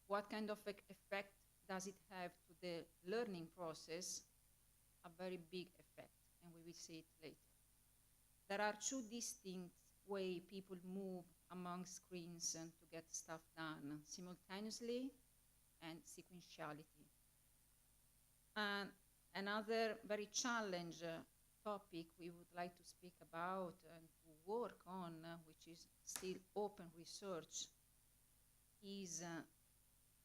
What kind of effect does it have to the learning process? A very big effect, and we will see it later. There are two distinct ways people move among screens and to get stuff done, simultaneously and sequentiality. And another very challenging topic we would like to speak about and to work on, which is still open research, is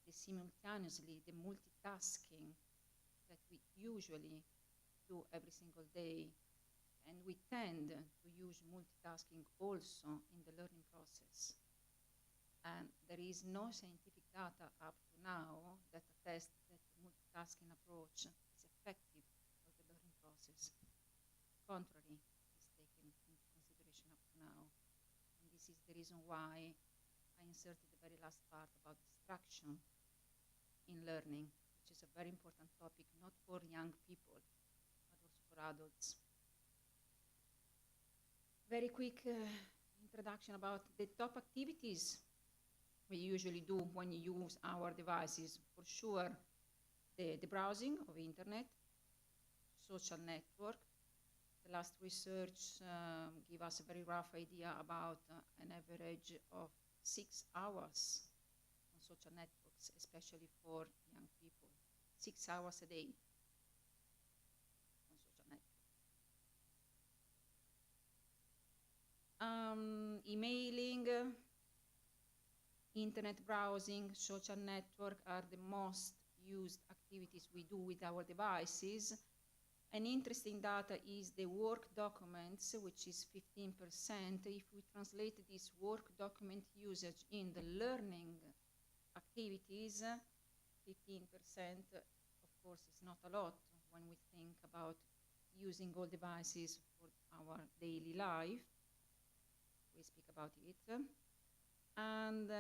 the simultaneously, the multitasking that we usually do every single day. And we tend to use multitasking also in the learning process. And there is no scientific data up to now that attests that the multitasking approach is effective for the learning process. Contrary is taken into consideration up to now. And this is the reason why I inserted the very last part about distraction in learning, which is a very important topic, not for young people, but also for adults. Very quick introduction about the top activities we usually do when you use our devices. For sure, the browsing of internet, social network. The last research give us a very rough idea about an average of 6 hours on social networks, especially for young people. 6 hours a day on social networks. Emailing, internet browsing, social network are the most used activities we do with our devices. An interesting data is the work documents, which is 15%. If we translate this work document usage in the learning activities, 15%, of course, is not a lot when we think about using all devices for our daily life. We speak about it. And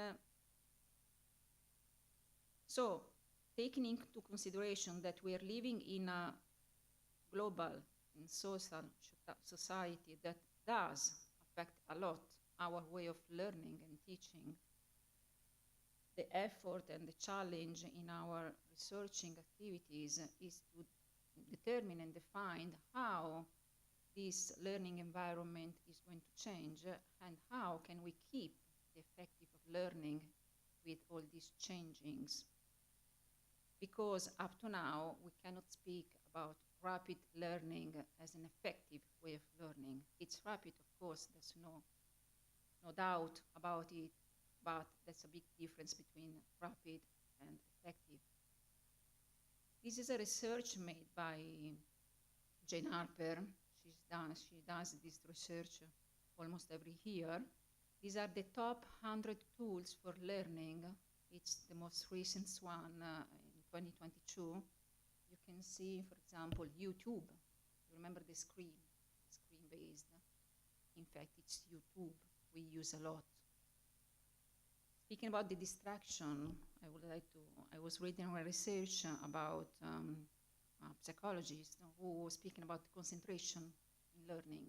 so, taking into consideration that we are living in a global and social society that does affect a lot our way of learning and teaching, the effort and the challenge in our researching activities is to determine and define how this learning environment is going to change and how can we keep the effective of learning with all these changings. Because up to now, we cannot speak about rapid learning as an effective way of learning. It's rapid, of course, there's no doubt about it, but there's a big difference between rapid and effective. This is a research made by Jane Harper. She does this research almost every year. These are the top 100 tools for learning. It's the most recent one in 2022. You can see, for example, YouTube. You remember the screen-based. In fact, it's YouTube we use a lot. Speaking about the distraction, I was reading a research about psychologists who was speaking about concentration in learning.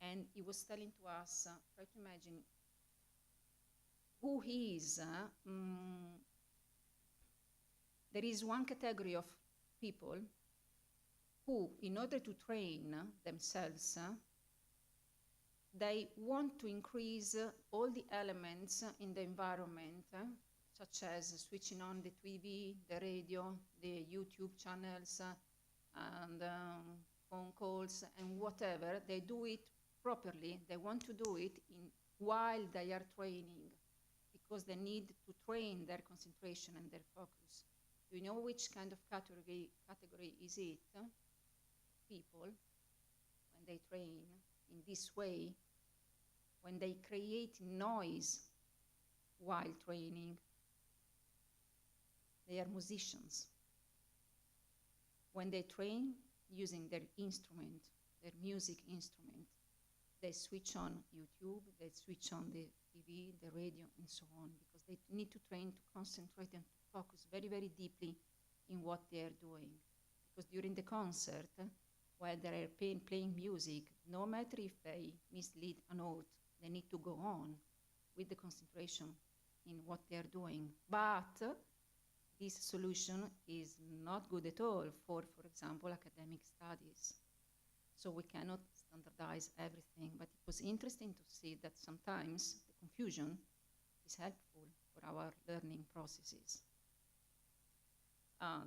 And he was telling to us, try to imagine who is, there is one category of people who, in order to train themselves, they want to increase all the elements in the environment, such as switching on the TV, the radio, the YouTube channels, and phone calls, and whatever. They do it properly. They want to do it while they are training, because they need to train their concentration and their focus. Do you know which kind of category is it? People, when they train in this way, when they create noise while training, they are musicians. When they train using their instrument, their music instrument, they switch on YouTube, they switch on the TV, the radio, and so on, because they need to train to concentrate and to focus very, very deeply in what they are doing. Because during the concert, while they are playing music, no matter if they mislead a note, they need to go on with the concentration in what they are doing. But this solution is not good at all for example, academic studies. So we cannot standardize everything, but it was interesting to see that sometimes the confusion is helpful for our learning processes.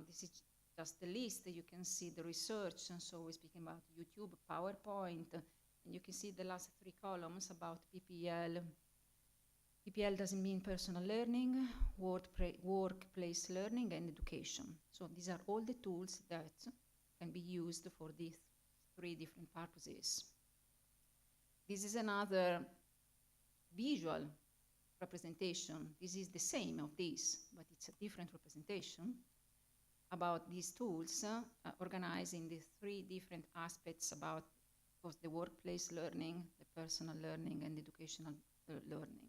This is just the list. You can see the research, and so we're speaking about YouTube, PowerPoint, and you can see the last 3 columns about PPL. PPL doesn't mean personal learning, workplace learning, and education. So these are all the tools that can be used for these 3 different purposes. This is another visual representation. This is the same of this, but it's a different representation about these tools organized in the 3 different aspects about both the workplace learning, the personal learning, and educational learning.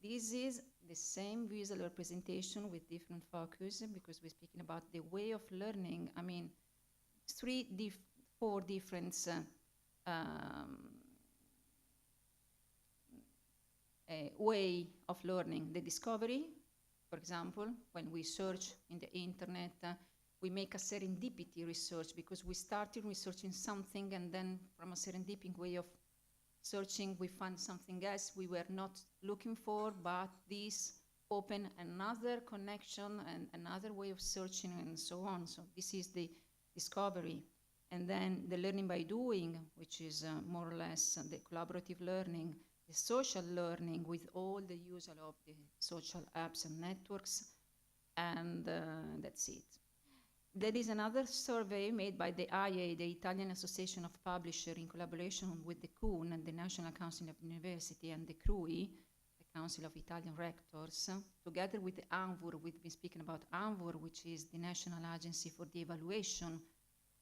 This is the same visual representation with different focus, because we're speaking about the way of learning. I mean, 4 different way of learning. The discovery, for example, when we search in the internet, we make a serendipity research, because we started researching something, and then from a serendipity way of searching, we find something else we were not looking for, but this opened another connection and another way of searching, and so on. So this is the discovery. And then the learning by doing, which is more or less the collaborative learning, the social learning with all the use of the social apps and networks, and that's it. There is another survey made by the IA, the Italian Association of Publishers, in collaboration with the CUN and the National Council of University, and the CRUI, the Council of Italian Rectors, together with the ANVUR. We've been speaking about ANVUR, which is the National Agency for the Evaluation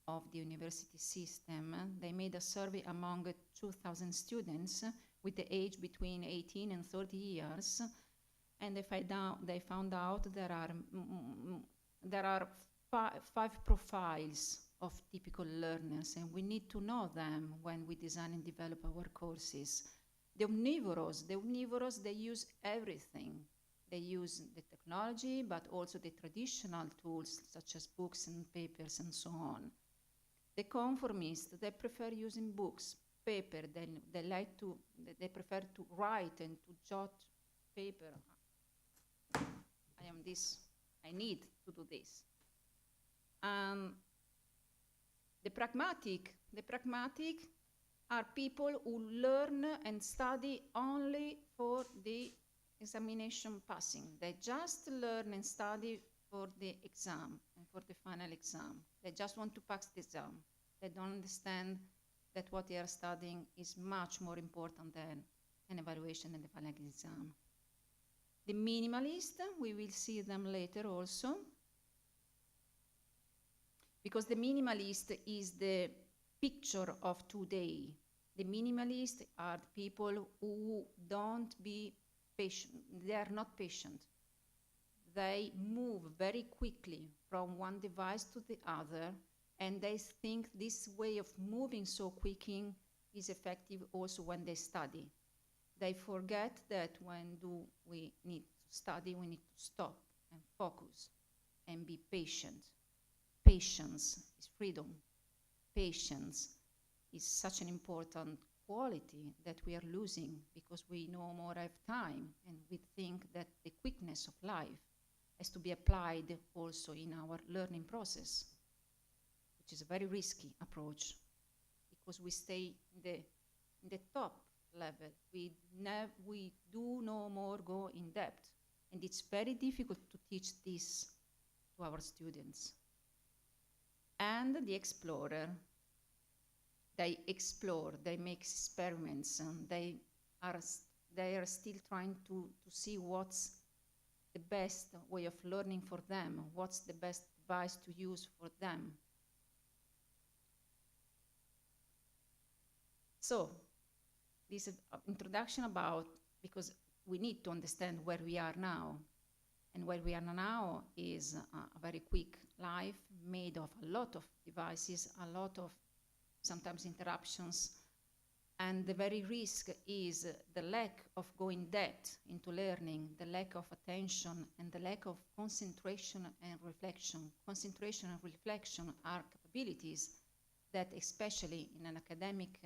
of the University System. They made a survey among 2,000 students with the age between 18 and 30 years, and they found out there are 5 profiles of typical learners, and we need to know them when we design and develop our courses. The omnivores, they use everything. They use the technology, but also the traditional tools such as books and papers and so on. The conformists, they prefer using books, paper, they prefer to write and to jot paper. I need to do this. The pragmatic are people who learn and study only for the examination passing. They just learn and study for the exam and for the final exam. They just want to pass the exam. They don't understand that what they are studying is much more important than an evaluation and the final exam. The minimalist, we will see them later also, because the minimalist is the picture of today. The minimalists are people who don't be patient. They are not patient. They move very quickly from one device to the other, and they think this way of moving so quickly is effective also when they study. They forget that when we need to study, we need to stop and focus and be patient. Patience is freedom. Patience is such an important quality that we are losing because we no more have time, and we think that the quickness of life has to be applied also in our learning process, which is a very risky approach because we stay in the top level. We do no more go in depth, and it's very difficult to teach this to our students. And the explorer, they explore, they make experiments, and they are still trying to see what's the best way of learning for them, what's the best device to use for them. So this is an introduction about, because we need to understand where we are now. And where we are now is a very quick life made of a lot of devices, a lot of sometimes interruptions, and the very risk is the lack of going depth into learning, the lack of attention, and the lack of concentration and reflection. Concentration and reflection are capabilities that, especially in an academic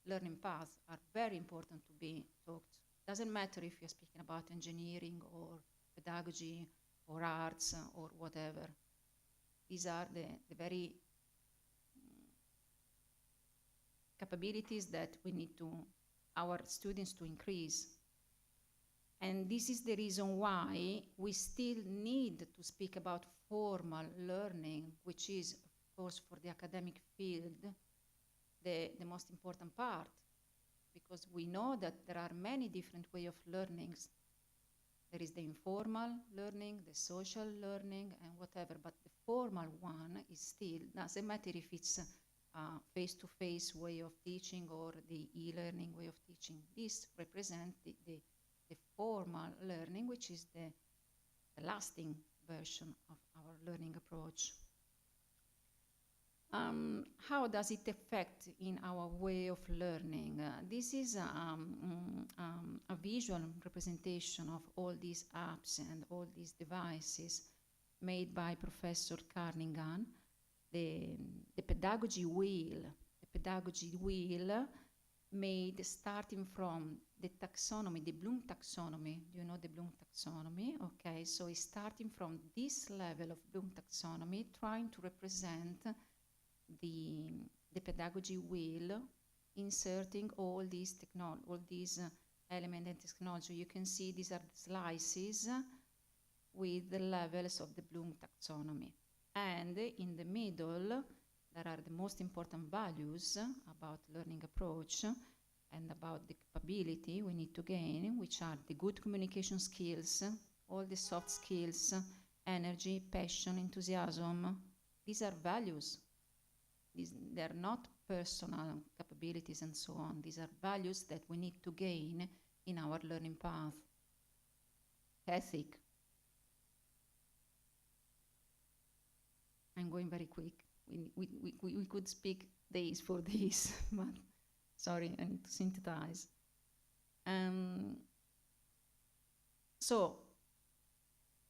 learning path, are very important to be taught. Doesn't matter if you're speaking about engineering or pedagogy or arts or whatever. These are the very capabilities that we need our students to increase. And this is the reason why we still need to speak about formal learning, which is, of course, for the academic field, the most important part, because we know that there are many different ways of learning. There is the informal learning, the social learning, and whatever, but the formal one is still, doesn't matter if it's a face-to-face way of teaching or the e-learning way of teaching. This represents the formal learning, which is the lasting version of our learning approach. How does it affect in our way of learning? This is a visual representation of all these apps and all these devices made by Professor Carnigan. The pedagogy wheel. The pedagogy wheel made starting from the taxonomy, the Bloom taxonomy. Do you know the Bloom taxonomy? Okay, so it's starting from this level of Bloom taxonomy, trying to represent the pedagogy wheel, inserting all these elements and technology. You can see these are slices with the levels of the Bloom taxonomy. And in the middle, there are the most important values about learning approach and about the capability we need to gain, which are the good communication skills, all the soft skills, energy, passion, enthusiasm. These are values. They're not personal capabilities and so on. These are values that we need to gain in our learning path. Ethic. I'm going very quick. we could speak days for days, but sorry, I need to synthesize. So,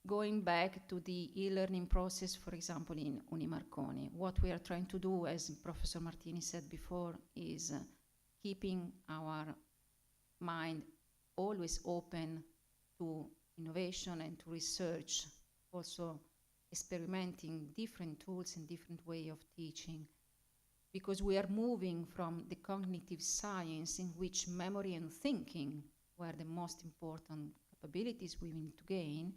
going back to the e-learning process, for example, in Unimarconi, what we are trying to do, as Professor Martini said before, is keeping our mind always open to innovation and to research, also experimenting different tools and different way of teaching, because we are moving from the cognitive science in which memory and thinking were the most important capabilities we need to gain,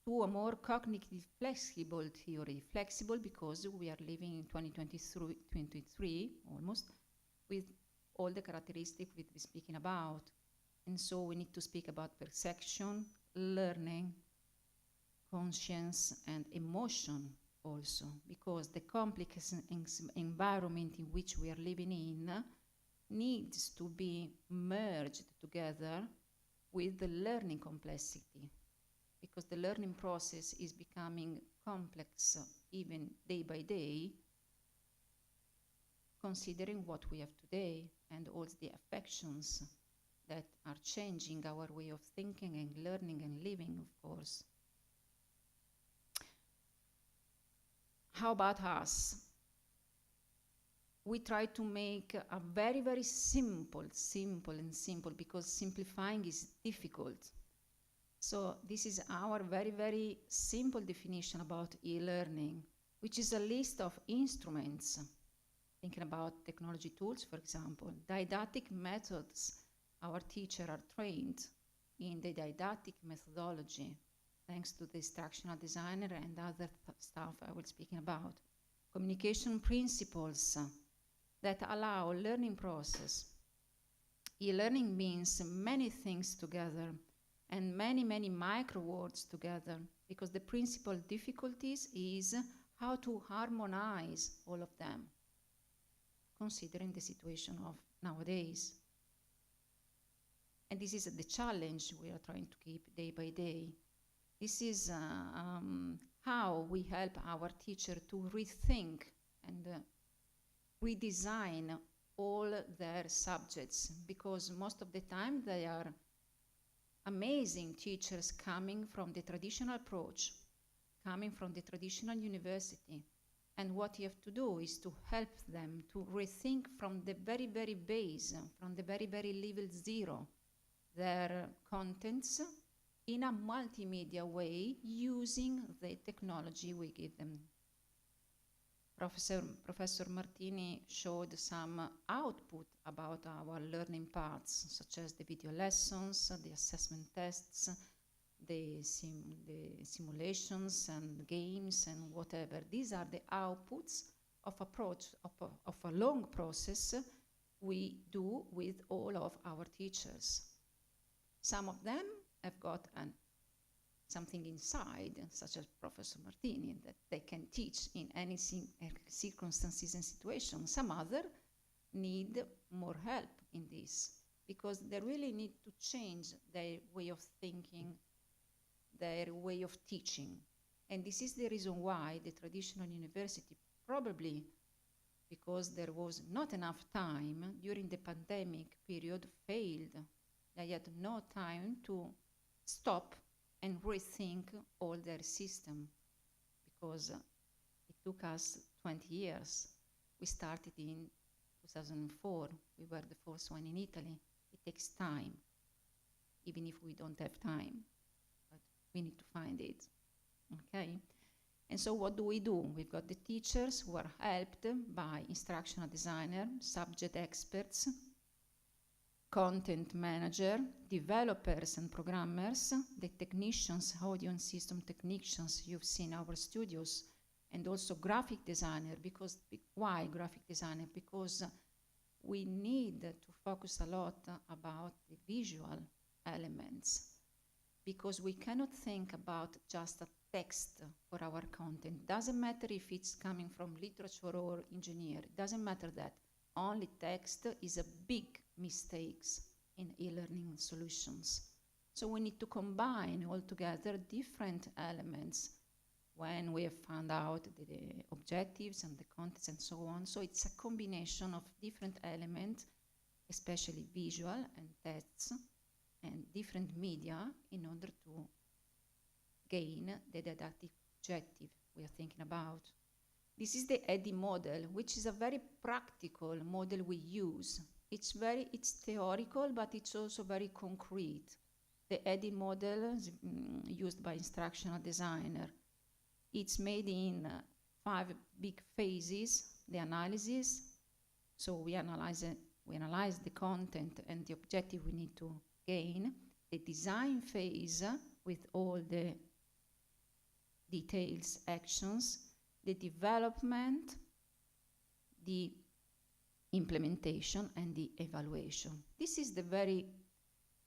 to a more cognitive flexible theory. Flexible because we are living in 2023 almost, with all the characteristics we've been speaking about. And so we need to speak about perception, learning, conscience, and emotion also, because the complex environment in which we are living in needs to be merged together with the learning complexity, because the learning process is becoming complex even day by day, considering what we have today and all the affections that are changing our way of thinking and learning and living, of course. How about us? We try to make a very, very simple, because simplifying is difficult. So this is our very, very simple definition about e-learning, which is a list of instruments, thinking about technology tools, for example, didactic methods. Our teachers are trained in the didactic methodology, thanks to the instructional designer and other stuff I was speaking about. Communication principles that allow learning process. E-learning means many things together and many, many micro words together, because the principal difficulties is how to harmonize all of them, considering the situation of nowadays. And this is the challenge we are trying to keep day by day. This is how we help our teacher to rethink and redesign all their subjects, because most of the time they are amazing teachers coming from the traditional approach, coming from the traditional university. And what you have to do is to help them to rethink from the very, very base, from the very, very level zero, their contents in a multimedia way using the technology we give them. Professor Martini showed some output about our learning paths, such as the video lessons, the assessment tests, the simulations and games and whatever. These are the outputs of a long process we do with all of our teachers. Some of them have got something inside, such as Professor Martini, that they can teach in any circumstances and situations. Some other need more help in this, because they really need to change their way of thinking, their way of teaching. And this is the reason why the traditional university, probably because there was not enough time during the pandemic period, failed. They had no time to stop and rethink all their system, because it took us 20 years. We started in 2004. We were the first one in Italy. It takes time, even if we don't have time, but we need to find it, okay? And so what do? We've got the teachers who are helped by instructional designer, subject experts, content manager, developers and programmers, the technicians, audio and system technicians you've seen our studios, and also graphic designer. Because why graphic designer? Because we need to focus a lot about the visual elements, because we cannot think about just a text for our content. Doesn't matter if it's coming from literature or engineer, it doesn't matter that. Only text is a big mistake in e-learning solutions. So we need to combine all together different elements when we have found out the objectives and the contents and so on. So it's a combination of different elements, especially visual and tests and different media, in order to gain the didactic objective we are thinking about. This is the EDDI model, which is a very practical model we use. It's theoretical, but it's also very concrete. The EDDI model is used by instructional designer. It's made in 5 big phases: the analysis. So we analyze the content and the objective we need to gain. The design phase with all the details, actions, the development, the implementation, and the evaluation. This is the very,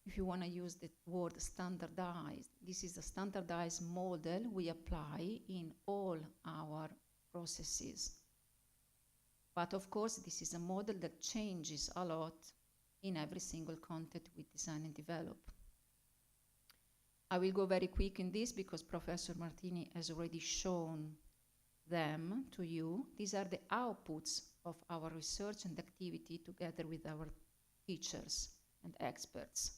if you want to use the word standardized, this is the standardized model we apply in all our processes. But of course, this is a model that changes a lot in every single content we design and develop. I will go very quick in this because Professor Martini has already shown them to you. These are the outputs of our research and activity together with our teachers and experts.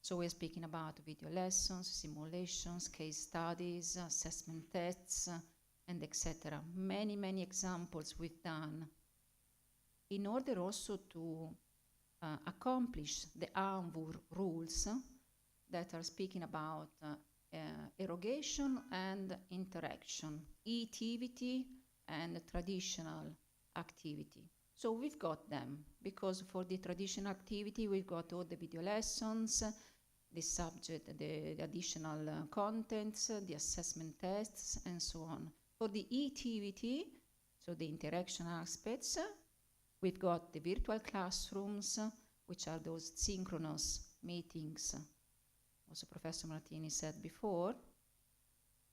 So we're speaking about video lessons, simulations, case studies, assessment tests, and etc. Many, many examples we've done in order also to accomplish the ANVUR rules that are speaking about erogation and interaction, activity and traditional activity. So we've got them, because for the traditional activity we've got all the video lessons, the subject, the additional contents, the assessment tests, and so on. For the activity, so the interaction aspects, we've got the virtual classrooms, which are those synchronous meetings. Also Professor Martini said before,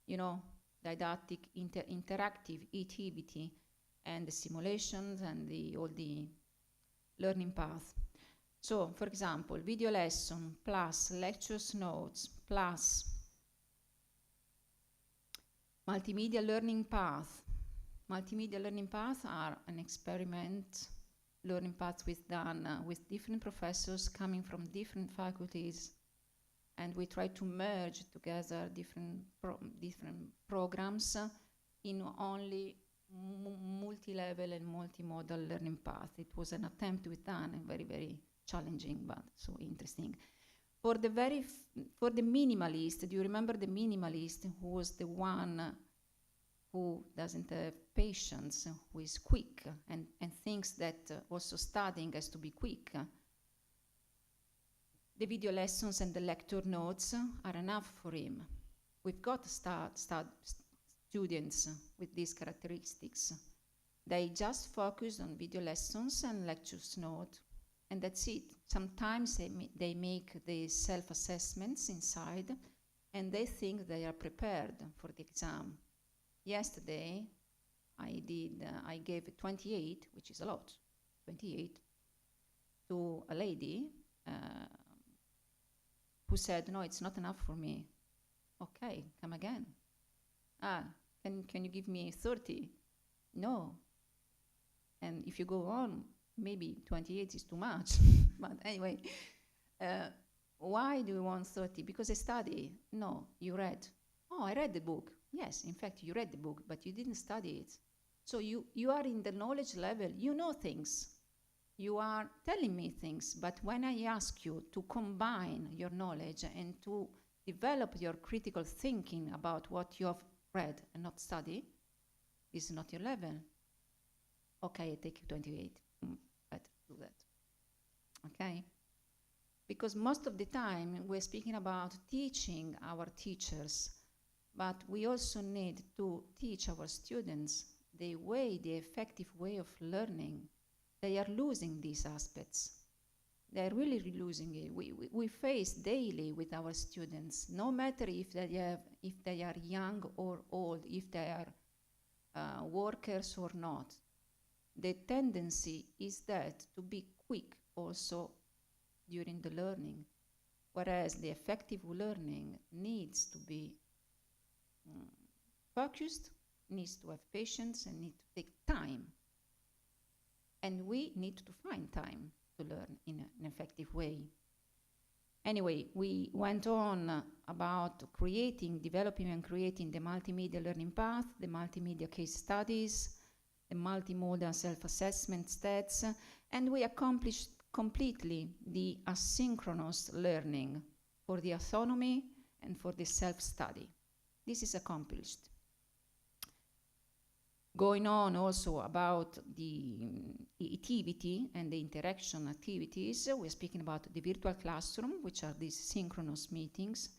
you know, didactic interactive activity, and the simulations and all the learning path. So, for example, video lesson plus lectures notes plus multimedia learning path. Multimedia learning paths are an experiment learning paths we've done with different professors coming from different faculties, and we try to merge together different programs in only multi-level and multimodal learning path. It was an attempt we've done, and very, very challenging, but so interesting. For the minimalist, do you remember the minimalist who was the one who doesn't have patience, who is quick and thinks that also studying has to be quick? The video lessons and the lecture notes are enough for him. We've got students with these characteristics. They just focus on video lessons and lectures note, and that's it. Sometimes they make the self-assessments inside, and they think they are prepared for the exam. Yesterday, I gave 28, which is a lot, 28, to a lady who said, no, it's not enough for me. Okay, come again. Can you give me 30? No. And if you go on, maybe 28 is too much. But anyway, why do you want 30? Because I study. No, you read. Oh, I read the book. Yes, in fact, you read the book, but you didn't study it. So you are in the knowledge level. You know things. You are telling me things. But when I ask you to combine your knowledge and to develop your critical thinking about what you have read and not study, this is not your level. Okay, I take you 28. Better do that. Okay? Because most of the time we're speaking about teaching our teachers, but we also need to teach our students the effective way of learning. They are losing these aspects. They're really losing it. We face daily with our students, no matter if they are young or old, if they are workers or not. The tendency is that to be quick also during the learning, whereas the effective learning needs to be focused, needs to have patience, and need to take time. And we need to find time to learn in an effective way. Anyway, we went on about developing and creating the multimedia learning path, the multimedia case studies, the multimodal self-assessment stats, and we accomplished completely the asynchronous learning for the autonomy and for the self-study. This is accomplished. Going on also about the activity and the interaction activities, we're speaking about the virtual classroom, which are these synchronous meetings.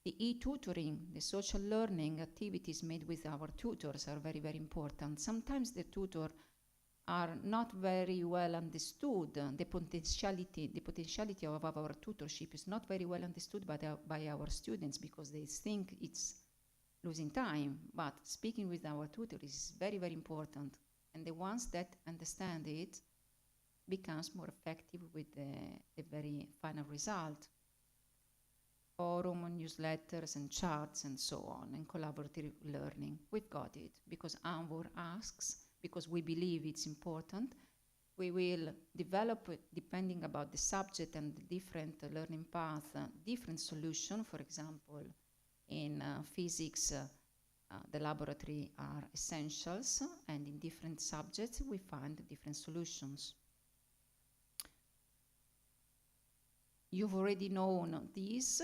The e-tutoring, the social learning activities made with our tutors are very, very important. Sometimes the tutor are not very well understood. The potentiality of our tutorship is not very well understood by our students because they think it's losing time, but speaking with our tutor is very, very important. And the ones that understand it becomes more effective with the very final result. Forum, newsletters, and charts, and so on, and collaborative learning. We've got it, because Anvor asks, because we believe it's important. We will develop, depending about the subject and the different learning path, different solution. For example, in physics, the laboratory are essentials, and in different subjects, we find different solutions. You've already known these.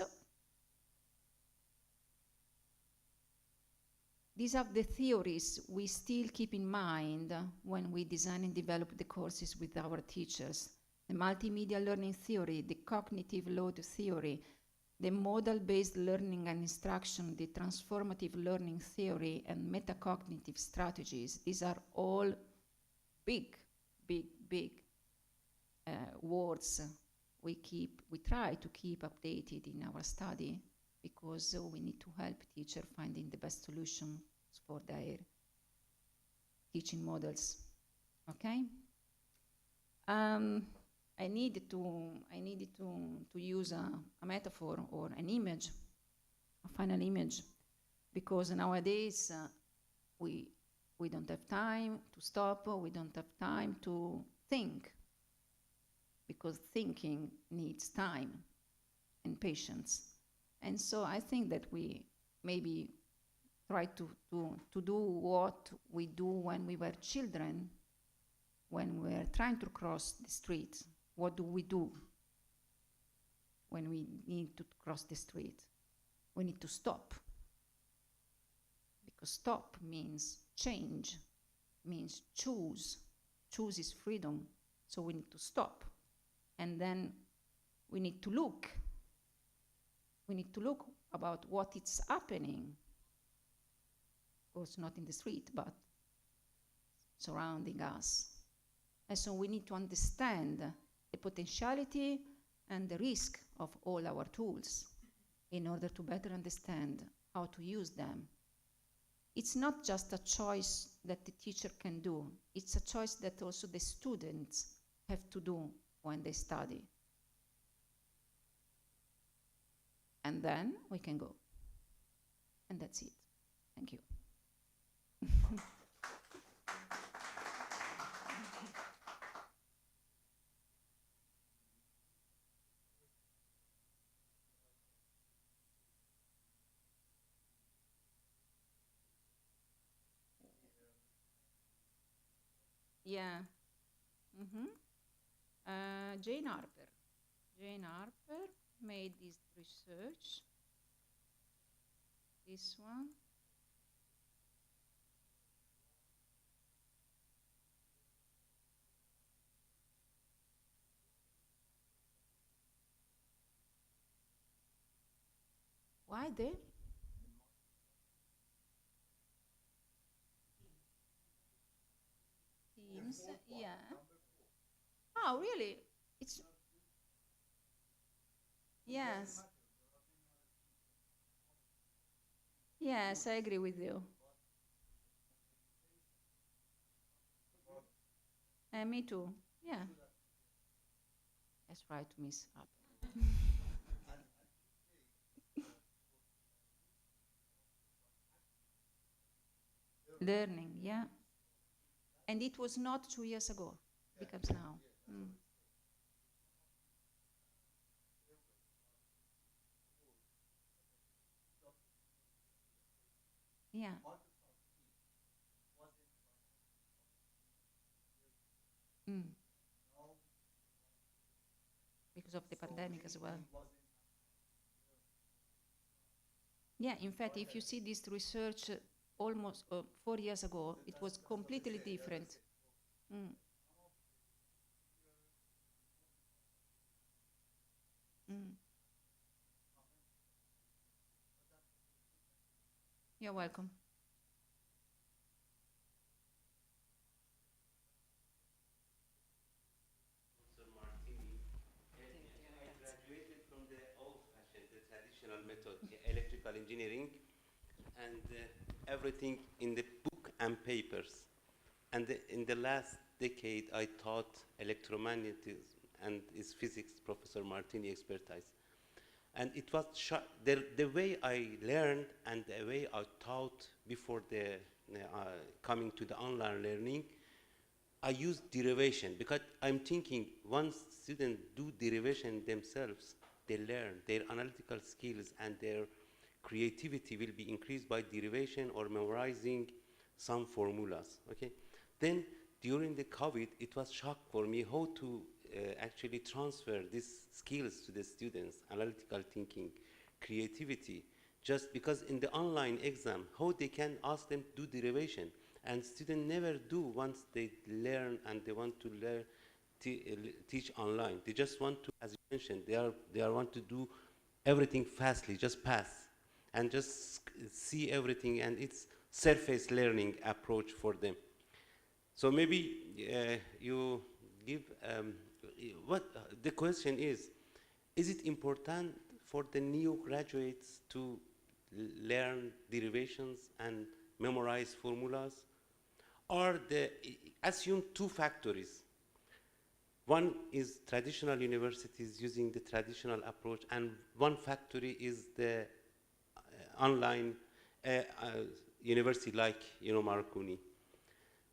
These are the theories we still keep in mind when we design and develop the courses with our teachers. The multimedia learning theory, the cognitive load theory, the model-based learning and instruction, the transformative learning theory, and metacognitive strategies. These are all big words we try to keep updated in our study, because we need to help teachers finding the best solutions for their teaching models. Okay? I needed to use a metaphor or an image, a final image, because nowadays we don't have time to stop, we don't have time to think, because thinking needs time and patience. And so I think that we maybe try to do what we do when we were children, when we were trying to cross the street. What do we do when we need to cross the street? We need to stop. Because stop means change, means choose. Choose is freedom. So we need to stop. And then we need to look. We need to look about what is happening. Of course, not in the street, but surrounding us. And so we need to understand the potentiality and the risk of all our tools in order to better understand how to use them. It's not just a choice that the teacher can do. It's a choice that also the students have to do when they study. And then we can go. And that's it. Thank you. Yeah. Jane Harper. Jane Harper made this research. This one. Why they? Teams, yeah. Oh, really? It's yes. Yes, I agree with you. Me too. Yeah. Let's try to miss up. learning, yeah. And it was not 2 years ago, becomes now. Mm. Yeah. Mm. Because of the pandemic as well. Yeah, in fact, if you see this research almost 4 years ago, it was completely different. Mm. Mm. You're welcome. Professor Martini, I graduated from the old-fashioned, the traditional method, the electrical engineering, and everything in the book and papers. And in the last decade, I taught electromagnetism and is physics, Professor Martini expertise. And it was the way I learned and the way I taught before the coming to the online learning, I use derivation because I'm thinking once students do derivation themselves, they learn their analytical skills and their creativity will be increased by derivation or memorizing some formulas. Okay. Then during the COVID, it was shock for me how to actually transfer these skills to the students, analytical thinking, creativity, just because in the online exam, how they can ask them to do derivation. And students never do once they learn and they want to learn, teach online. They just want to, as you mentioned, they want to do everything fastly, just pass, and just see everything, and it's surface learning approach for them. So maybe you give, the question is it important for the new graduates to learn derivations and memorize formulas? Or assume two factories. One is traditional universities using the traditional approach, and one factory is the online university like Marconi.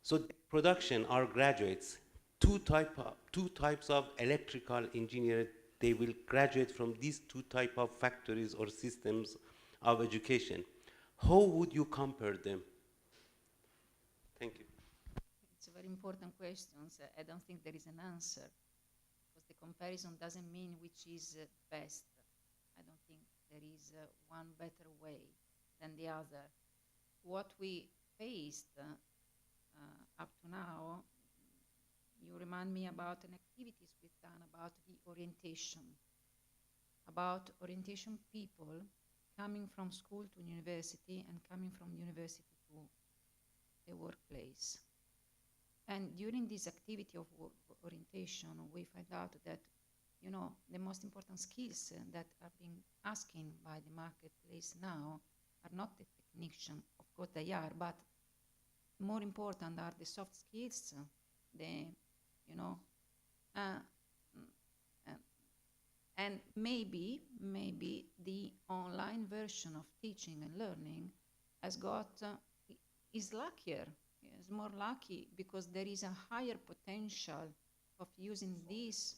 So the production are graduates. Two types of electrical engineer, they will graduate from these two type of factories or systems of education. How would you compare them? Thank you. It's a very important question. So I don't think there is an answer, because the comparison doesn't mean which is best. I don't think there is one better way than the other. What we faced up to now, you remind me about an activities we've done about the orientation people coming from school to university and coming from university to the workplace. And during this activity of orientation, we find out that, the most important skills that are being asked by the marketplace now are not the technician. Of course they are, but more important are the soft skills, and maybe the online version of teaching and learning is luckier, is more lucky, because there is a higher potential of using this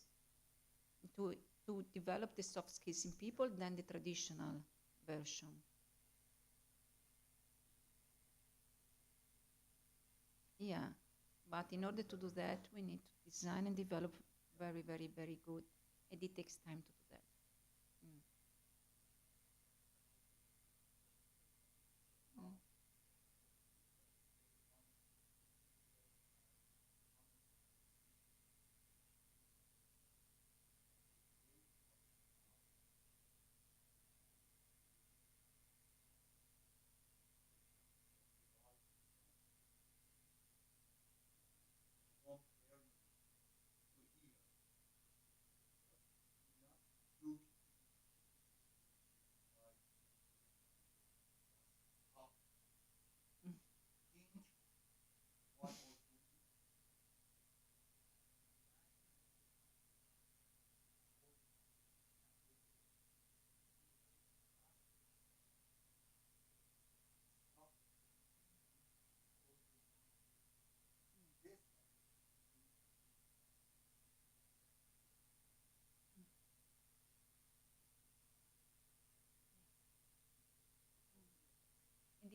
to develop the soft skills in people than the traditional version. Yeah, but in order to do that, we need to design and develop very, very, very good, and it takes time to do that. Mm. Mm.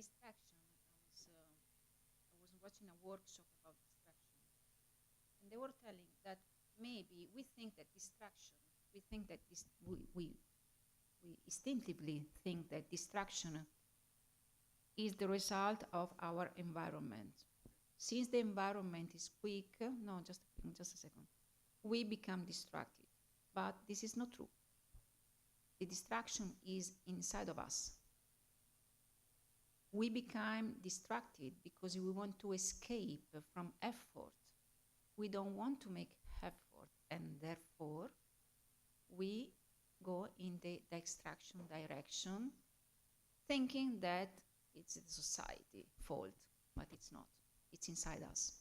distraction, I was watching a workshop about distraction, and they were telling that maybe we think that distraction, we instinctively think that distraction is the result of our environment. Since the environment is weak, no, just a second, we become distracted. But this is not true. The distraction is inside of us. We become distracted because we want to escape from effort. We don't want to make effort, and therefore we go in the distraction direction, thinking that it's the society fault, but it's not. It's inside us.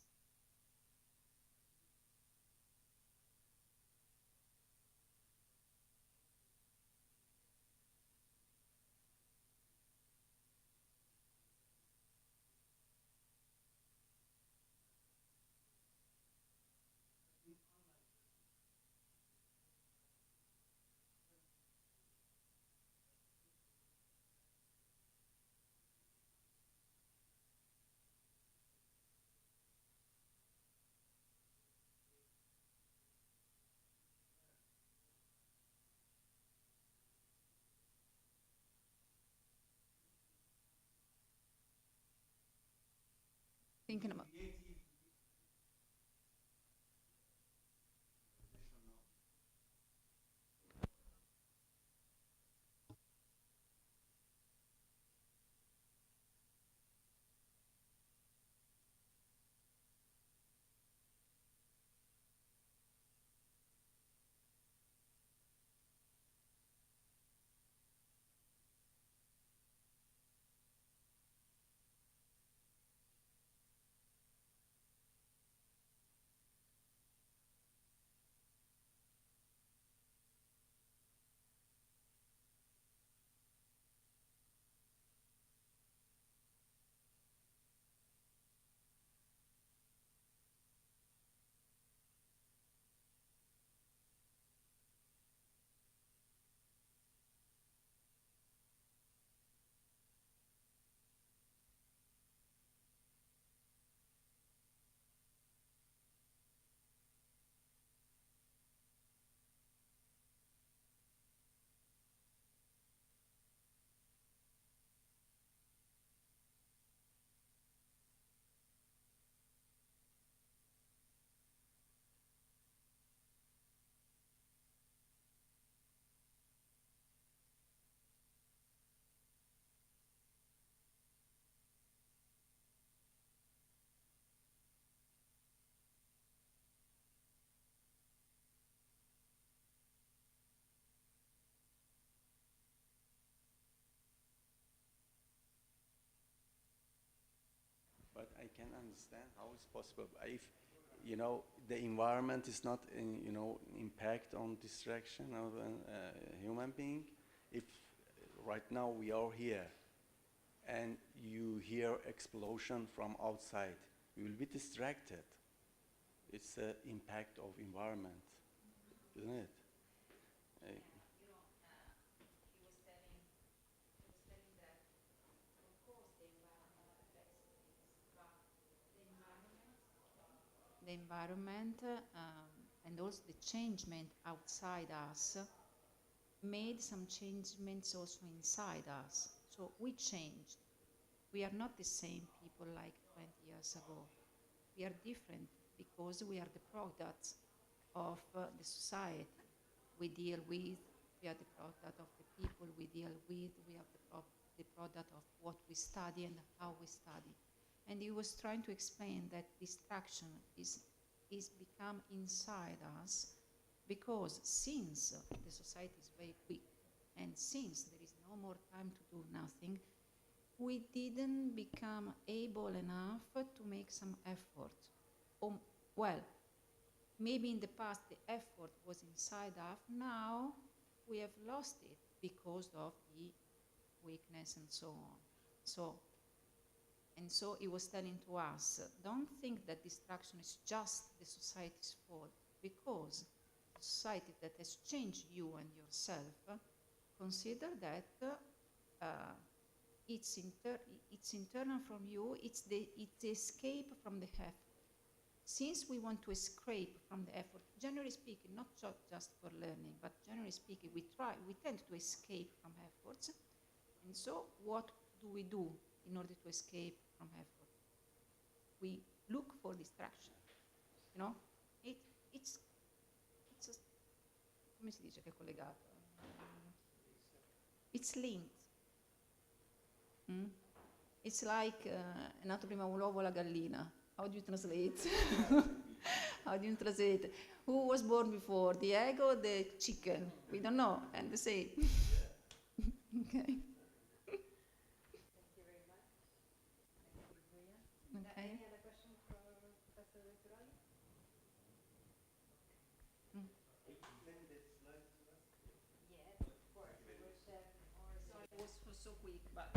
Thinking about but I can understand how it's possible. If, you know, the environment is not, you know, impact on distraction of a human being, if right now we are here and you hear explosion from outside, you will be distracted. It's the impact of environment, isn't it? the environment and also the changement outside us made some changements also inside us. So we changed. We are not the same people like 20 years ago. We are different because we are the products of the society we deal with. We are the product of the people we deal with. We are the product of what we study and how we study. And he was trying to explain that distraction is become inside us because since the society is very quick and since there is no more time to do nothing, we didn't become able enough to make some effort. Well, maybe in the past the effort was inside us. Now we have lost it because of the weakness and so on. So he was telling to us, don't think that distraction is just the society's fault, because the society that has changed you and yourself, consider that it's internal from you, it's the escape from the effort. Since we want to escape from the effort, generally speaking, not just for learning, but generally speaking, we tend to escape from efforts. And so what do we do in order to escape from effort? We look for distraction, you know? It's a, come si dice che è collegato? It's linked. It's like è nato prima l'uovo o la gallina. How do you translate? How do you translate? Who was born before, the egg or the chicken? We don't know, and the same. Okay. Thank you very much. Okay. Any other question for Professor Vetturoli? Yes, of course. Sorry, it was so quick, but.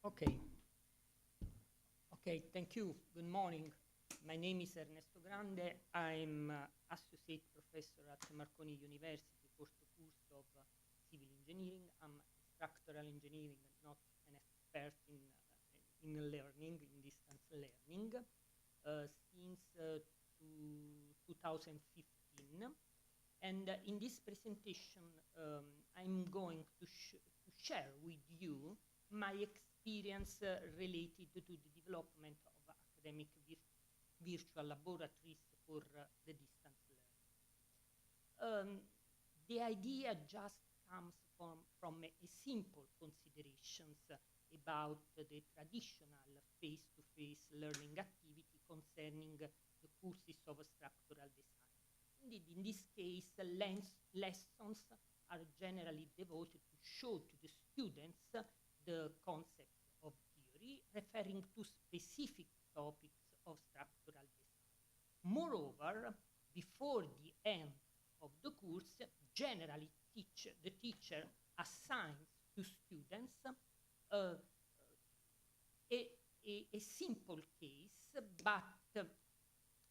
Okay. Okay, thank you. Good morning. My name is Ernesto Grande. I'm Associate Professor at Marconi University, fourth course of Civil Engineering. I'm structural engineering, not an expert in learning, in distance learning, since 2015. And in this presentation, I'm going to share with you my experience related to the development of academic virtual laboratories for the distance learning. The idea just comes from a simple considerations about the traditional face-to-face learning activity concerning the courses of structural design. Indeed, in this case, lessons are generally devoted to show to the students the concepts of theory referring to specific topics of structural design. Moreover, before the end of the course, generally the teacher assigns to students a simple case, but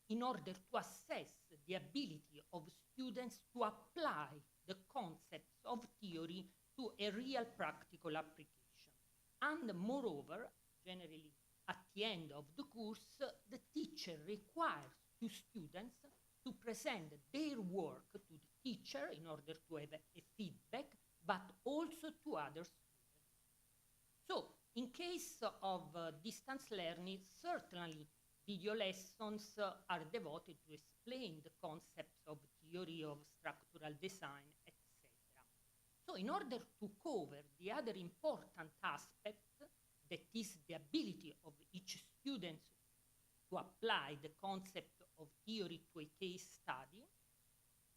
in order to assess the ability of students to apply the concepts of theory to a real practical application. And moreover, generally at the end of the course, the teacher requires to students to present their work to the teacher in order to have a feedback, but also to other students. So, in case of distance learning, certainly video lessons are devoted to explain the concepts of theory of structural design, etc. So in order to cover the other important aspect, that is the ability of each student to apply the concept of theory to a case study,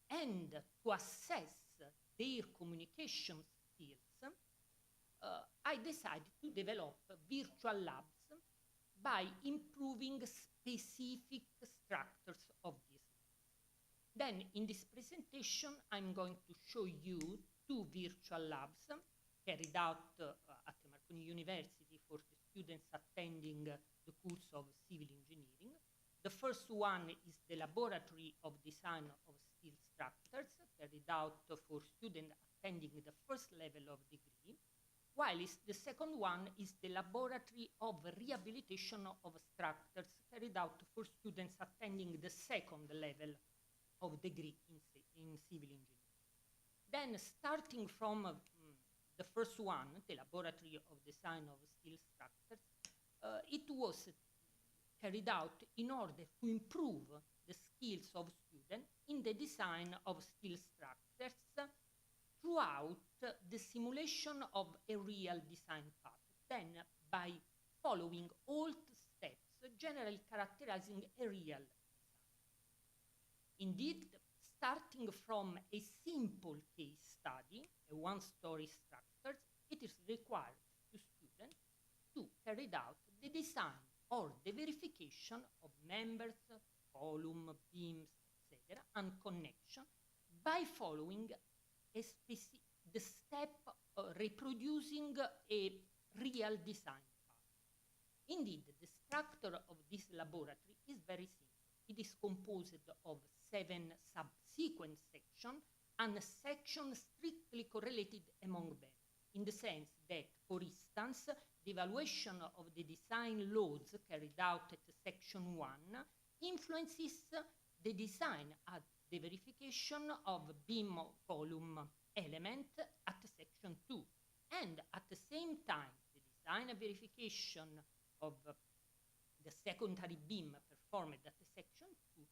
and to assess their communication skills, I decided to develop virtual labs by improving specific structures of these labs. Then in this presentation, I'm going to show you two virtual labs carried out at the Marconi University for the students attending the course of civil engineering. The first one is the Laboratory of Design of Steel Structures, carried out for students attending the first level of degree, while the second one is the Laboratory of Rehabilitation of Structures, carried out for students attending the second level of degree in civil engineering. Then, starting from the first one, the Laboratory of Design of Steel Structures, it was carried out in order to improve the skills of students in the design of skill structures throughout the simulation of a real design path, then by following all steps generally characterizing a real design. Indeed, starting from a simple case study, a one-story structure, it is required to students to carry out the design or the verification of members, column, beams, etc., and connection by following the step reproducing a real design path. Indeed, the structure of this laboratory is very simple. It is composed of 7 subsequent sections and sections strictly correlated among them, in the sense that, for instance, the evaluation of the design loads carried out at section 1 influences the design at the verification of beam column element at section 2, and at the same time the design and verification of the secondary beam performed at section 2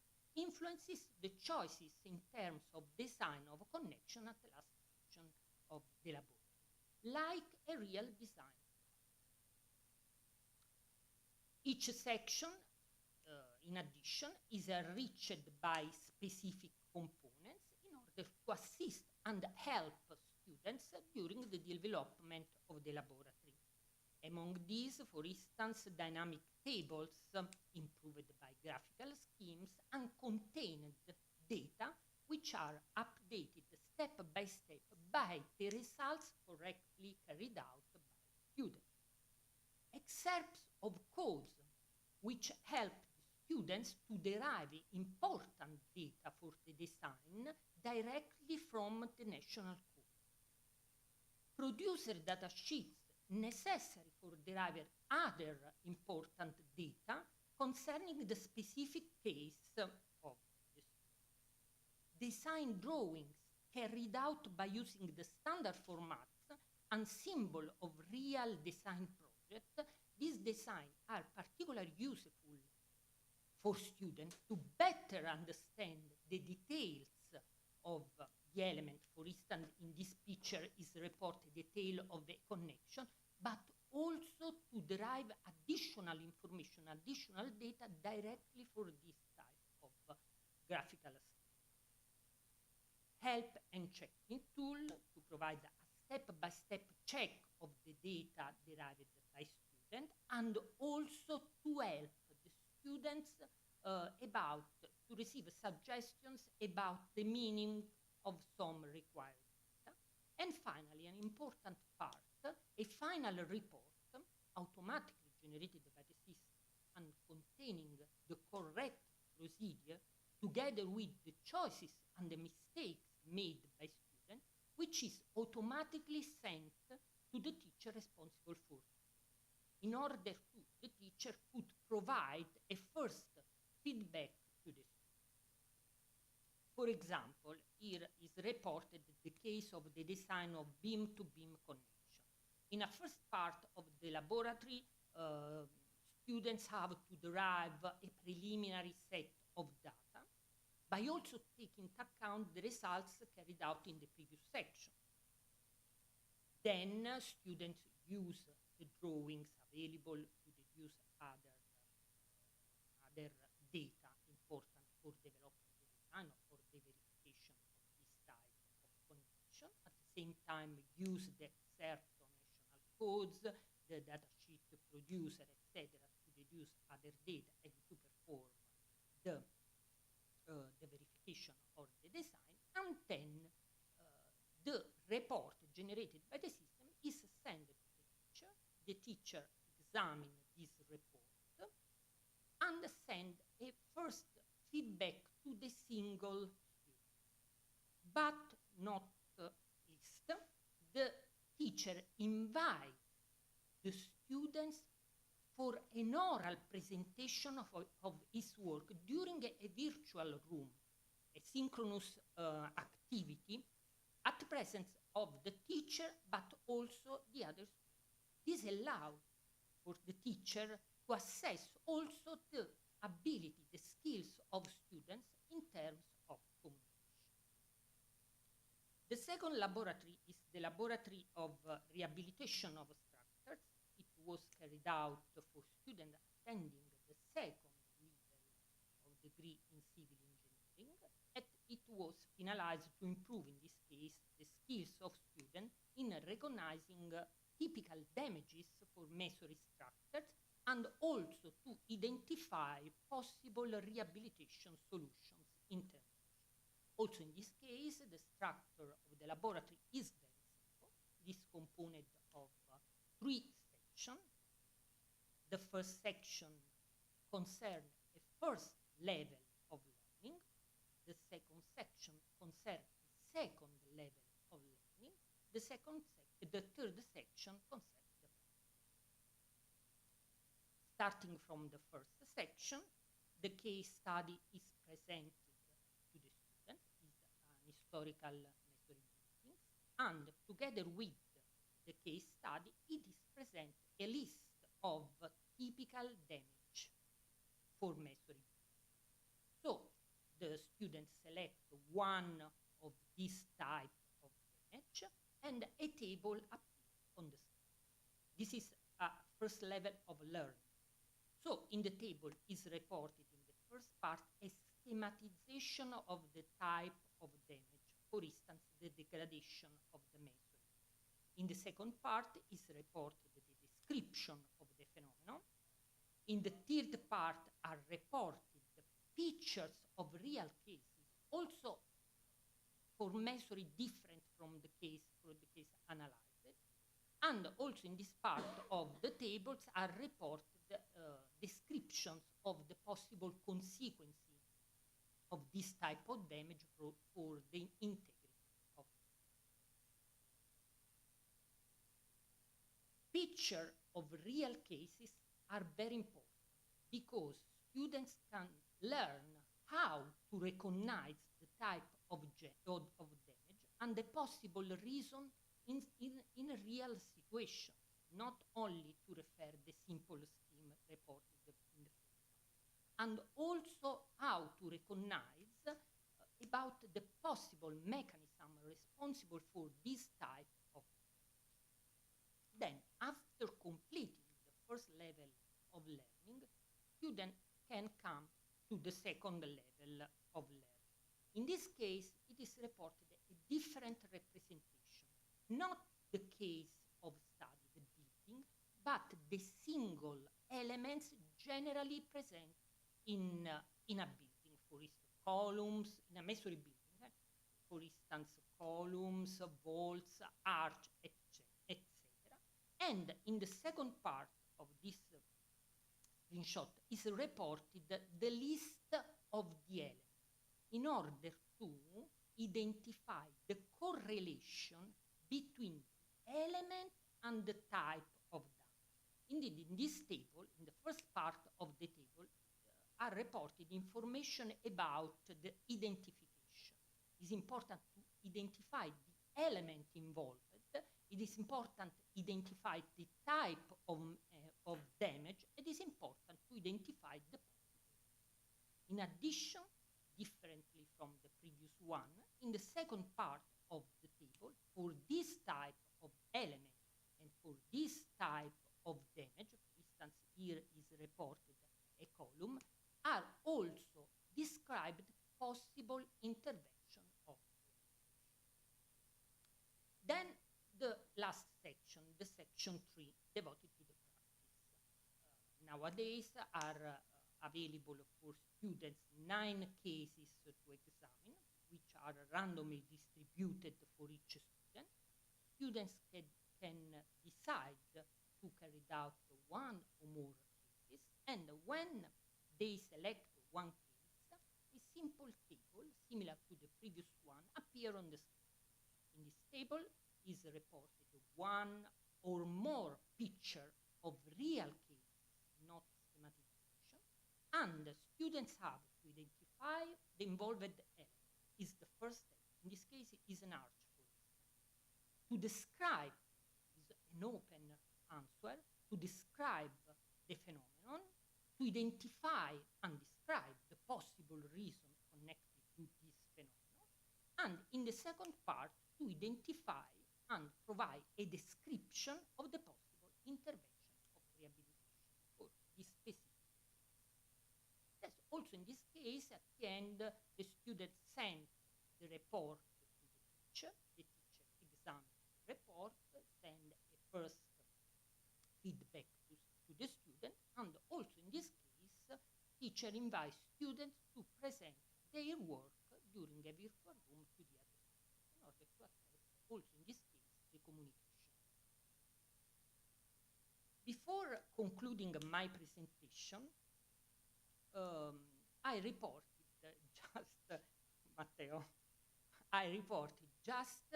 influences the choices in terms of design of a connection at the last section of the laboratory, like a real design. Each section, in addition, is enriched by specific components in order to assist and help students during the development of the laboratory. Among these, for instance, dynamic tables improved by graphical schemes and contained data which are updated step by step by the results correctly carried out by students. Excerpts of codes which help students to derive important data for the design directly from the national code. Producer data sheets necessary for deriving other important data concerning the specific case of the student. Design drawings carried out by using the standard formats and symbol of real design project, these designs are particularly useful for students to better understand the details of the element. For instance, in this picture is reported detail of the connection, but also to derive additional information, additional data directly for this type of graphical scheme. Help and checking tool to provide a step-by-step check of the data derived by students, and also to help the students to receive suggestions about the meaning of some required data. And finally, an important part, a final report automatically generated by the system and containing the correct procedure together with the choices and the mistakes made by students, which is automatically sent to the teacher responsible for it, in order to the teacher could provide a first feedback to the student. For example, here is reported the case of the design of beam-to-beam connection. In a first part of the laboratory, students have to derive a preliminary set of data by also taking into account the results carried out in the previous section. Then students use the drawings available to deduce other data important for developing the design or for the verification of this type of connection. At the same time, use the excerpt of national codes, the data sheet producer, etc., to deduce other data and to perform the verification of the design. And then the report generated by the system is sent to the teacher. The teacher examines this report and send a first feedback to the single student. But not least, the teacher invites the students for an oral presentation of his work during a virtual room, a synchronous activity at the presence of the teacher, but also the other students. This allows for the teacher to assess also the ability, the skills of students in terms of communication. The second laboratory is the laboratory of rehabilitation of structures. It was carried out for students attending the second level of degree in civil engineering, and it was finalized to improve, in this case, the skills of students in recognizing typical damages for masonry structures and also to identify possible rehabilitation solutions in terms. Also in this case, the structure of the laboratory is very simple. It is composed of 3 sections. The first section concerns a first level of learning. The second section concerns a second level of learning. The third section concerns the practice. Starting from the first section, the case study is presented to the student, is an historical masonry buildings, and together with the case study, it is presented a list of typical damage for masonry buildings. So the students select one of these type of damage, and a table appears on the screen. This is a first level of learning. So in the table is reported in the first part a schematization of the type of damage, for instance, the degradation of the masonry. In the second part is reported the description of the phenomenon. In the third part are reported the pictures of real cases, also for masonry different from the case analyzed. And also in this part of the tables are reported descriptions of the possible consequences of this type of damage for the integrity of it. Picture of real cases are very important because students can learn how to recognize the type of damage and the possible reason in a real situation, not only to refer the simple scheme reported in the first part, and also how to recognize about the possible mechanism responsible for this type of damage. Then, after completing the first level of learning, students can come to the second level of learning. In this case, it is reported a different representation, not the case of study, the building, but the single elements generally present in a building, for instance, columns, in a masonry building, for instance, columns, vaults, arch, etc. And in the second part of this screenshot is reported the list of the elements in order to identify the correlation between the element and the type of damage. Indeed, in this table, in the first part of the table, are reported information about the identification. It is important to identify the element involved. It is important to identify the type of damage. It is important to identify the possibility. In addition, differently from the previous one, in the second part of the table, for this type of element and for this type of damage, for instance, here is reported a column, are also described possible intervention of damage. Then the last section, the section 3, devoted to the practice. Nowadays are available for students 9 cases to examine, which are randomly distributed for each student. Students can decide to carry out one or more cases, and when they select one case, a simple table, similar to the previous one, appears on the screen. In this table is reported one or more picture of real cases, not schematization, and the students have to identify the involved element. Is the first step. In this case, it is an arch, for instance. To describe, is an open answer, to describe the phenomenon, to identify and describe the possible reason connected to this phenomenon, and in the second part, to identify and provide a description of the possible intervention of rehabilitation for this specific case. Yes, also in this case, at the end, the student sent the report to the teacher examined the report, send a first feedback to the student, and also in this case, teacher invites students to present their work during a virtual room to the other students in order to assess also in this case the communication. Before concluding my presentation, I reported just, Matteo, I reported just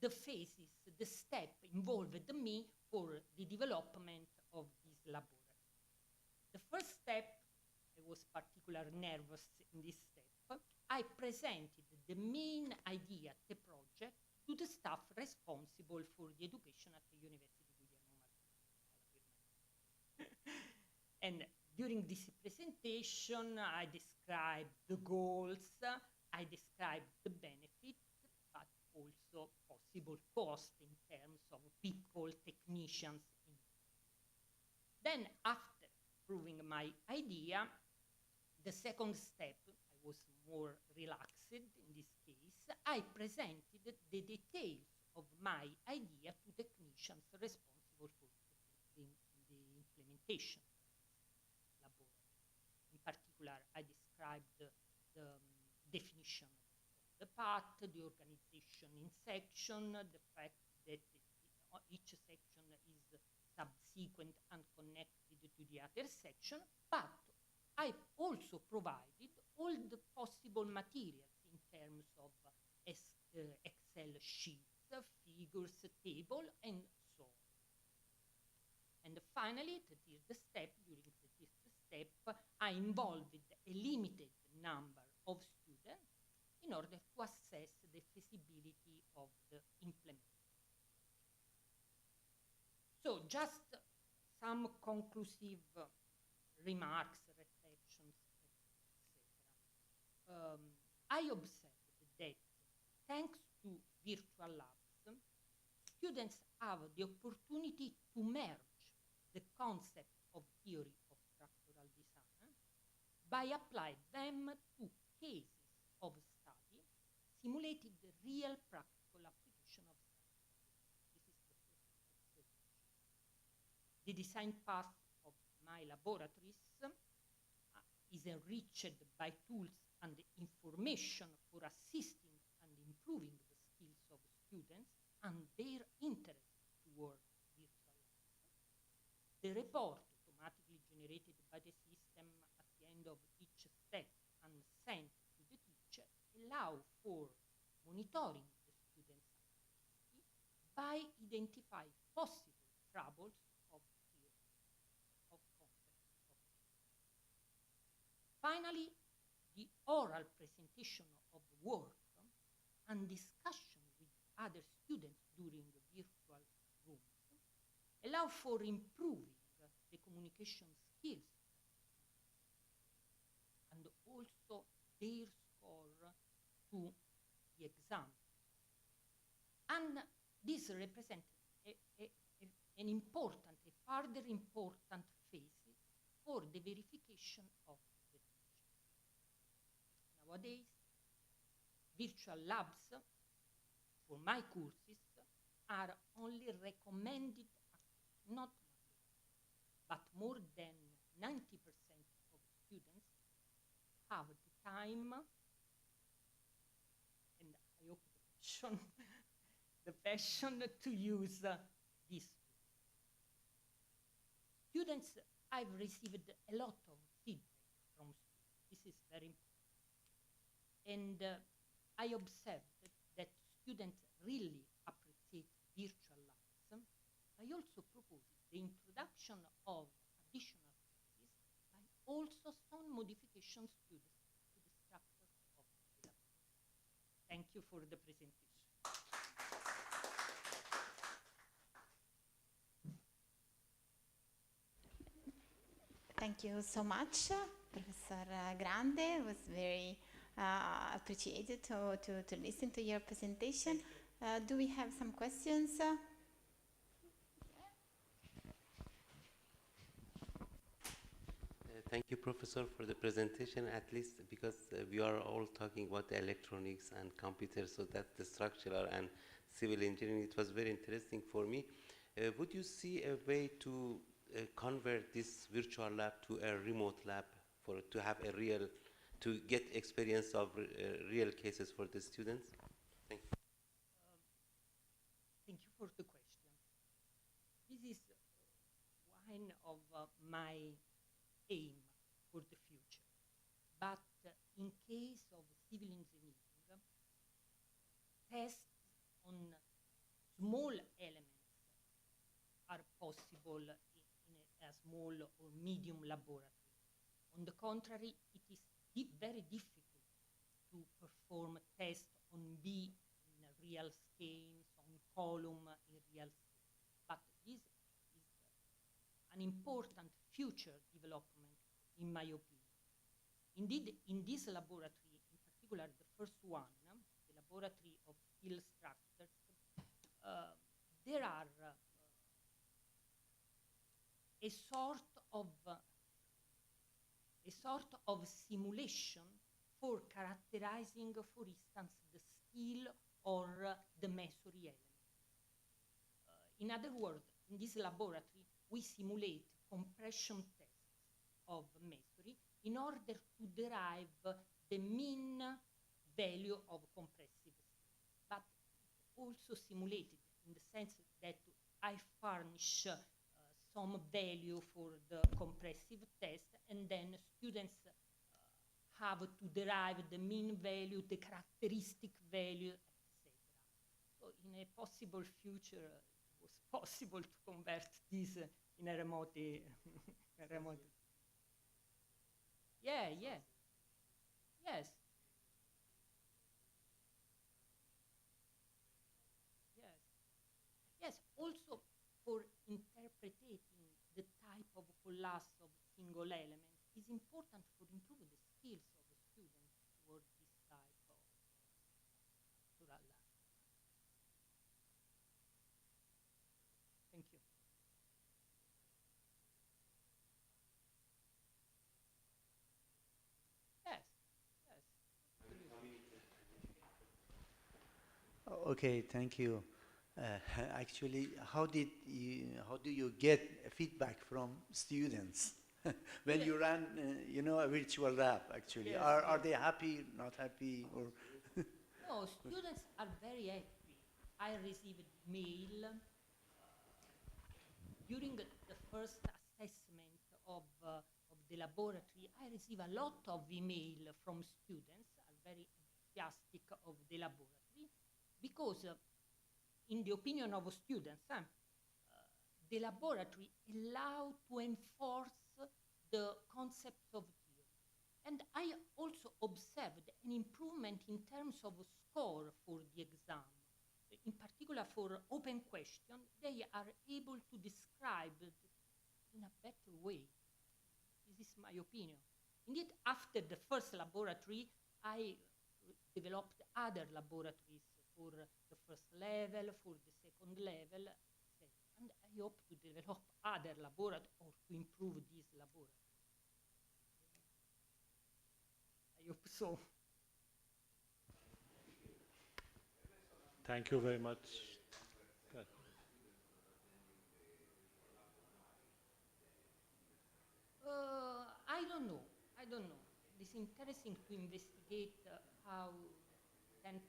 the phases, the step involved me for the development of this laboratory. The first step, I was particularly nervous in this step. I presented the main idea, the project, to the staff responsible for the education at the University Guglielmo Marconi. And during this presentation, I described the goals, I described the benefits, but also possible cost in terms of people, technicians. Then after proving my idea, the second step, I was more relaxed in this case, I presented the details of my idea to technicians responsible for the implementation laboratory. In particular, I described the definition of the path, the organization in section, the fact that each section is subsequent and connected to the other section, but I also provided all the possible materials in terms of Excel sheets, figures, table, and so on. And finally, during the third step, I involved a limited number of students in order to assess the feasibility of the implementation. So just some conclusive remarks, reflections, etc. I observed that thanks to virtual labs, students have the opportunity to merge the concept of theory of structural design by applying them to cases of study simulating the real practical application of structural design. This is the first observation. The design path of my laboratories is enriched by tools and information for assisting and improving the skills of students and their interest toward virtual labs. The report, automatically generated by the system at the end of each step and sent to the teacher, allow for monitoring the students' activity by identifying possible troubles of theory, of concepts of theory. Finally, the oral presentation of work and discussion with other students during the virtual rooms allow for improving the communication skills and also their score to the exam. And this represents an important, a further important phase for the verification of the teacher. Nowadays, virtual labs for my courses are only recommended, not mandatory, but more than 90% of students have the time and I hope the passion to use this tool. Students, I've received a lot of feedback from students. This is very important. And I observed that students really appreciate virtual labs. I also proposed the introduction of additional classes by also some modifications to the structure of the lab. Thank you for the presentation. Thank you so much, Professor Grande. It was very appreciated to listen to your presentation. Do we have some questions? Thank you, Professor, for the presentation, at least because we are all talking about the electronics and computers, so that's the structural and civil engineering. It was very interesting for me. Would you see a way to convert this virtual lab to a remote lab to have a real, to get experience of real cases for the students? Thank you. Thank you for the question. This is one of my aim for the future. But in case of civil engineering, tests on small elements are possible in a small or medium laboratory. On the contrary, it is very difficult to perform tests on B in real scales, on column in real scale. But this is an important future development, in my opinion. Indeed, in this laboratory, in particular the first one, the laboratory of steel structures, there are a sort of simulation for characterizing, for instance, the steel or the masonry element. In other words, in this laboratory, we simulate compression tests of masonry in order to derive the mean value of compressive steel. But it's also simulated in the sense that I furnish some value for the compressive test, and then students have to derive the mean value, the characteristic value, etc. So in a possible future, it was possible to convert this in a remote. Yeah, yeah. Yes. Yes. Yes, also for interpreting the type of collapse of single elements is important for improving the skills of the students toward this type of structural lab. Thank you. Yes, yes. Okay, thank you. Actually, how do you get feedback from students when you run, a virtual lab? Actually, Yes, are yes. they happy, not happy, or? No, students are very happy. I received mail during the first assessment of the laboratory. I received a lot of email from students, are very enthusiastic of the laboratory, because in the opinion of students, the laboratory allows to enforce the concepts of theory. And I also observed an improvement in terms of score for the exam. In particular for open question, they are able to describe it in a better way. This is my opinion. Indeed, after the first laboratory, I developed other laboratories for the first level, for the second level, etc. And I hope to develop other laboratories or to improve this laboratory. I hope so. Thank you very much. Good. I don't know. It is interesting to investigate how 10% of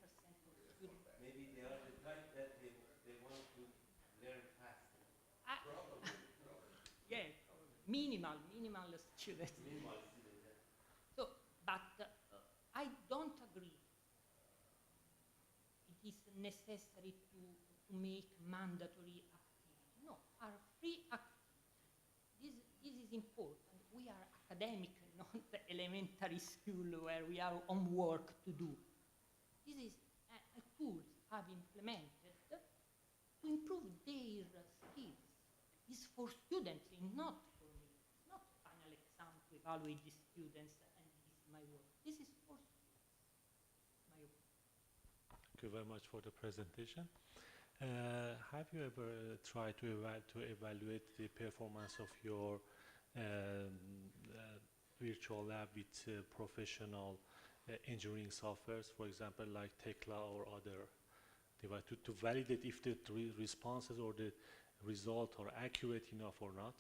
students. Maybe they are the type that they want to learn fast. Yeah, minimal students. Minimal students, yeah. So, but I don't agree. It is necessary to make mandatory activity. No, are free activity. This is important. We are academic, not elementary school where we are homework to do. This is a tool I've implemented to improve their skills. It's for students, not for me. It's not final exam. evaluate the students, and this is my work. This is for my opinion. Thank you very much for the presentation. Have you ever tried to evaluate the performance of your virtual lab with professional engineering softwares, for example, like Tekla or other device, to validate if the responses or the results are accurate enough or not?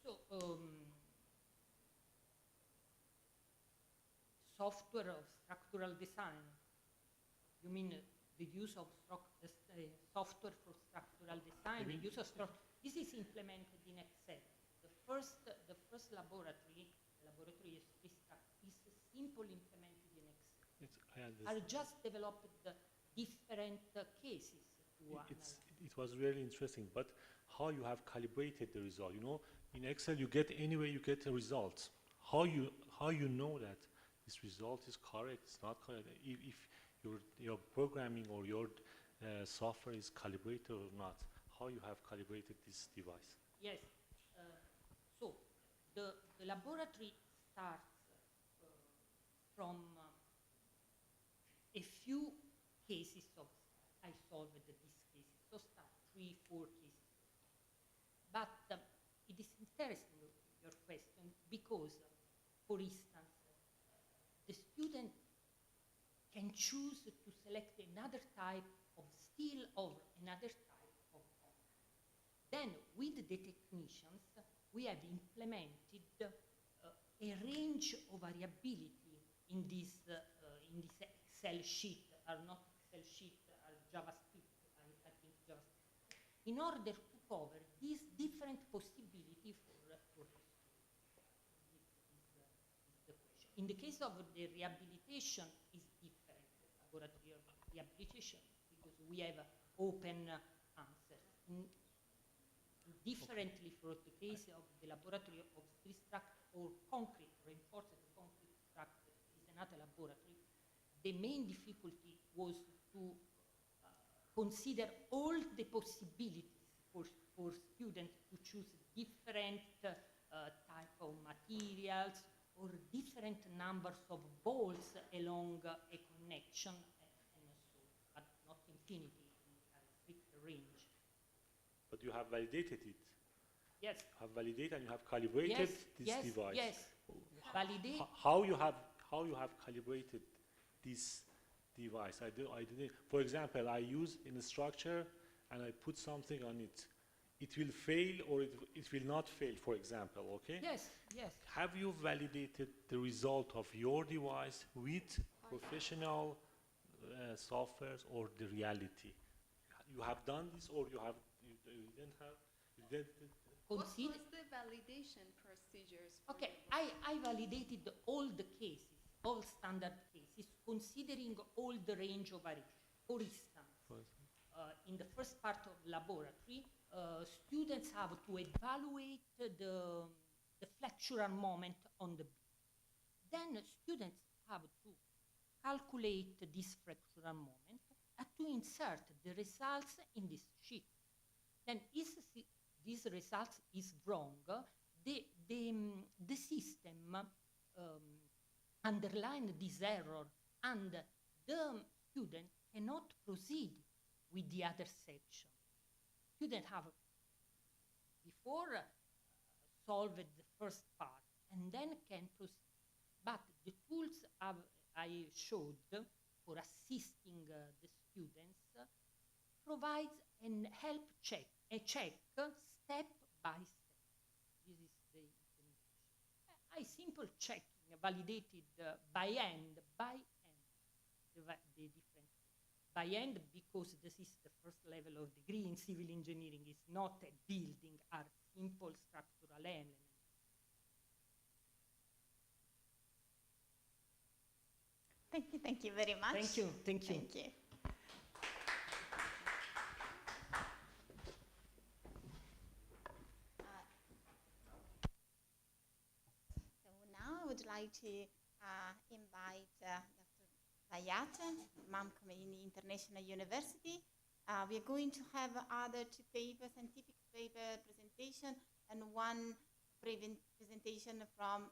So, software of structural design, you mean the use of software for structural design, the use of this is implemented in Excel. The first laboratory is simple implemented in Excel. Are just developed different cases to analyze. It was really interesting, but how you have calibrated the result? You know, in Excel you get anyway you get the results. How you know that this result is correct? It's not correct. If your programming or your software is calibrated or not? How you have calibrated this device? Yes. So the laboratory starts from a few cases of I solved these cases. So start 3-4 cases. But it is interesting your question because, for instance, the student can choose to select another type of steel or another type of concrete. Then, with the technicians, we have implemented a range of variability in this Excel sheet, or not Excel sheet, or JavaScript, I think JavaScript, in order to cover these different possibilities for the student. This is the question. In the case of the rehabilitation, is different, laboratory of rehabilitation, because we have open answers. Differently for the case of the laboratory of steel structure or concrete, reinforced concrete structure is another laboratory. The main difficulty was to consider all the possibilities for students to choose different type of materials or different numbers of balls along a connection, and so, but not infinity, a strict range. But you have validated it. Yes. You have validated and you have calibrated this device. Yes. Validate. How you have calibrated this device? I didn't. For example, I use in a structure and I put something on it. It will fail or it will not fail. For example, okay? Yes. Yes. Have you validated the result of your device with professional softwares or the reality? You have done this, or you didn't have? What was the validation procedures? Okay, I validated all the cases, all standard cases, considering all the range of variation. For instance, in the first part of laboratory, students have to evaluate the flexural moment on the beam. Then students have to calculate this flexural moment and to insert the results in this sheet. Then if this result is wrong, the system underlined this error, and the student cannot proceed with the other section. Student have before solved the first part and then can proceed. But the tools I showed for assisting the students provides a check step by step. This is the implementation. I simple checking validated by hand, the different by hand, because this is the first level of degree in civil engineering. It's not a building, are simple structural elements. Thank you very much. Thank you. Thank you. So now I would like to invite Dr. Bayat, Imam Khomeini International University. We are going to have other two papers, scientific paper presentation, and one presentation from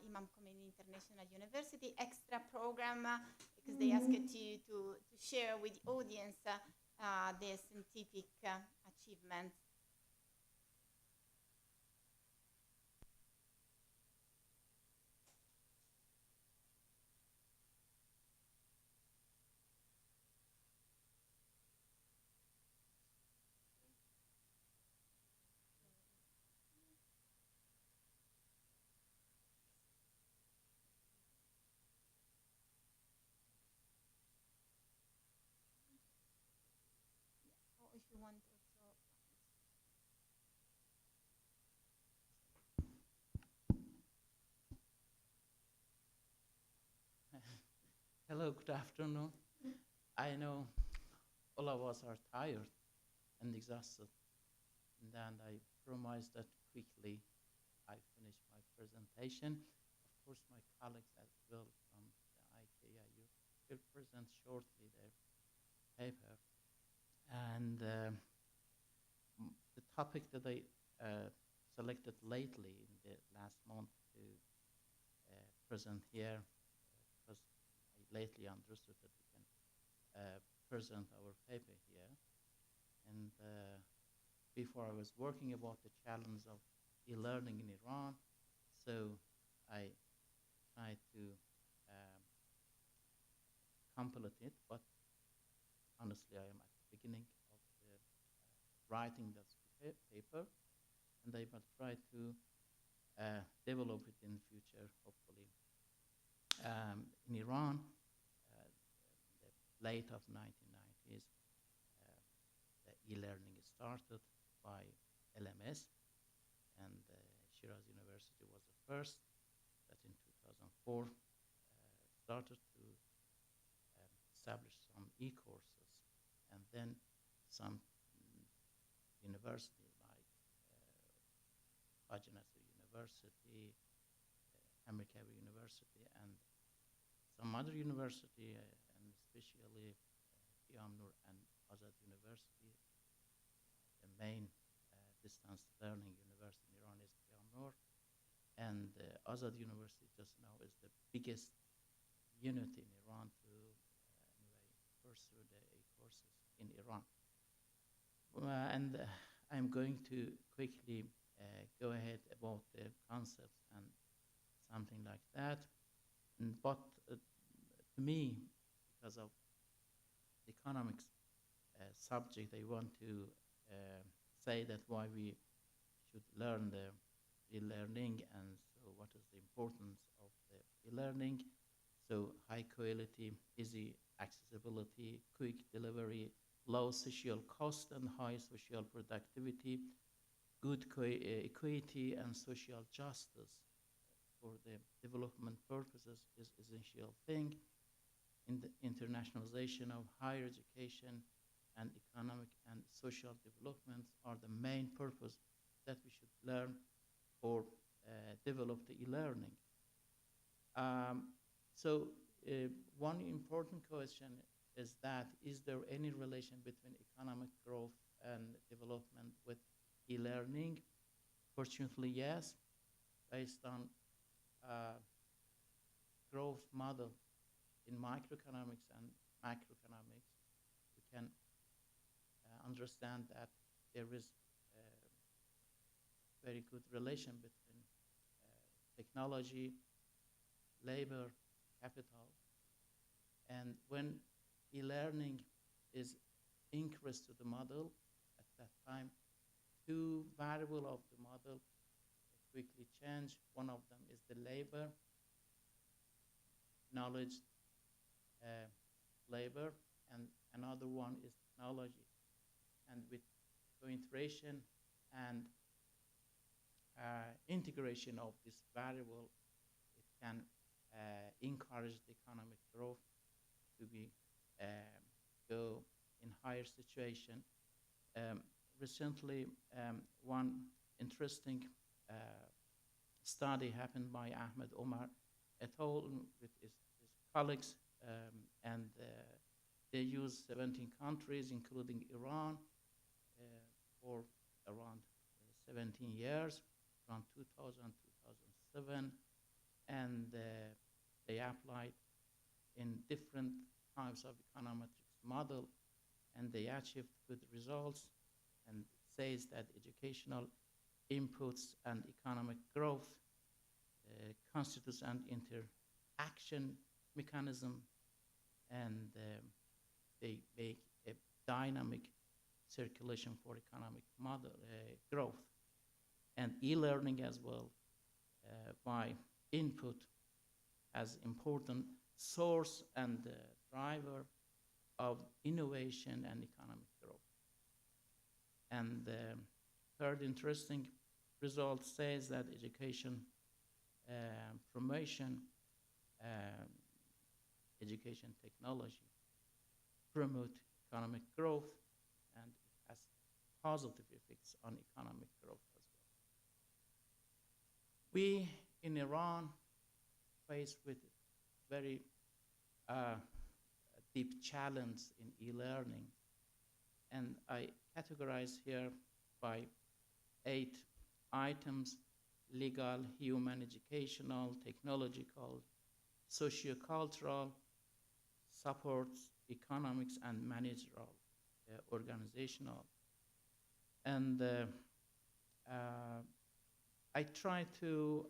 Imam Khomeini International University extra program because they asked you to share with the audience their scientific achievements. Or if you want also. Hello, good afternoon. I know all of us are tired and exhausted, and I promise that quickly I finish my presentation. Of course, my colleagues as well from the IKIU will present shortly their paper. And the topic that I selected lately in the last month to present here, because I lately understood that we can present our paper here. And before I was working about the challenge of e-learning in Iran, so I tried to complete it, but honestly I am at the beginning of the writing this paper, and I will try to develop it in the future, hopefully. In Iran, the late of 1990s, the e-learning started by LMS, and Shiraz University was the first that in 2004 started to establish some e-courses, and then some university like Bajinasir University, Amerikawi University, and some other university, and especially Qiyam-Nur and Azad University. The main distance learning university in Iran is Qiyam-Nur, and Azad University just now is the biggest unit in Iran to pursue the courses in Iran. And I'm going to quickly go ahead about the concepts and something like that. But to me, because of the economics subject, I want to say that why we should learn the e-learning, and so what is the importance of the e-learning. So high quality, easy accessibility, quick delivery, low social cost and high social productivity, good equity and social justice for the development purposes is essential thing. In the internationalization of higher education and economic and social development are the main purpose that we should learn or develop the e-learning. So one important question is that, is there any relation between economic growth and development with e-learning? Fortunately, yes. Based on growth model in microeconomics and macroeconomics, we can understand that there is a very good relation between technology, labor, capital, and when e-learning is increased to the model, at that time, two variables of the model quickly change. One of them is the labor, knowledge, labor, and another one is technology. And with co-integration and integration of this variable, it can encourage the economic growth to be go in higher situation. Recently, one interesting study happened by Ahmed Omar et al. With his colleagues, and they used 17 countries, including Iran, for around 17 years. from 2000, 2007, and they applied in different types of econometrics model, and they achieved good results, and it says that educational inputs and economic growth constitutes an interaction mechanism, and they make a dynamic circulation for economic model growth, and e-learning as well by input as important source and driver of innovation and economic growth. And the third interesting result says that education promotion, education technology promote economic growth, and it has positive effects on economic growth as well. We in Iran faced with very deep challenge in e-learning, and I categorize here by 8 items: legal, human, educational, technological, socio-cultural, supports, economics, and managerial, organizational. And I try to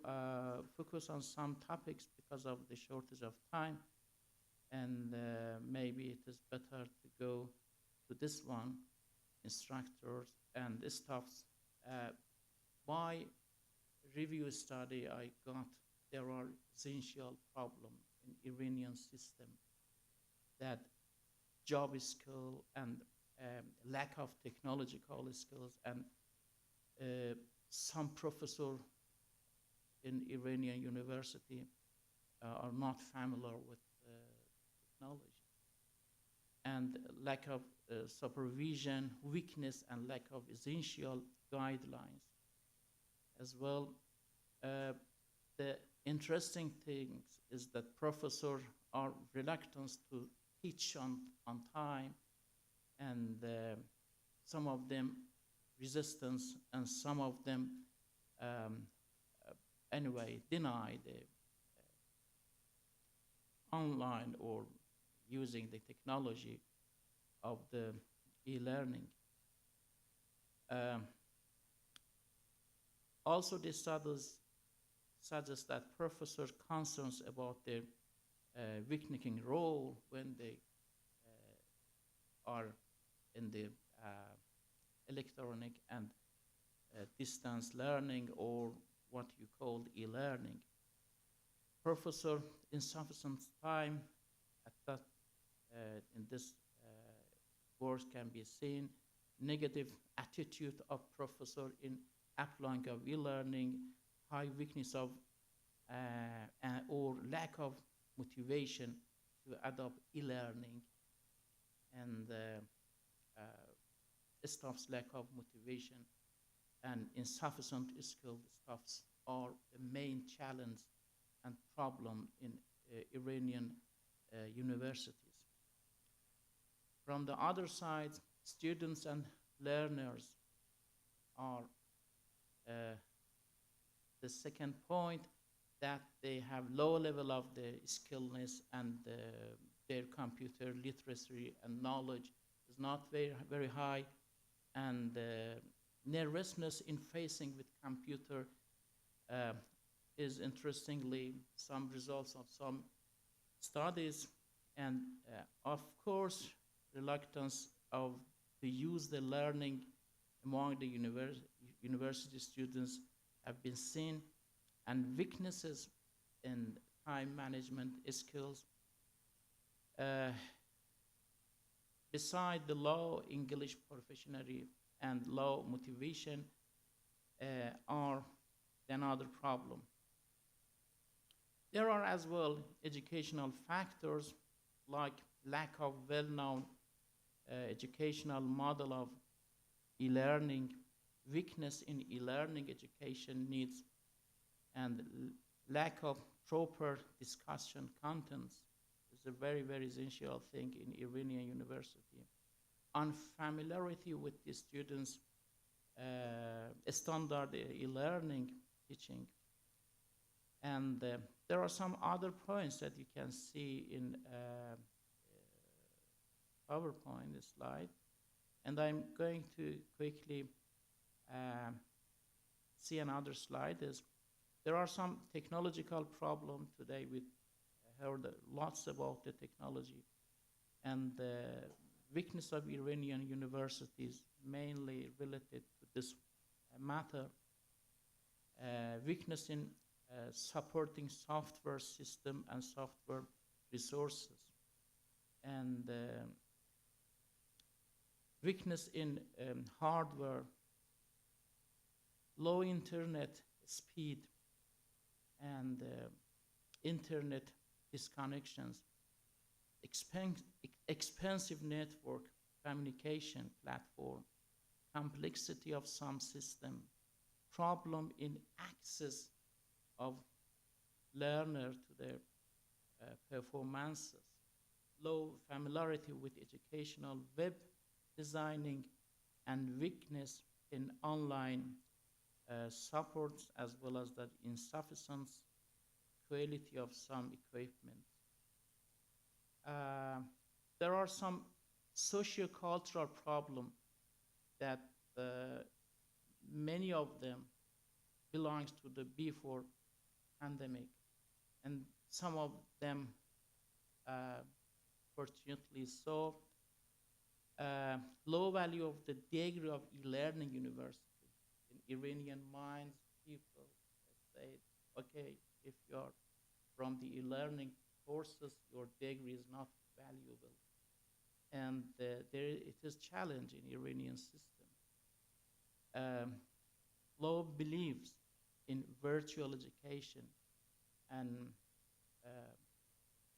focus on some topics because of the shortage of time, and maybe it is better to go to this one, instructors and staffs. By review study I got, there are essential problems in Iranian system, that job skill and lack of technological skills, and some professors in Iranian university are not familiar with technology, and lack of supervision, weakness, and lack of essential guidelines as well. The interesting thing is that professors are reluctant to teach on time, and some of them resistance, and some of them anyway deny the online or using the technology of the e-learning. Also, the studies suggest that professors' concerns about their weakening role when they are in the electronic and distance learning, or what you call e-learning. Professor insufficient time at that in this work can be seen. Negative attitude of professor in applying of e-learning, high weakness of or lack of motivation to adopt e-learning, and staff's lack of motivation and insufficient skilled staffs are the main challenge and problem in Iranian universities. From the other side, students and learners are the second point, that they have low level of the skillness, and their computer literacy and knowledge is not very high, and nervousness in facing with computer is interestingly some results of some studies, and of course reluctance of to use the learning among the university students have been seen, and weaknesses in time management skills. Beside the low English proficiency and low motivation are another problem. There are as well educational factors like lack of well-known educational model of e-learning, weakness in e-learning education needs, and lack of proper discussion contents is a very, very essential thing in Iranian university. Unfamiliarity with the students' standard e-learning teaching. And there are some other points that you can see in PowerPoint slide. And I'm going to quickly see another slide. There are some technological problems today. We heard lots about the technology. And the weakness of Iranian universities mainly related to this matter. Weakness in supporting software system and software resources. And weakness in hardware, low internet speed, and internet disconnections, expensive network communication platform, complexity of some system, problem in access of learner to their performances, low familiarity with educational web designing, and weakness in online supports, as well as the insufficient quality of some equipment. There are some socio-cultural problems that many of them belongs to the before pandemic, and some of them fortunately so. Low value of the degree of e-learning university. In Iranian minds, people say, okay, if you're from the e-learning courses, your degree is not valuable. And it is challenging in Iranian system. Low beliefs in virtual education and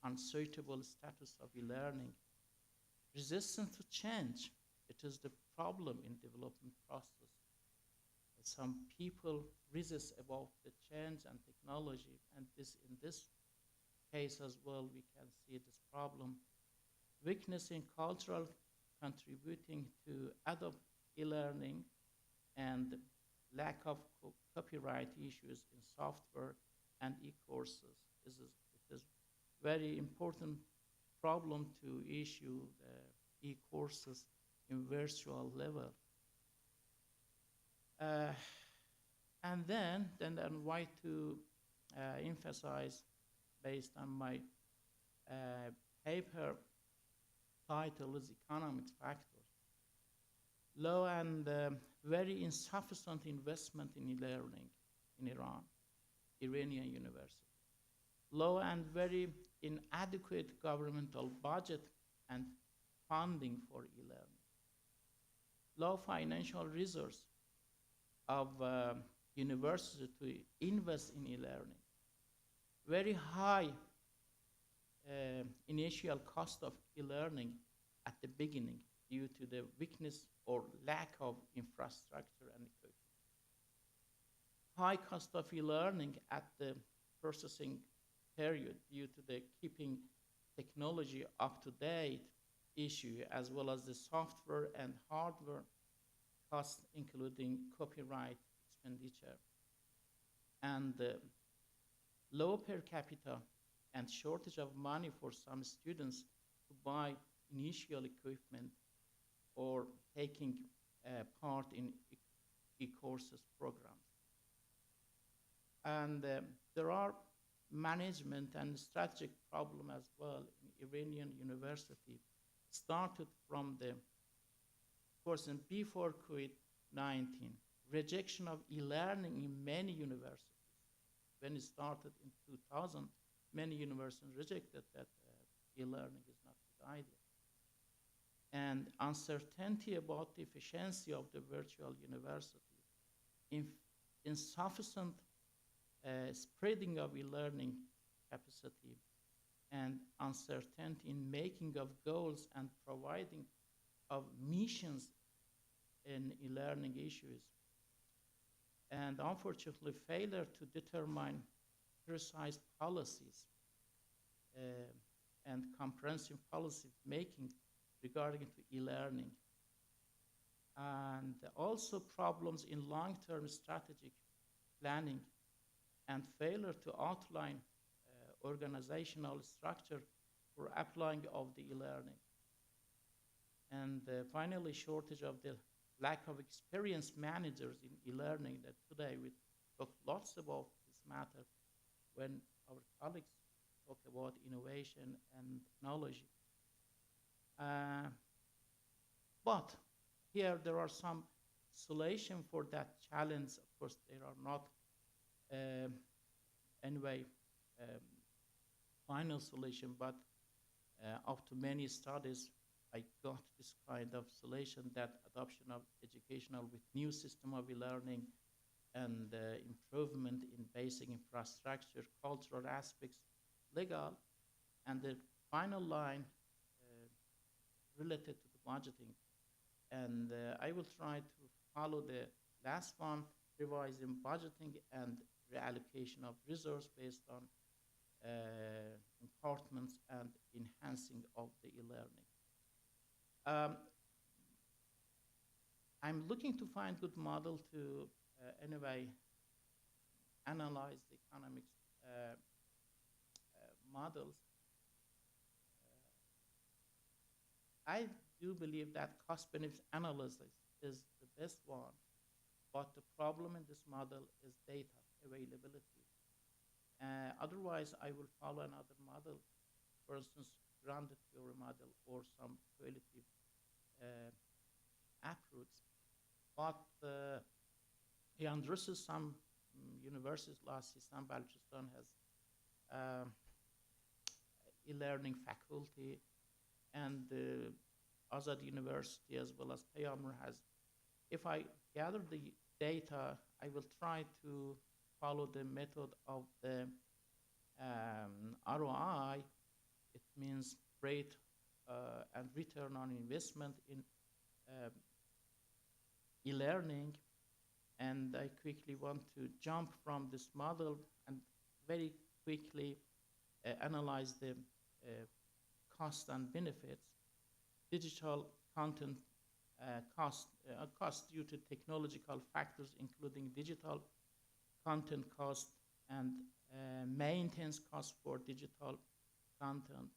unsuitable status of e-learning. Resistance to change, it is the problem in development process. Some people resist about the change and technology, and in this case as well, we can see this problem. Weakness in cultural contributing to adult e-learning, and lack of copyright issues in software and e-courses. It is very important problem to issue the e-courses in virtual level. And then why to emphasize, based on my paper title is Economic Factors. Low and very insufficient investment in e-learning in Iran, Iranian university. Low and very inadequate governmental budget and funding for e-learning. Low financial resource of university to invest in e-learning. Very high initial cost of e-learning at the beginning due to the weakness or lack of infrastructure and equipment. High cost of e-learning at the processing period due to the keeping technology up to date issue, as well as the software and hardware costs, including copyright expenditure. And low per capita and shortage of money for some students to buy initial equipment or taking part in e-courses programs. And there are management and strategic problem as well in Iranian university. Started from the course and before COVID-19, rejection of e-learning in many universities. When it started in 2000, many universities rejected that e-learning is not a good idea. And uncertainty about the efficiency of the virtual university, insufficient spreading of e-learning capacity, and uncertainty in making of goals and providing of missions in e-learning issues. And unfortunately, failure to determine precise policies and comprehensive policy making regarding to e-learning. And also problems in long-term strategic planning and failure to outline organizational structure for applying of the e-learning. And finally, shortage of the lack of experienced managers in e-learning, that today we talk lots about this matter when our colleagues talk about innovation and technology. But here there are some solution for that challenge. Of course, there are not anyway final solution, but after many studies, I got this kind of solution, that adoption of educational with new system of e-learning and improvement in basic infrastructure, cultural aspects, legal, and the final line related to the budgeting. And I will try to follow the last one, revising budgeting and reallocation of resource based on compartments and enhancing of the e-learning. I'm looking to find good model to anyway analyze the economics models. I do believe that cost-benefit analysis is the best one, but the problem in this model is data availability. Otherwise, I will follow another model, for instance, grounded theory model or some qualitative approach. But he addresses some universities, like Sistan Balochistan has e-learning faculty, and Azad University as well as Payamur has. If I gather the data, I will try to follow the method of the ROI. It means rate and return on investment in e-learning. And I quickly want to jump from this model and very quickly analyze the cost and benefits. Digital content cost due to technological factors, including digital content cost and maintenance cost for digital content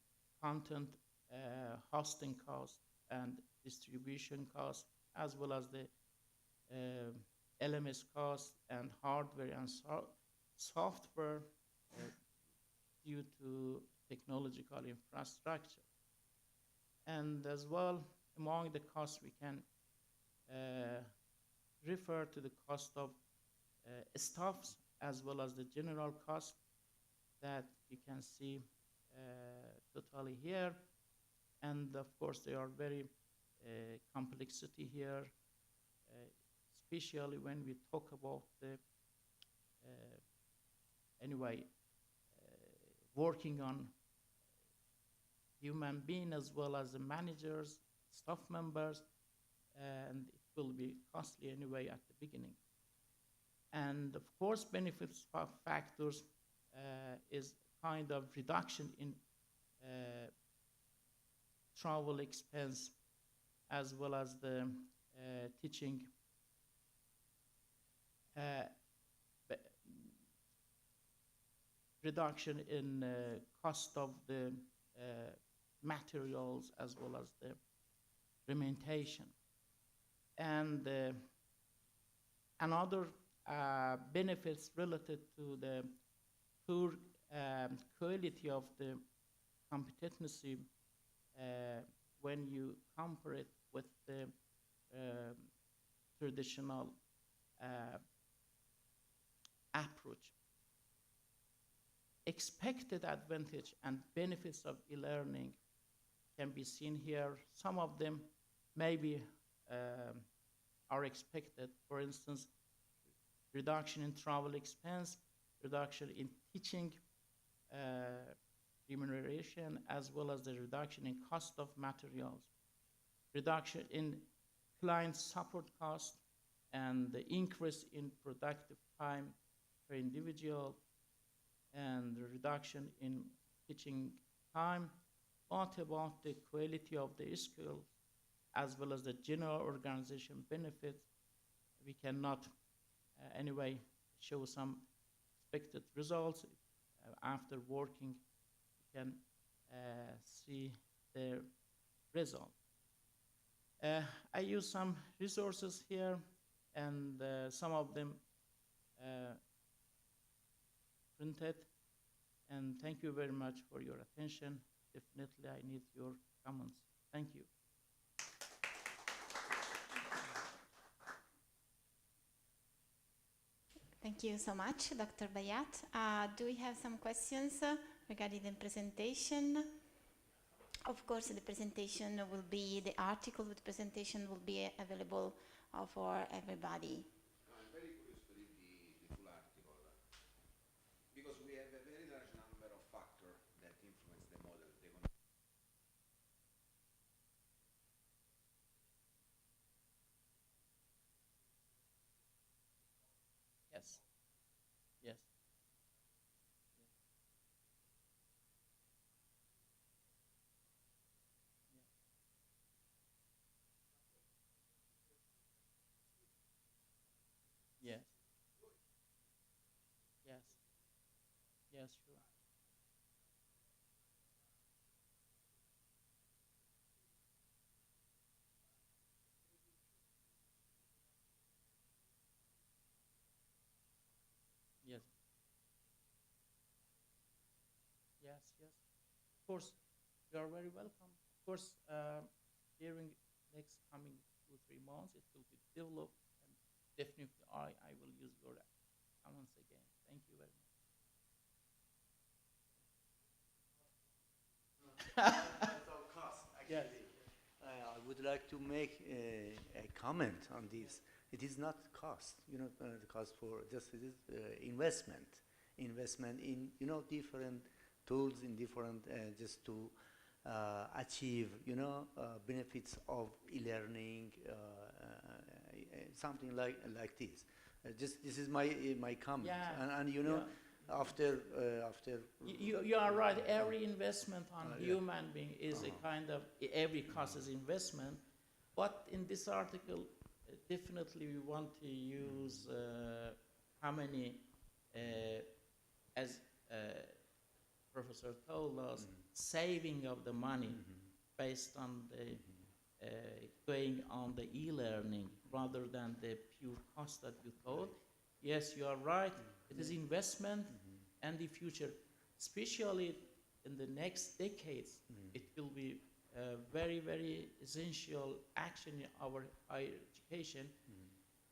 hosting cost and distribution cost, as well as the LMS cost and hardware and software due to technological infrastructure. And as well, among the costs, we can refer to the cost of staffs as well as the general cost that you can see totally here. And of course, there are very complexity here, especially when we talk about the working on human being as well as the managers, staff members, and it will be costly anyway at the beginning. And of course, benefits factors is kind of reduction in travel expense as well as the teaching reduction in cost of the materials as well as the remuneration. And another benefits related to the poor quality of the competency when you compare it with the traditional approach. Expected advantage and benefits of e-learning can be seen here. Some of them maybe are expected. For instance, reduction in travel expense, reduction in teaching remuneration, as well as the reduction in cost of materials, reduction in client support cost, and the increase in productive time per individual, and the reduction in teaching time. What about the quality of the skill, as well as the general organization benefits? We cannot anyway show some expected results. After working, you can see the result. I use some resources here, and some of them printed. And thank you very much for your attention. Definitely, I need your comments. Thank you. Thank you so much, Dr. Bayat. Do we have some questions regarding the presentation? Of course, the presentation will be, the article with presentation will be available for everybody. I'm very curious to read the full article because we have a very large number of factors that influence the model. Yes. Yes. Yes. Yes. Yes, sure. Yes. Yes, yes. Of course, you are very welcome. Of course, during next coming 2-3 months, it will be developed, and definitely I will use your comments again. Thank you very much. At all costs, Yes. actually. I would like to make a comment on this. It is not cost, the cost for just it is investment in different tools, in different just to achieve benefits of e-learning, something like this. Just this is my comment, Yeah. and Yeah. after You are right. Every investment on human being is a kind of, every cost is investment. But in this article, definitely we want to use how many, as Professor told us, saving of the money based on the going on the e-learning rather than the pure cost that you told. Yes, you are right. It is investment and the future, especially in the next decades. It will be very, very essential action in our higher education.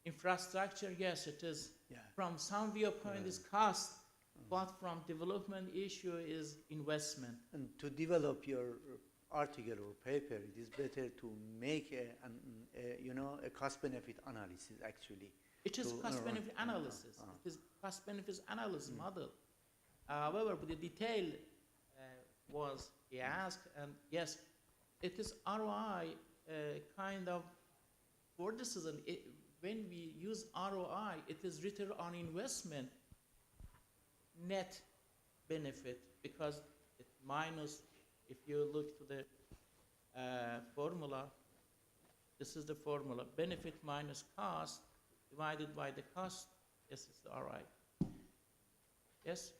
Infrastructure, yes, it is. From some viewpoint is cost, but from development issue is investment. And to develop your article or paper, it is better to make a cost-benefit analysis, actually. It is cost-benefit analysis. It is cost-benefit analysis model. However, the detail was he asked, and yes, it is ROI kind of for decision. When we use ROI, it is return on investment net benefit, because it minus, if you look to the formula, this is the formula, benefit minus cost divided by the cost. Yes, it's all right. Yes?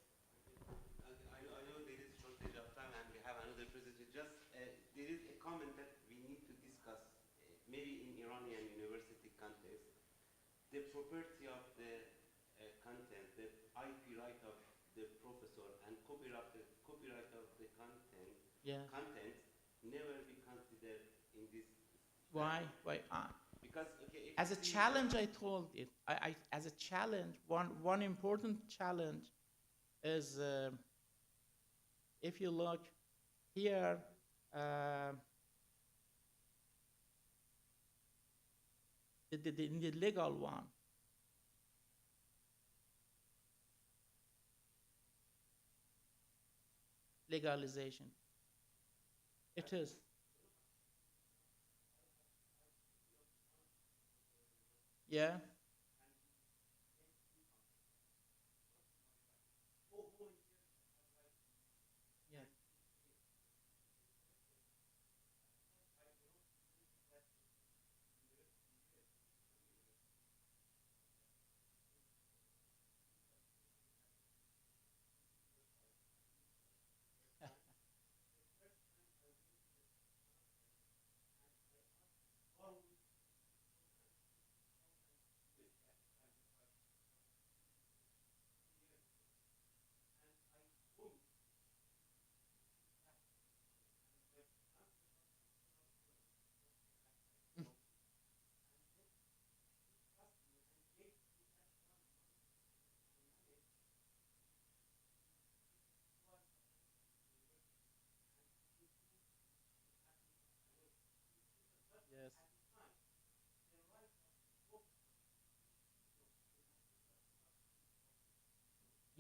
I know there is shortage of time and we have another presentation. Just there is a comment that we need to discuss, maybe in Iranian university context, the property of the content, the IP right of the professor and copyright of the content, content never be considered in this. Why? Because okay, as a challenge, I told it. As a challenge, one important challenge is if you look here. In the legal one, legalization. It is. Yeah. Yeah.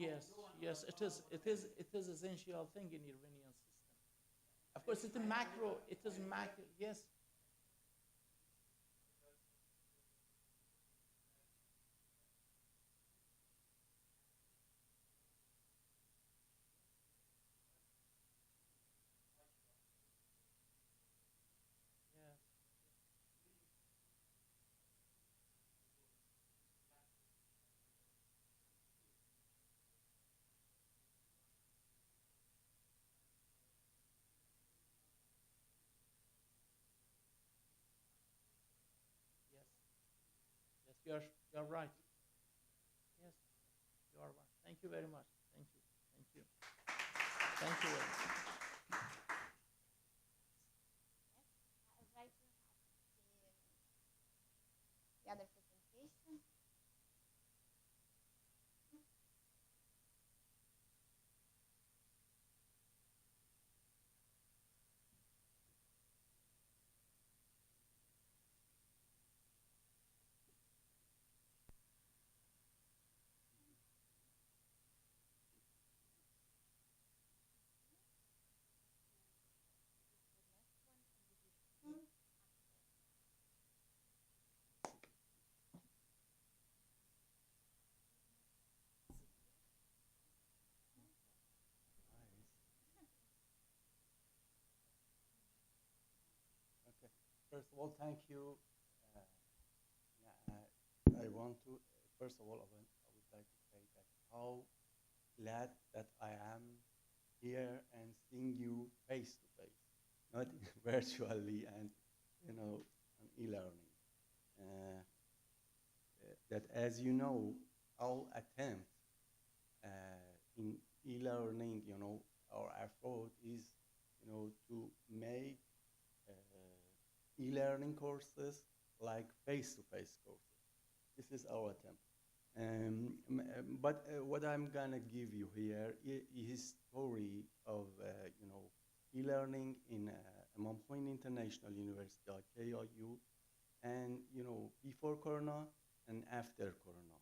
Yes, yes, it is. It is essential thing in Iranian system. Of course, it's a macro. It is macro. Yes. Yes. Yes. Yes. You're right. Yes. You are right. Thank you very much. Thank you. Thank you. Thank you very much. I'd like to have the other presentation. Okay. First of all, thank you. I want to, first of all, I would like to say that how glad that I am here and seeing you face to face, not virtually and, on e-learning. That, as you know, our attempt in e-learning, our effort is, to make e-learning courses like face-to-face courses. This is our attempt. But what I'm gonna give you here is story of, e-learning in Imam Khomeini International University, KIU, and, before Corona and after Corona.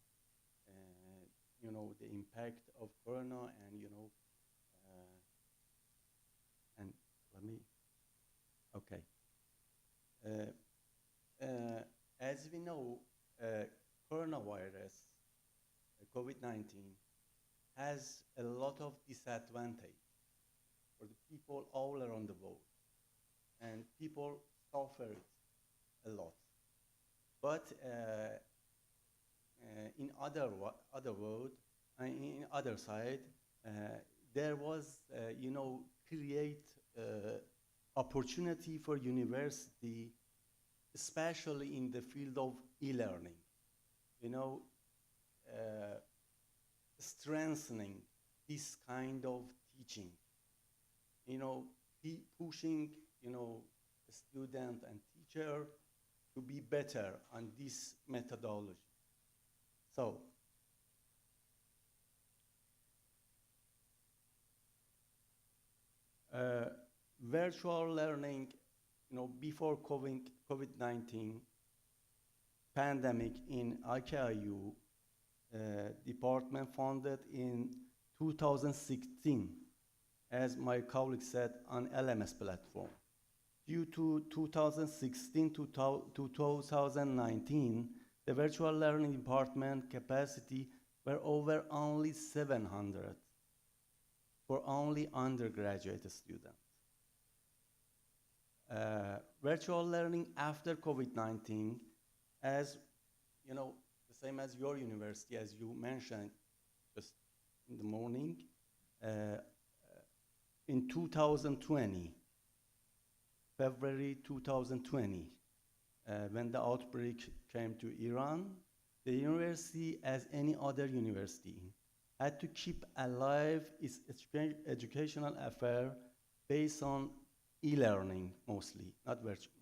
The impact of Corona and, and let me, okay. As we know, coronavirus, COVID-19, has a lot of disadvantage for the people all around the world, and people suffer it a lot. But in other world, in other side, there was, create opportunity for university, especially in the field of e-learning, strengthening this kind of teaching, pushing, student and teacher to be better on this methodology. So, virtual learning, before COVID-19 pandemic in IKIU, department founded in 2016, as my colleague said, on LMS platform. Due to 2016 to 2019, the virtual learning department capacity were over only 700 for only undergraduate students. Virtual learning after COVID-19, as the same as your university, as you mentioned just in the morning, in 2020, February 2020, when the outbreak came to Iran, the university, as any other university, had to keep alive its educational affair based on e-learning mostly, not virtual,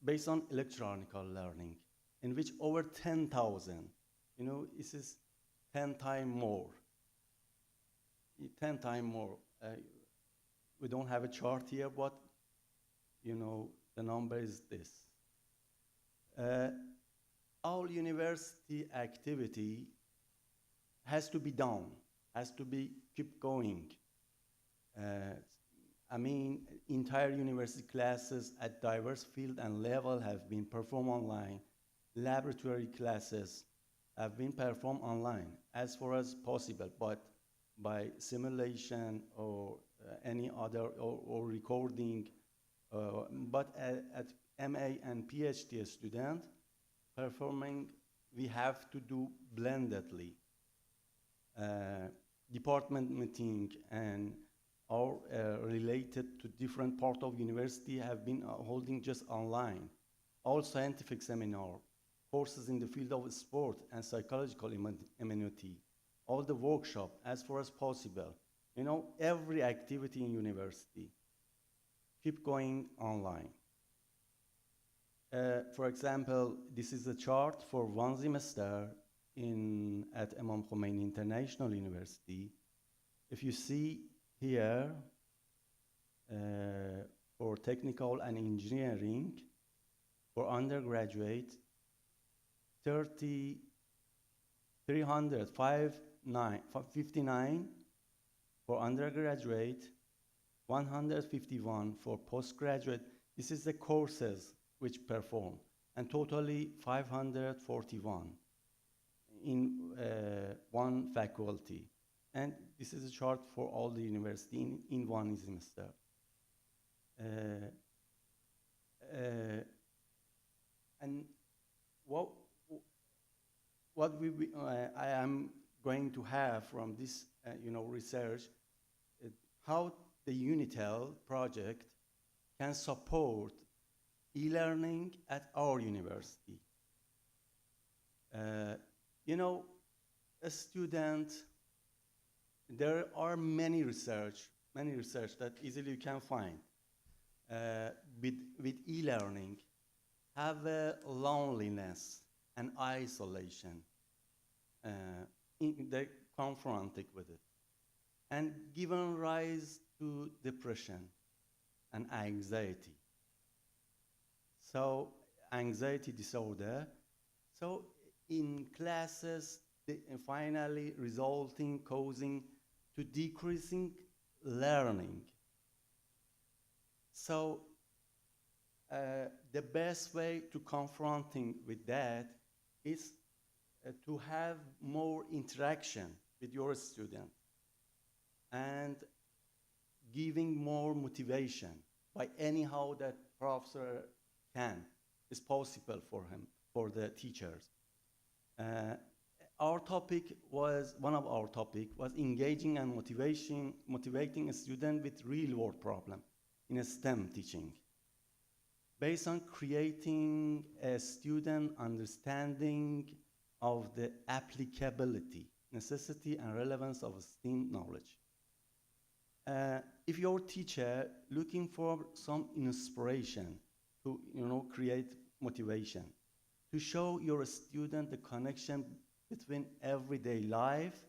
based on electronic learning, in which over 10,000, this is 10 times more. 10 times more. We don't have a chart here, but the number is this. All university activity has to be done, has to be keep going. I mean, entire university classes at diverse field and level have been performed online. Laboratory classes have been performed online as far as possible, but by simulation or any other, or recording. But at MA and PhD student performing, we have to do blendedly. Department meeting and or related to different part of university have been holding just online. All scientific seminar, courses in the field of sport and psychological immunity, all the workshop as far as possible. You know, every activity in university keep going online. For example, this is a chart for one semester at Imam Khomeini International University. If you see here, for technical and engineering, for undergraduate, 359 for undergraduate, 151 for postgraduate. This is the courses which perform, and totally 541 in one faculty. And this is a chart for all the university in one semester. And what I am going to have from this research, how the Unitel project can support e-learning at our university. A student, there are many research that easily you can find with e-learning, have a loneliness and isolation. They're confronted with it, and given rise to depression and anxiety. So anxiety disorder. So in classes, finally causing to decreasing learning. So the best way to confronting with that is to have more interaction with your student and giving more motivation by anyhow that professor can, is possible for him, for the teachers. One of our topic was engaging and motivating a student with real world problem in a STEM teaching, based on creating a student understanding of the applicability, necessity, and relevance of STEM knowledge. If your teacher looking for some inspiration to create motivation, to show your student the connection between everyday life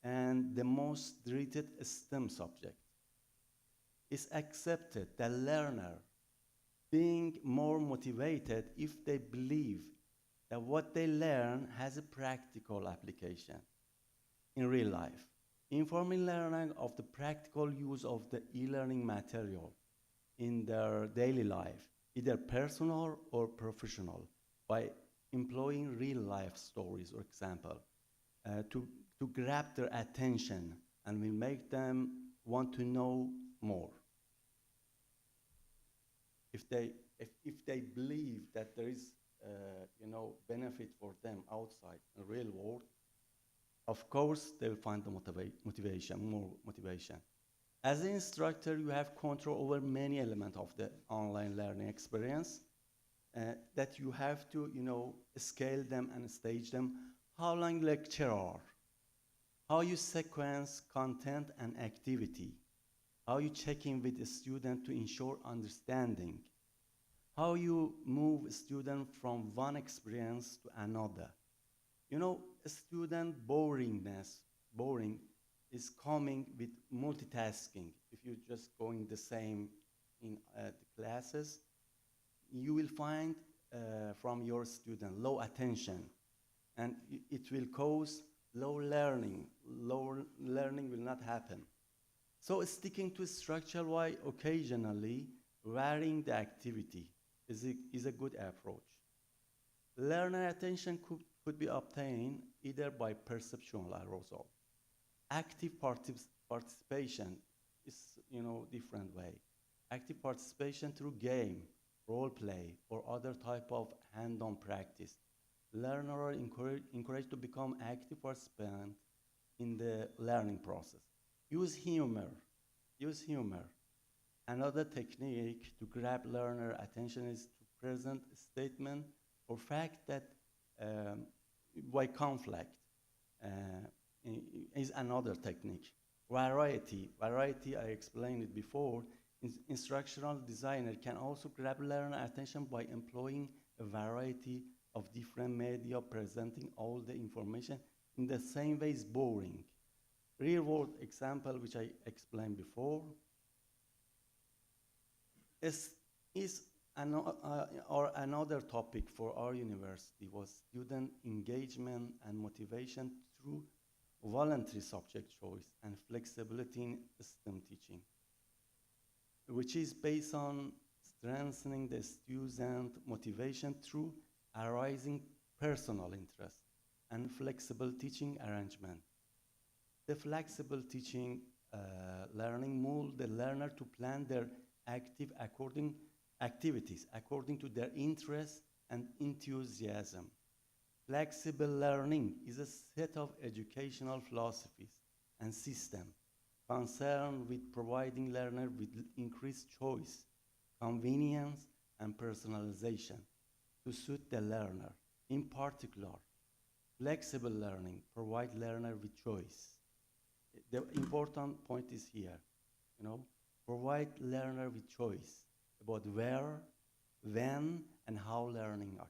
and the most treated STEM subject, it's accepted that learner being more motivated if they believe that what they learn has a practical application in real life. Informing learning of the practical use of the e-learning material in their daily life, either personal or professional, by employing real life stories, for example, to grab their attention and will make them want to know more. If they believe that there is benefit for them outside the real world, of course they will find the more motivation. As an instructor, you have control over many elements of the online learning experience that you have to scale them and stage them. How long lecture are, how you sequence content and activity, how you check in with the student to ensure understanding, how you move a student from one experience to another. A student boring is coming with multitasking. If you just going the same in the classes, you will find from your student low attention, and it will cause low learning will not happen. So sticking to structure while occasionally varying the activity is a good approach. Learner attention could be obtained either by perceptual arousal. Active participation is, different way. Active participation through game, role play, or other type of hand-on practice. Learners are encouraged to become active participants in the learning process. Use humor. Another technique to grab learner attention is to present a statement or fact that by conflict is another technique. Variety, I explained it before. Instructional designer can also grab learner attention by employing a variety of different media presenting all the information in the same way is boring. Real world example, which I explained before, is or another topic for our university was student engagement and motivation through voluntary subject choice and flexibility in STEM teaching, which is based on strengthening the student motivation through arising personal interest and flexible teaching arrangement. The flexible teaching learning mold the learner to plan their activities according to their interests and enthusiasm. Flexible learning is a set of educational philosophies and systems concerned with providing learners with increased choice, convenience, and personalization to suit the learner. In particular, flexible learning provides learner with choice. The important point is here, provide learner with choice about where, when, and how learning occurs.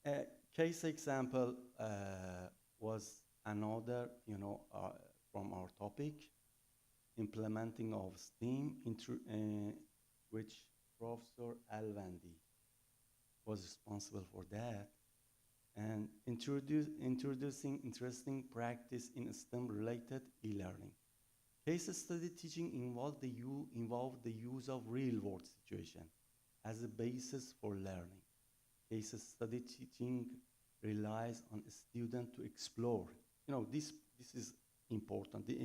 A case example was another, from our topic, implementing of STEAM, which Professor Alvandi was responsible for that, and introducing interesting practice in STEM-related e-learning. Case study teaching involved the use of real-world situation as a basis for learning. Case study teaching relies on a student to explore. This is important, the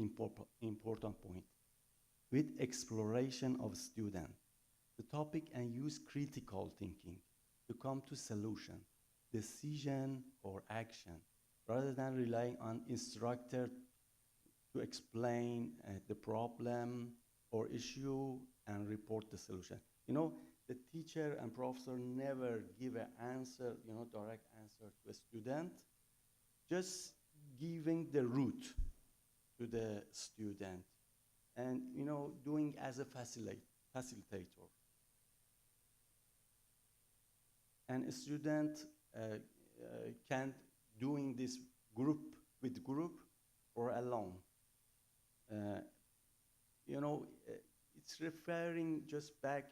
important point. With exploration of student, the topic and use critical thinking to come to solution, decision, or action, rather than relying on instructor to explain the problem or issue and report the solution. The teacher and professor never give an answer, direct answer to a student, just giving the route to the student and, doing as a facilitator. And a student can doing this group or alone. It's referring just back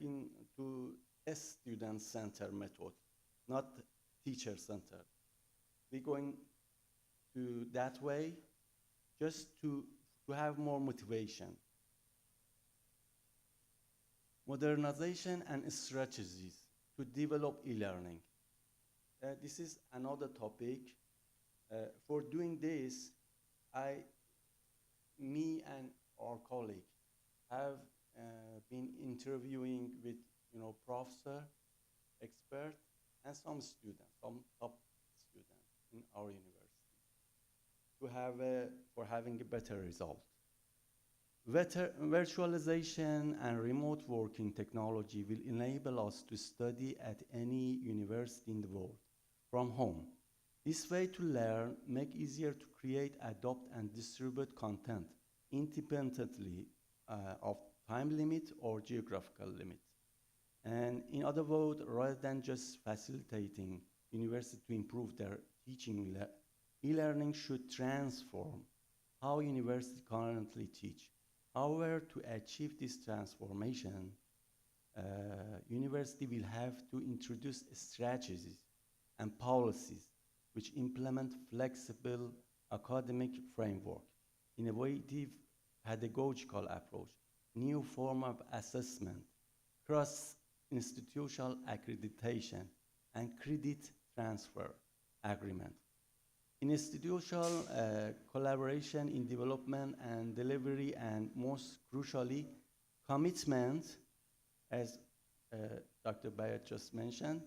to a student-centered method, not teacher-centered. We're going to that way just to have more motivation. Modernization and strategies to develop e-learning. This is another topic. For doing this, me and our colleague have been interviewing with, professor, expert, and some students, some top students in our university for having a better result. Virtualization and remote working technology will enable us to study at any university in the world from home. This way to learn make easier to create, adopt, and distribute content independently of time limit or geographical limit. And in other words, rather than just facilitating universities to improve their teaching, e-learning should transform how universities currently teach. However, to achieve this transformation, university will have to introduce strategies and policies which implement flexible academic framework, innovative pedagogical approach, new form of assessment, cross-institutional accreditation, and credit transfer agreement. Institutional collaboration in development and delivery, and most crucially, commitment, as Dr. Bayat just mentioned,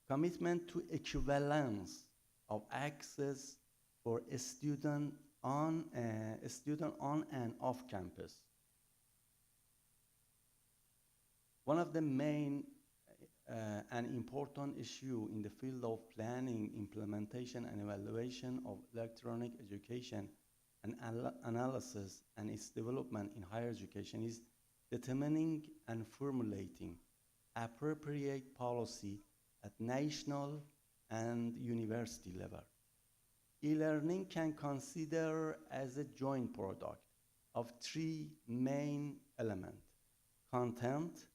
commitment to equivalence of access for a student on and off campus. One of the main and important issue in the field of planning, implementation, and evaluation of electronic education and analysis and its development in higher education is determining and formulating appropriate policy at national and university level. E-learning can consider as a joint product of three main elements: content,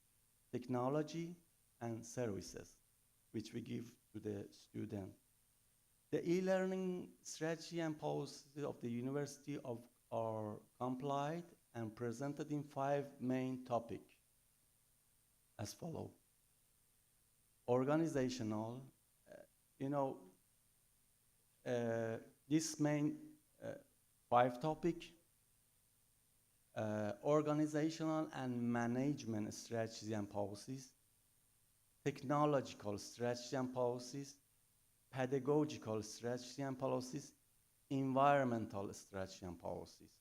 technology, and services, which we give to the student. The e-learning strategy and policies of the university are complied and presented in 5 main topics as follow. Organizational, this main 5 topics, organizational and management strategy and policies, technological strategy and policies, pedagogical strategy and policies, environmental strategy and policies.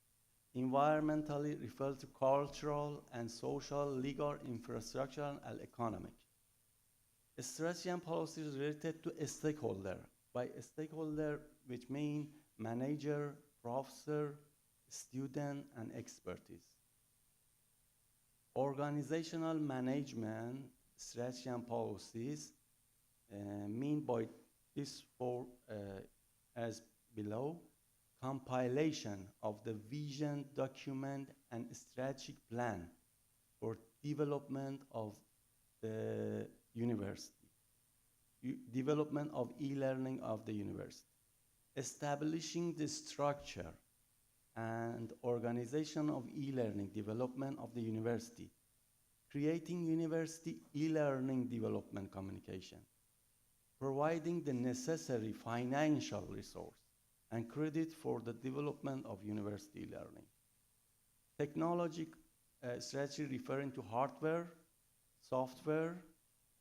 Environmentally refers to cultural and social, legal, infrastructural, and economic. Strategy and policies related to a stakeholder. By a stakeholder, which mean manager, professor, student, and expertise. Organizational management strategy and policies mean by this 4 as below: compilation of the vision document and strategic plan for development of the university, development of e-learning of the university, establishing the structure and organization of e-learning development of the university, creating university e-learning development communication, providing the necessary financial resource and credit for the development of university learning. Technology strategy referring to hardware, software,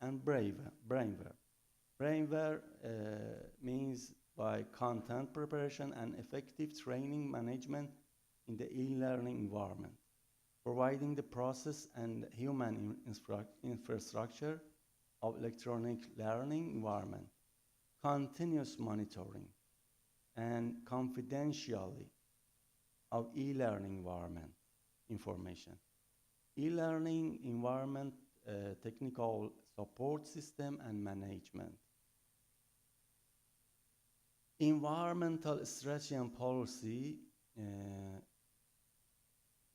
and brainware. Brainware means by content preparation and effective training management in the e-learning environment, providing the process and human infrastructure of electronic learning environment, continuous monitoring, and confidentiality of e-learning environment information. E-learning environment technical support system and management. Environmental strategy and policy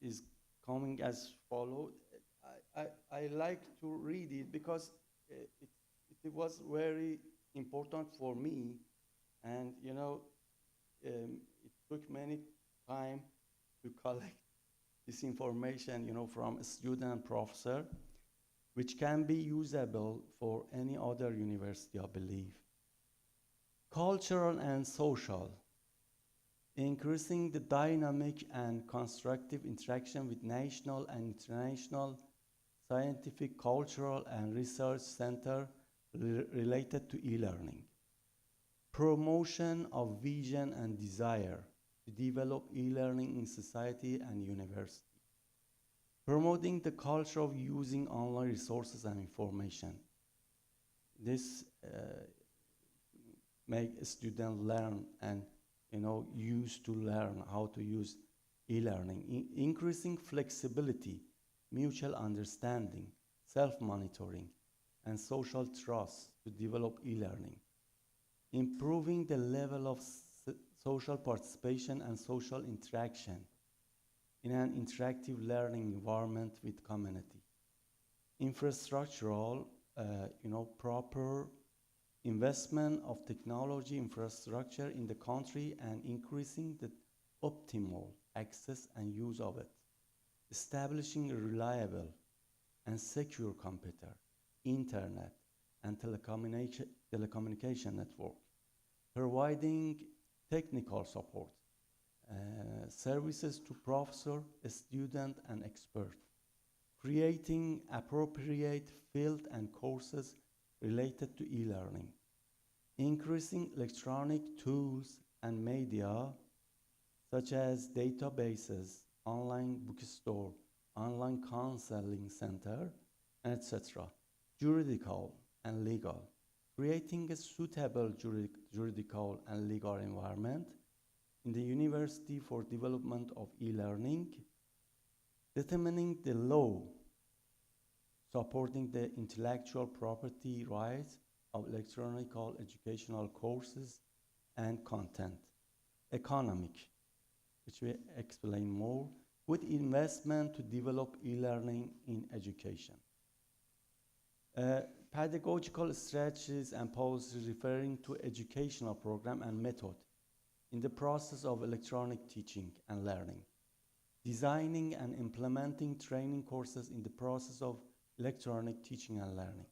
is coming as follows. I like to read it because it was very important for me, and it took many time to collect this information from a student and professor, which can be usable for any other university, I believe. Cultural and social, increasing the dynamic and constructive interaction with national and international scientific, cultural, and research center related to e-learning. Promotion of vision and desire to develop e-learning in society and university. Promoting the culture of using online resources and information. This make a student learn and use to learn how to use e-learning. Increasing flexibility, mutual understanding, self-monitoring, and social trust to develop e-learning. Improving the level of social participation and social interaction in an interactive learning environment with community. Infrastructural, proper investment of technology infrastructure in the country and increasing the optimal access and use of it, establishing a reliable and secure computer, internet, and telecommunication network, providing technical support, services to professor, student, and expert, creating appropriate field and courses related to e-learning, increasing electronic tools and media such as databases, online bookstore, online counseling center, etc., juridical and legal, creating a suitable juridical and legal environment in the university for development of e-learning, determining the law supporting the intellectual property rights of electronic educational courses and content, economic, which we explain more, with investment to develop e-learning in education. Pedagogical strategies and policies referring to educational program and method in the process of electronic teaching and learning, designing and implementing training courses in the process of electronic teaching and learning,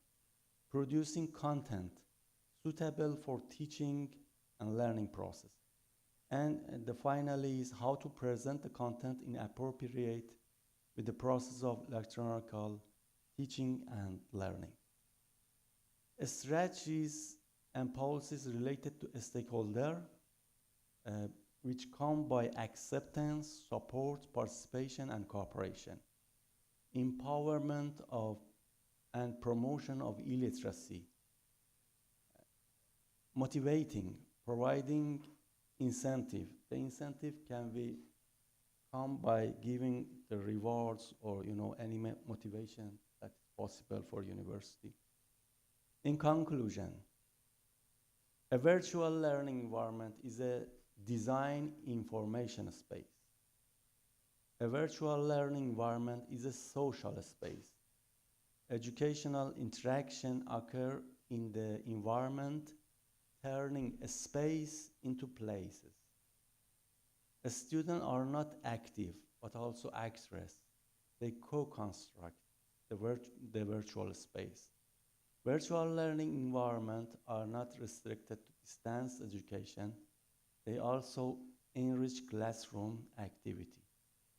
producing content suitable for teaching and learning process. And the finally is how to present the content in appropriate with the process of electronic teaching and learning. Strategies and policies related to a stakeholder which come by acceptance, support, participation, and cooperation. Empowerment of and promotion of illiteracy. Motivating, providing incentive. The incentive can be come by giving the rewards or any motivation that is possible for university. In conclusion, a virtual learning environment is a design information space. A virtual learning environment is a social space. Educational interaction occur in the environment, turning a space into places. The students are not active, but also actors. They co-construct the virtual space. Virtual learning environments are not restricted to distance education. They also enrich classroom activity.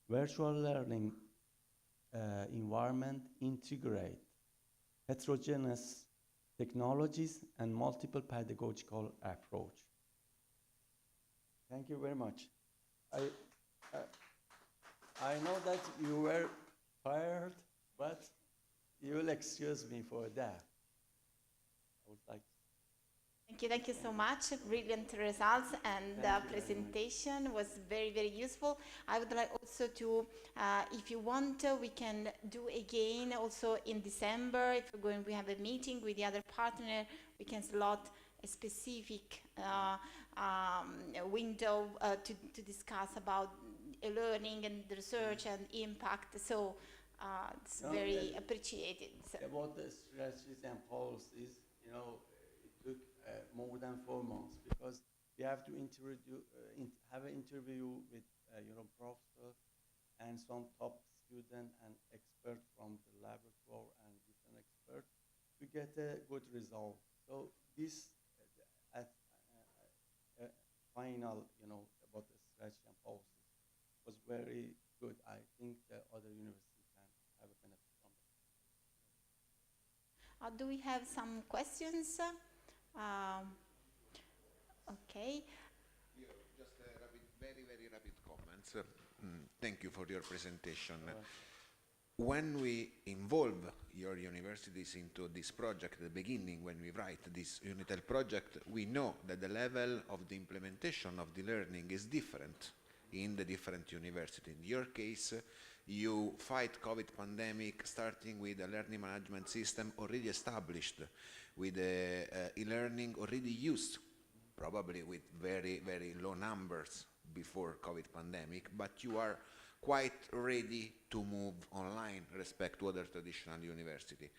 Virtual learning environment integrate heterogeneous technologies and multiple pedagogical approach. Thank you very much. I know that you were tired, but you will excuse me for that. I would like. Thank you so much. Brilliant results, and the presentation was very, very useful. I would like also to, if you want, we can do again also in December. If we're going, we have a meeting with the other partner, we can slot a specific window to discuss about learning and research and impact. So it's very appreciated. So. About the strategies and policies, it took more than 4 months because we have to have an interview with professor and some top student and expert from the laboratory and different experts to get a good result. So this final, about the strategy and policies was very good. I think the other universities can have a benefit from it. Do we have some questions? Okay. Just very, very rapid comments. Thank you for your presentation. When we involve your universities into this project at the beginning, when we write this Unitel project, we know that the level of the implementation of the learning is different in the different universities. In your case, you fight COVID pandemic starting with a learning management system already established, with e-learning already used, probably with very, very low numbers before COVID pandemic, but you are quite ready to move online respect to other traditional university.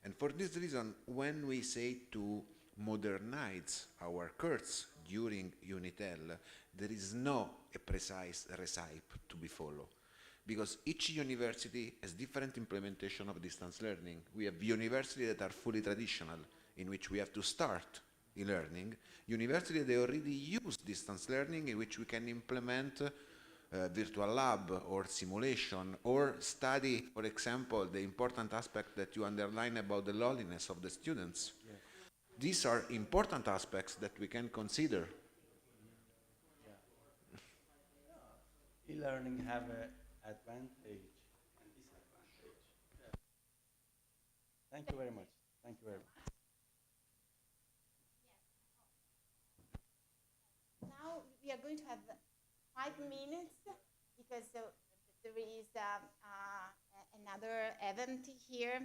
And for this reason, when we say to modernize our course during Unitel, there is no a precise recipe to be followed, because each university has different implementation of distance learning. We have universities that are fully traditional, in which we have to start e-learning. Universities that already use distance learning, in which we can implement virtual lab or simulation, or study, for example, the important aspect that you underline about the loneliness of the students. Yeah. These are important aspects that we can consider. E-learning have an advantage and disadvantage. Yeah. Thank you very much. Thank you very much. Now we are going to have 5 minutes because there is another event here.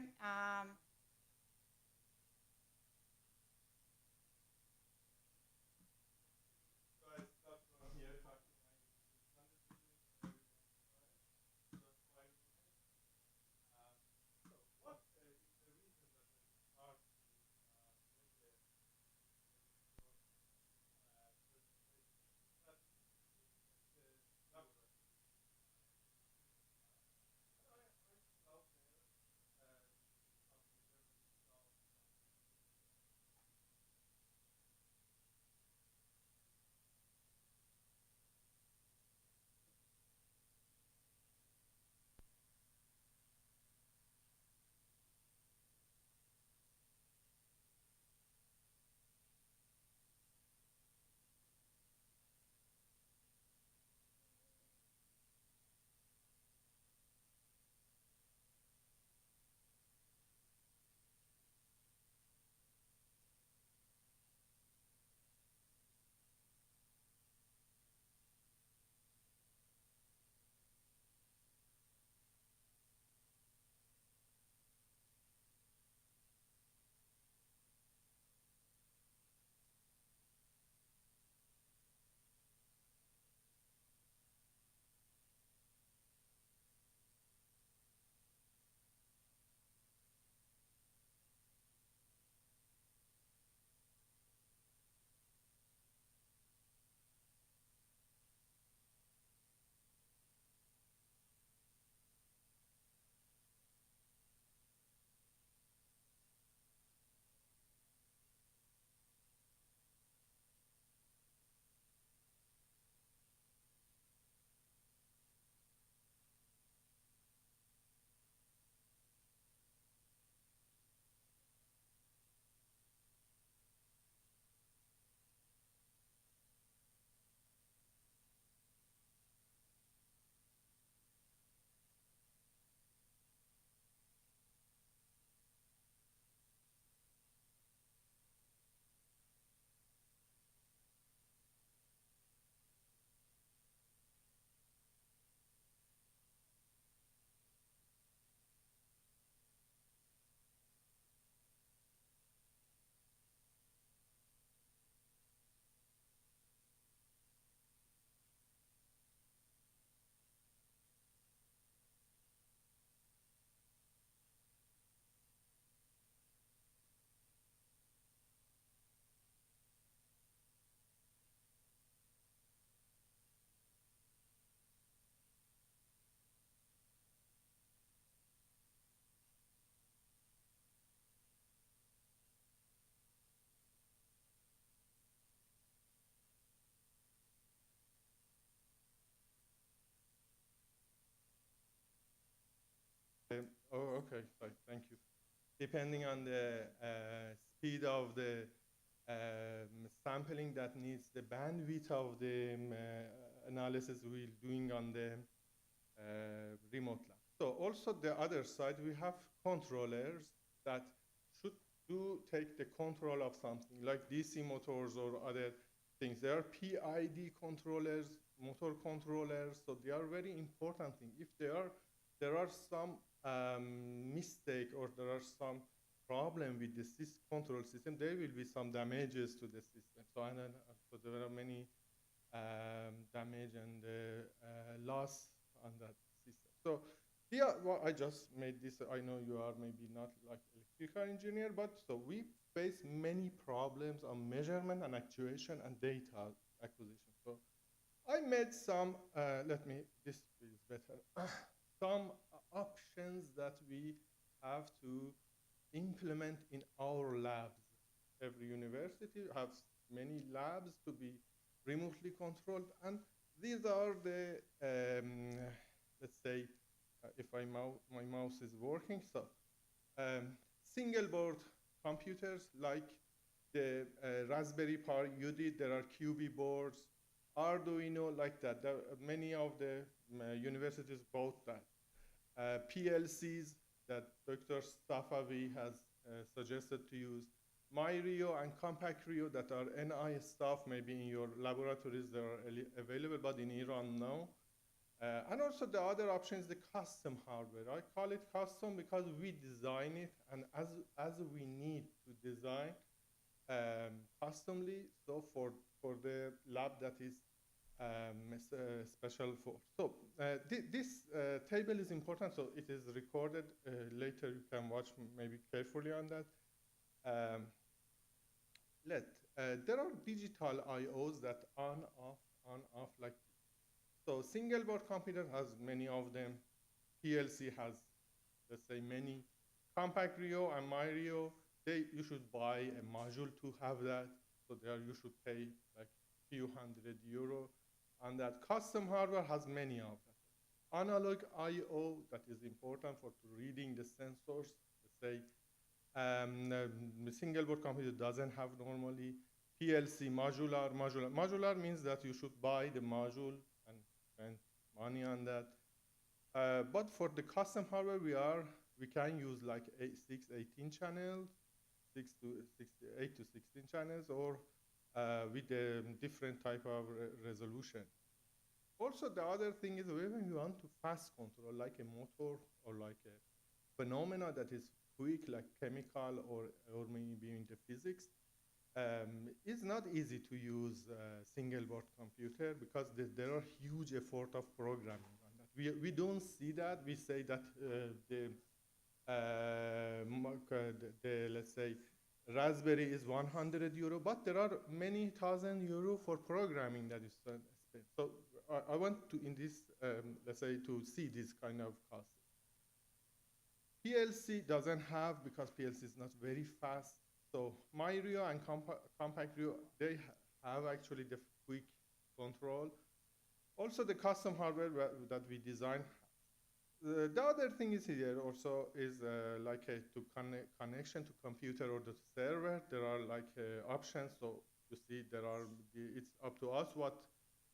Oh, okay, fine, thank you. Depending on the speed of the sampling that needs the bandwidth of the analysis we're doing on the remote lab. So also the other side, we have controllers that should take the control of something like DC motors or other things. There are PID controllers, motor controllers, so they are very important things. If there are some mistake or there are some problem with the control system, there will be some damages to the system. So, so there are many damage and loss on that system. So Here, well, I just made this. I know you are maybe not like electrical engineer, but so we face many problems on measurement and actuation and data acquisition. So I made some, this is better, some options that we have to implement in our labs. Every university has many labs to be remotely controlled, and these are the, let's say, if my mouse is working, so single board computers like the Raspberry Pi UDIT, there are QB boards, Arduino, like that. Many of the universities bought that. PLCs that Dr. Safavi has suggested to use. MyRio and CompactRio that are NI staff, maybe in your laboratories they are available, but in Iran, no. And also the other option is the custom hardware. I call it custom because we design it, and as we need to design customly, so for the lab that is special for. So this table is important, so it is recorded. Later you can watch maybe carefully on that. There are digital I/Os that on, off like this. So single board computer has many of them. PLC has, let's say, many. CompactRio and MyRio, you should buy a module to have that. So there you should pay like few €100. And that custom hardware has many of them. Analog I/O, that is important for reading the sensors. Let's say single board computer doesn't have normally. PLC, modular. Modular means that you should buy the module and spend money on that. But for the custom hardware, we can use like 18 channels, 8 to 16 channels, or with a different type of resolution. Also, the other thing is when you want to fast control, like a motor or like a phenomena that is quick, like chemical or maybe in the physics, it's not easy to use single board computer because there are huge effort of programming on that. We don't see that. We say that let's say Raspberry is €100, but there are many thousand euro for programming that is spent. So I want to, in this, let's say, to see this kind of costs. PLC doesn't have, because PLC is not very fast. So MyRio and CompactRio, they have actually the quick control. Also the custom hardware that we design. The other thing is here also is like to connection to computer or the server. There are like options. So you see it's up to us what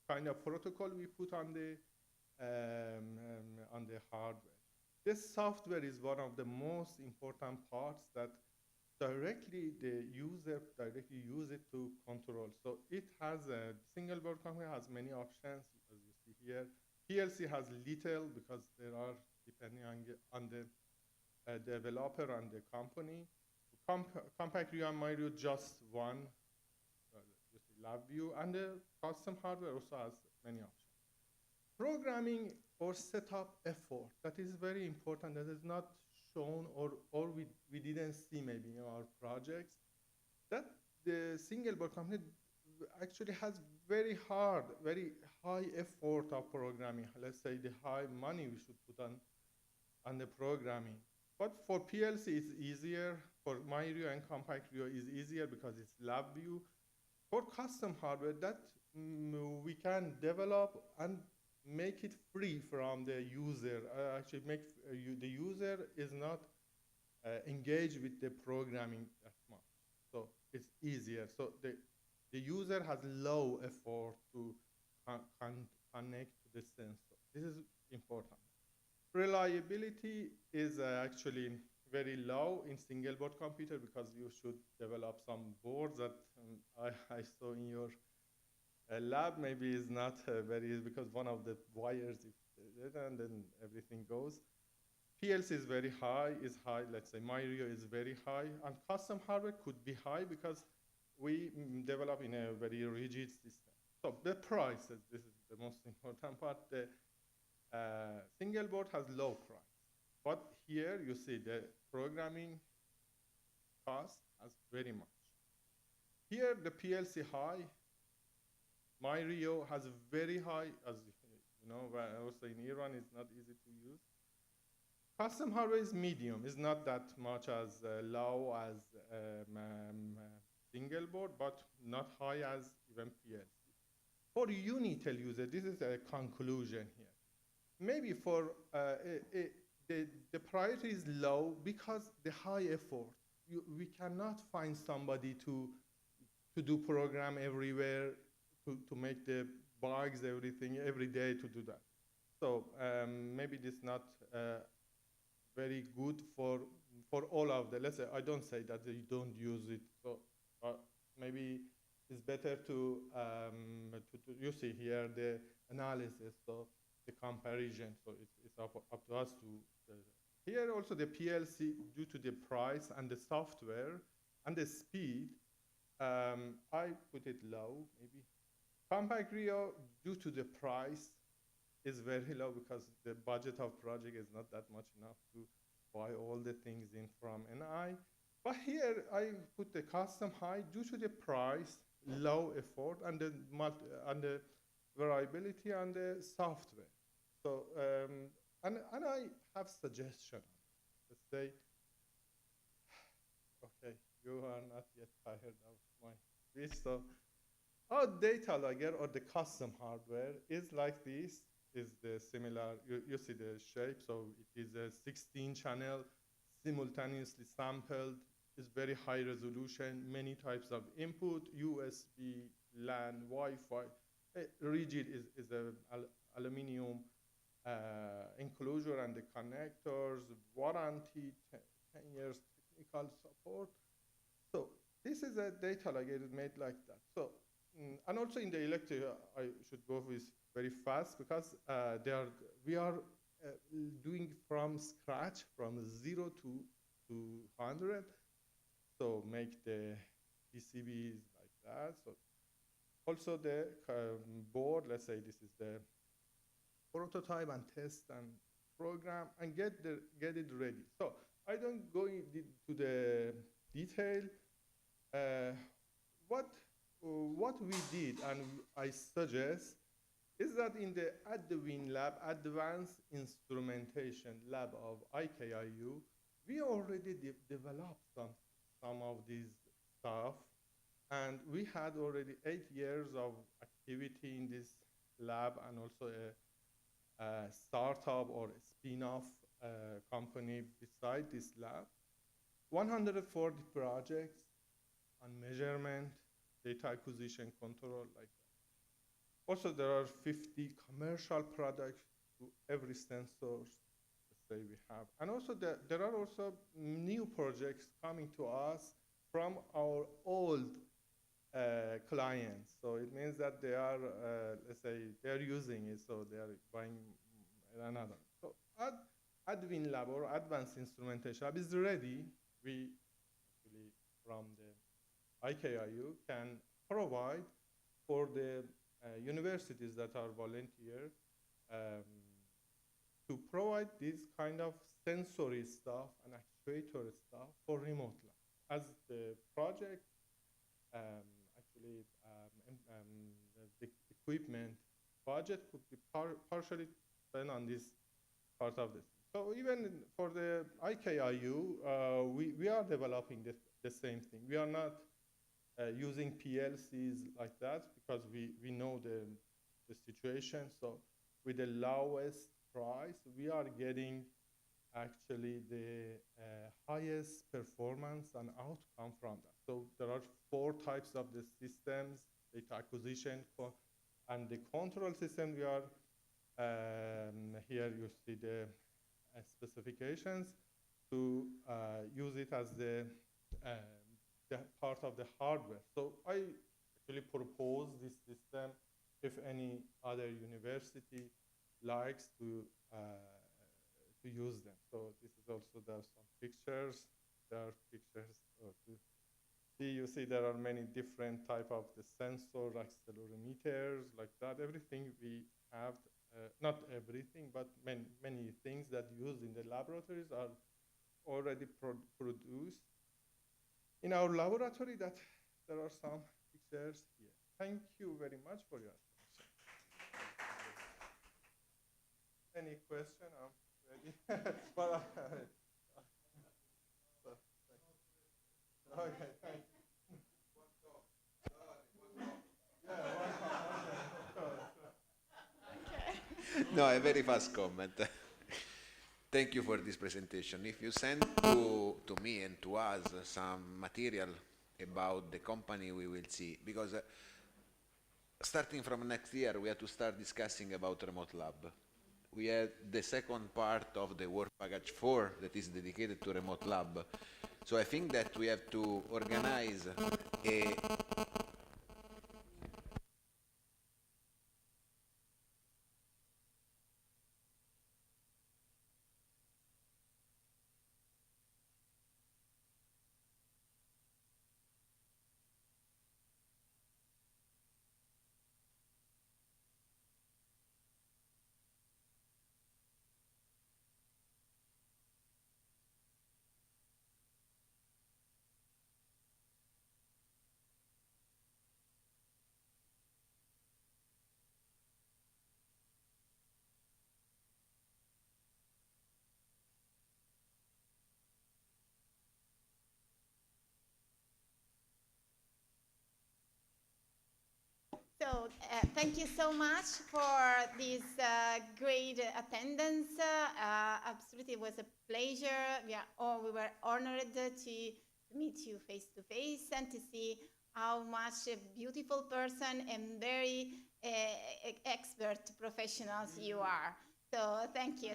kind of protocol we put on the hardware. This software is one of the most important parts that directly the user use it to control. So it has a single board computer has many options, as you see here. PLC has little because there are, depending on the developer and the company. CompactRio and MyRio just one, you see LabVIEW, and the custom hardware also has many options. Programming or setup effort, that is very important. That is not shown or we didn't see maybe in our projects. That the single board computer actually has very high effort of programming. Let's say the high money we should put on the programming. But for PLC it's easier. For MyRio and CompactRio is easier because it's LabVIEW. For custom hardware that we can develop and make it free from the user. Actually make the user is not engaged with the programming that much. So it's easier. So the user has low effort to connect to the sensor. This is important. Reliability is actually very low in single board computer because you should develop some boards that I saw in your lab maybe is not very, because one of the wires is dead and then everything goes. PLC is very high, let's say MyRio is very high, and custom hardware could be high because we develop in a very rigid system. So the price, this is the most important part. Single board has low price. But here you see the programming cost has very much. Here the PLC high, MyRio has very high, as you know, but also in Iran it's not easy to use. Custom hardware is medium, it's not that much as low as single board, but not high as even PLC. For Unitel user, this is a conclusion here. Maybe for the priority is low because the high effort. We cannot find somebody to do program everywhere, to make the bugs, everything, every day to do that. So maybe this is not very good for all of them. Let's say, I don't say that you don't use it. So maybe it's better to you see here the analysis, so the comparison. So it's up to us to. Here also the PLC, due to the price and the software and the speed, I put it low, maybe. Compact Rio, due to the price, is very low because the budget of project is not that much enough to buy all the things in from NI. But here I put the custom high due to the price, low effort, and the variability and the software. So and I have suggestion. Let's say, okay, you are not yet tired of my speech, so our data logger or the custom hardware is like this. Is the similar, you see the shape, so it is a 16 channel, simultaneously sampled, is very high resolution, many types of input, USB, LAN, Wi-Fi. Rigid is a aluminum enclosure and the connectors, warranty, 10 years technical support. So this is a data logger made like that. So, and also in the electric, I should go with very fast because we are doing from scratch, from 0 to 100. So make the PCBs like that. So also the board, let's say this is the prototype and test and program and get it ready. So I don't go into the detail. What we did, and I suggest, is that in the ADWIN lab, Advanced Instrumentation Lab of IKIU, we already developed some of these stuff, and we had already 8 years of activity in this lab, and also a startup or a spin-off company beside this lab. 140 projects on measurement, data acquisition, control, like that. Also, there are 50 commercial products to every sensor, let's say we have. And also, there are also new projects coming to us from our old clients. So it means that they are, let's say, they are using it, so they are buying another. So ADWIN lab or Advanced Instrumentation Lab is ready. We actually, from the IKIU, can provide for the universities that are volunteer to provide this kind of sensory stuff and actuator stuff for remote lab. As the project, actually, the equipment budget could be partially spent on this part of this. So even for the IKIU, we are developing the same thing. We are not using PLCs like that because we know the situation. So with the lowest price, we are getting actually the highest performance and outcome from that. So there are 4 types of the systems: data acquisition, and the control system. We are here. You see the specifications to use it as the part of the hardware. So I actually propose this system if any other university likes to use them. So this is also, there are some pictures. There are pictures to see. You see there are many different type of the sensor, accelerometers, like that. Everything we have not everything, but many things that used in the laboratories are already produced in our laboratory. That there are some pictures here. Thank you very much for your attention. Any question? I'm ready. But, okay, thank you. No, a very fast comment. Thank you for this presentation. If you send to me and to us some material about the company, we will see. Because starting from next year, we have to start discussing about remote lab. We had the second part of the work package 4 that is dedicated to remote lab. So I think that we have to organize a So thank you so much for this great attendance. Absolutely, it was a pleasure. We were honored to meet you face to face and to see how much a beautiful person and very expert professionals you are. So thank you.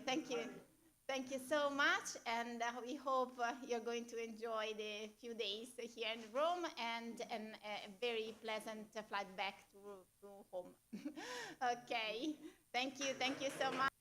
Thank you so much, and we hope you're going to enjoy the few days here in Rome and a very pleasant flight back to home. Okay, thank you so much.